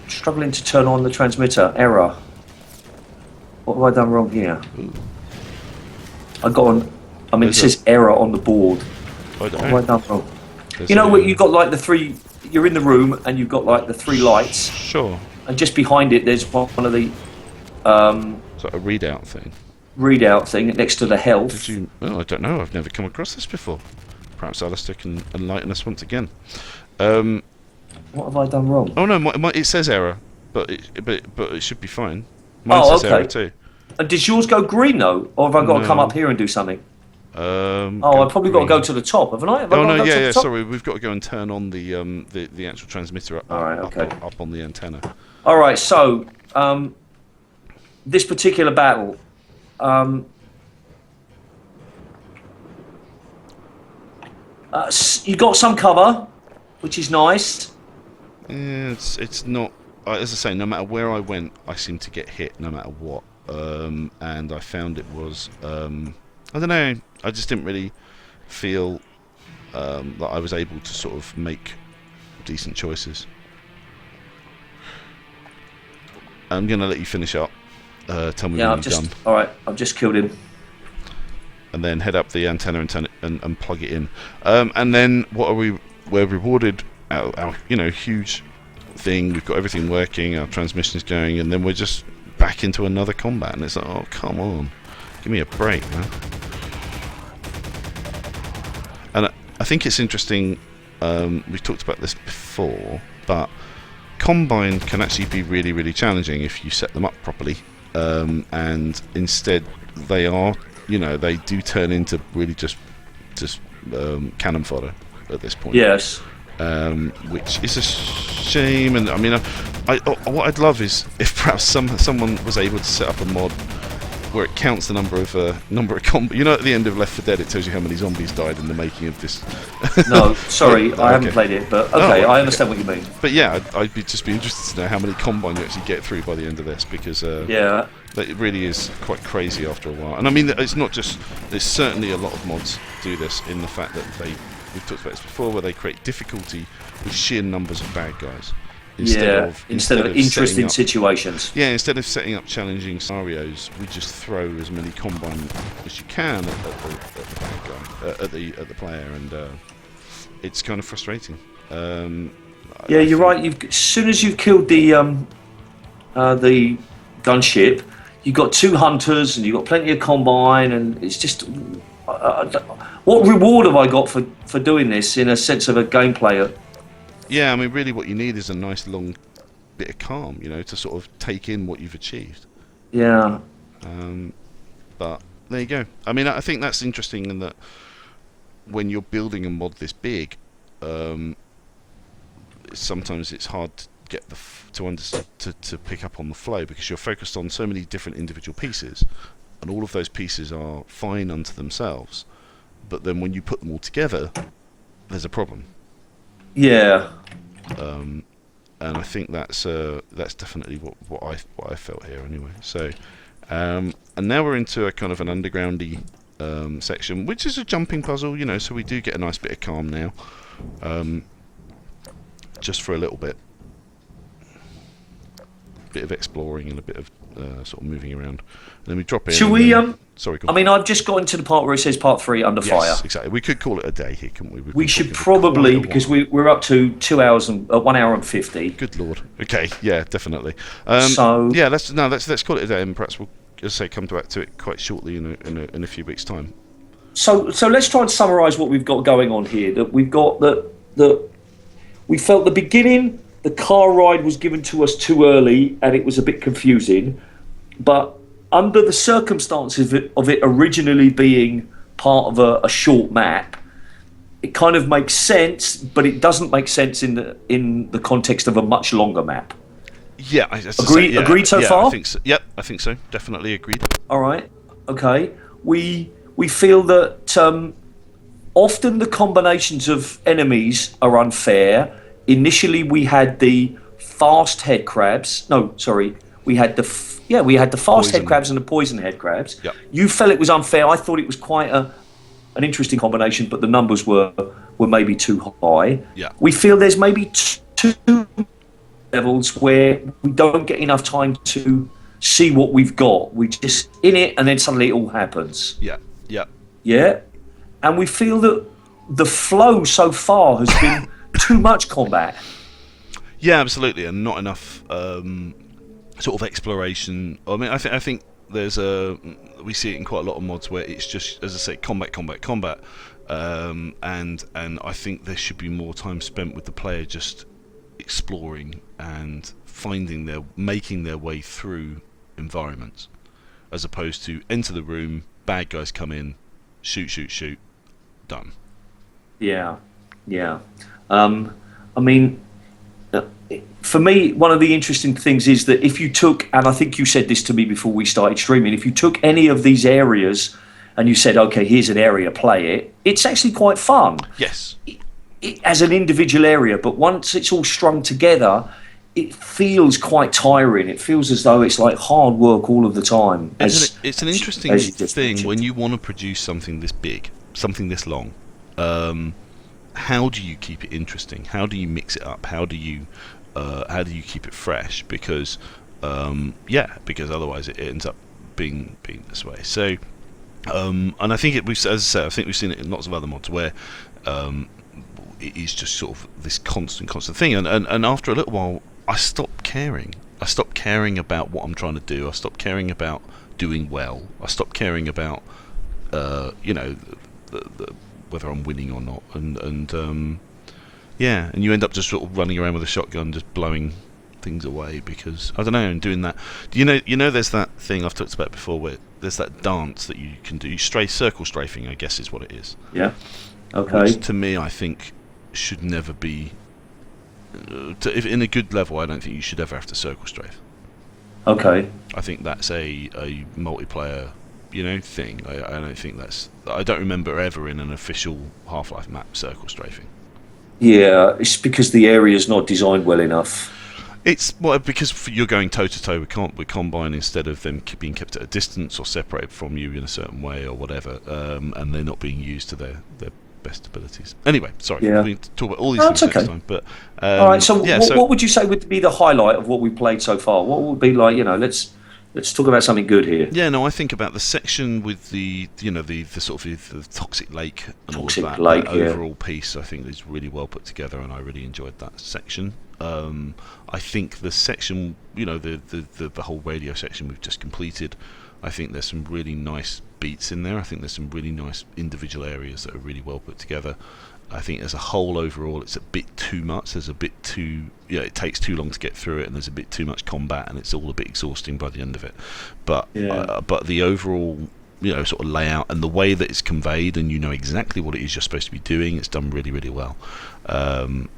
A: struggling to turn on the transmitter. Error. What have I done wrong here? I got on. I mean, it
B: There's
A: says error on the board.
B: I don't
A: What
B: know.
A: have I done wrong?
B: There's
A: You know
B: a-
A: what? You've got like the three. You're in the room and you've got like the three lights,
B: Sure.
A: and just behind it there's one of the
B: Is that a readout thing?
A: readout thing next to the health.
B: Did you? Oh, I don't know. I've never come across this before. Perhaps Alistair can enlighten us once again.
A: What have I done wrong?
B: Oh no, it says error, but it should be fine. Mine says error too.
A: And does yours go green though, or have I got to come
B: No.
A: up here and do something?
B: Oh,
A: I've probably got to go to the top, haven't I? Have I
B: Oh
A: got
B: no,
A: to go to
B: yeah,
A: the
B: yeah.
A: top?
B: Sorry, we've got to go and turn on the actual transmitter up,
A: All right, okay.
B: up on the antenna.
A: All right, so this particular battle, you got some cover, which is nice.
B: Yeah, it's not. As I say, no matter where I went, I seemed to get hit, no matter what. And I found it was, I don't know. I just didn't really feel that I was able to sort of make decent choices. I'm gonna let you finish up. Tell me when you're done.
A: All right, I've just killed him.
B: And then head up the antenna and plug it in. And then what are we? We're rewarded our huge thing. We've got everything working. Our transmission's going, and then we're just back into another combat. And it's like, oh come on, give me a break, man. And I think it's interesting. We've talked about this before, but Combine can actually be really, really challenging if you set them up properly. And instead, they do turn into really just cannon fodder at this point.
A: Yes.
B: Which is a shame. And I mean, what I'd love is if perhaps someone was able to set up a mod where it counts the number of at the end of Left 4 Dead, it tells you how many zombies died in the making of this.
A: No, sorry, I haven't played it, but okay, I understand what you mean.
B: But yeah, I'd just be interested to know how many Combine you actually get through by the end of this, because
A: yeah,
B: it really is quite crazy after a while. And I mean, it's not just. There's certainly a lot of mods do this in the fact that we've talked about this before, where they create difficulty with sheer numbers of bad guys.
A: Instead of interesting situations.
B: Yeah, instead of setting up challenging scenarios, we just throw as many Combine as you can at the bad guy, at the player, and it's kind of frustrating.
A: Yeah, you're right. As soon as you've killed the gunship, you've got 2 hunters and you've got plenty of Combine, and it's just what reward have I got for doing this in a sense of a game player?
B: Yeah, I mean, really, what you need is a nice long bit of calm, to sort of take in what you've achieved.
A: Yeah.
B: But there you go. I mean, I think that's interesting in that when you're building a mod this big, sometimes it's hard to get to pick up on the flow, because you're focused on so many different individual pieces, and all of those pieces are fine unto themselves. But then when you put them all together, there's a problem.
A: Yeah.
B: And I think that's definitely what I felt here anyway. So, and now we're into a kind of an undergroundy section, which is a jumping puzzle, So we do get a nice bit of calm now, just for a little bit of exploring and a bit of sort of moving around. And then we drop in.
A: Should we?
B: Sorry.
A: I mean, I've just got into the part where it says Part 3 under fire.
B: Yes, exactly. We could call it a day here, couldn't we?
A: We should probably, because we're up to 2 hours and 1 hour and 50.
B: Good lord. Okay. Yeah, definitely.
A: So
B: yeah, let's call it a day, and perhaps we'll, as I say, come back to it quite shortly in a few weeks' time.
A: So let's try and summarise what we've got going on here. That we've got that we felt the beginning, the car ride was given to us too early, and it was a bit confusing, but under the circumstances of it originally being part of a short map, it kind of makes sense, but it doesn't make sense in the context of a much longer map.
B: Yeah,
A: agreed so far?
B: I think so. Yep, I think so. Definitely agreed.
A: All right. Okay. We feel that often the combinations of enemies are unfair. Initially, we had the fast head crabs. No, sorry. We had the fast head crabs and the poison head crabs.
B: Yep.
A: You felt it was unfair. I thought it was quite an interesting combination, but the numbers were maybe too high.
B: Yeah.
A: We feel there's maybe 2 levels where we don't get enough time to see what we've got. We just in it, and then suddenly it all happens.
B: Yeah. Yeah.
A: Yeah. And we feel that the flow so far has been too much combat.
B: Yeah, absolutely, and not enough sort of exploration. I mean, I think there's we see it in quite a lot of mods where it's just, as I say, combat, and I think there should be more time spent with the player just exploring and making their way through environments, as opposed to enter the room, bad guys come in, shoot, done.
A: Yeah, yeah. I mean, for me, one of the interesting things is that if you took, and I think you said this to me before we started streaming, if you took any of these areas and you said, okay, here's an area, play it, it's actually quite fun.
B: Yes.
A: As an individual area, but once it's all strung together, it feels quite tiring. It feels as though it's like hard work all of the time.
B: It's an interesting thing when you want to produce something this big, something this long. How do you keep it interesting? How do you mix it up? How do you keep it fresh? Because otherwise it ends up being this way. So, and I think as I say, I think we've seen it in lots of other mods where it is just sort of this constant thing. And after a little while, I stopped caring. I stopped caring about what I'm trying to do. I stopped caring about doing well. I stopped caring about whether I'm winning or not, and you end up just sort of running around with a shotgun, just blowing things away because I don't know. And doing that, you know, there's that thing I've talked about before where there's that dance that you can do, circle strafing, I guess is what it is.
A: Yeah. Okay.
B: Which to me, I think should never be. If in a good level, I don't think you should ever have to circle strafe.
A: Okay.
B: I think that's a multiplayer, thing. I don't think I don't remember ever in an official Half-Life map circle strafing.
A: Yeah, it's because the area's not designed well enough.
B: It's because you're going toe to toe with Combine instead of them being kept at a distance or separated from you in a certain way or whatever, and they're not being used to their best abilities. Anyway, sorry, we need to talk about all these things next time. But
A: all right, so what would you say would be the highlight of what we played so far? What would be like? Let's talk about something good here.
B: Yeah, no, I think about the section with the sort of the toxic lake and
A: toxic
B: all of that.
A: Lake,
B: that overall piece, I think, is really well put together, and I really enjoyed that section. I think the section, the whole radio section we've just completed, I think there's some really nice beats in there. I think there's some really nice individual areas that are really well put together. I think as a whole, overall, it's a bit too much. There's a bit too, it takes too long to get through it, and there's a bit too much combat, and it's all a bit exhausting by the end of it. But but the overall, sort of layout and the way that it's conveyed, and exactly what it is you're supposed to be doing, it's done really, really well. And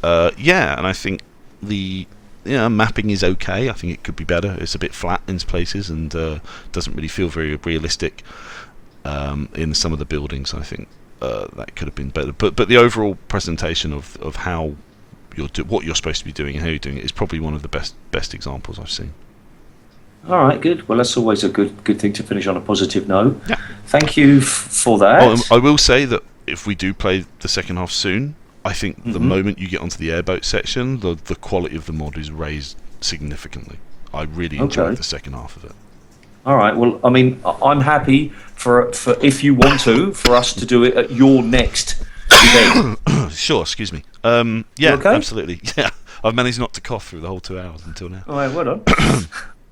B: I think the mapping is okay. I think it could be better. It's a bit flat in places and doesn't really feel very realistic in some of the buildings. I think that could have been better. But the overall presentation of how what you're supposed to be doing and how you're doing it is probably one of the best examples I've seen.
A: All right, good. Well, that's always a good thing to finish on a positive note.
B: Yeah.
A: Thank you for that.
B: I will say that if we do play the second half soon, I think the moment you get onto the airboat section, the quality of the mod is raised significantly. I really enjoyed the second half of it.
A: All right. Well, I mean, I'm happy for if you want for us to do it at your next event.
B: Sure. Excuse me. Yeah.
A: Okay?
B: Absolutely. Yeah. I've managed not to cough through the whole 2 hours until now.
A: All right. Well done.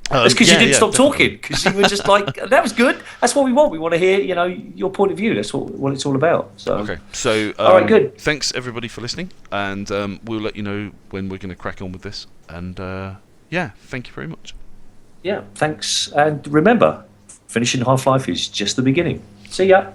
A: That's because you didn't stop talking. Because you were just like, that was good. That's what we want. We want to hear, your point of view. That's what it's all about. So
B: okay. So
A: all right, good.
B: Thanks everybody for listening, and we'll let you know when we're going to crack on with this. And thank you very much.
A: Yeah, thanks. And remember, finishing Half-Life is just the beginning. See ya.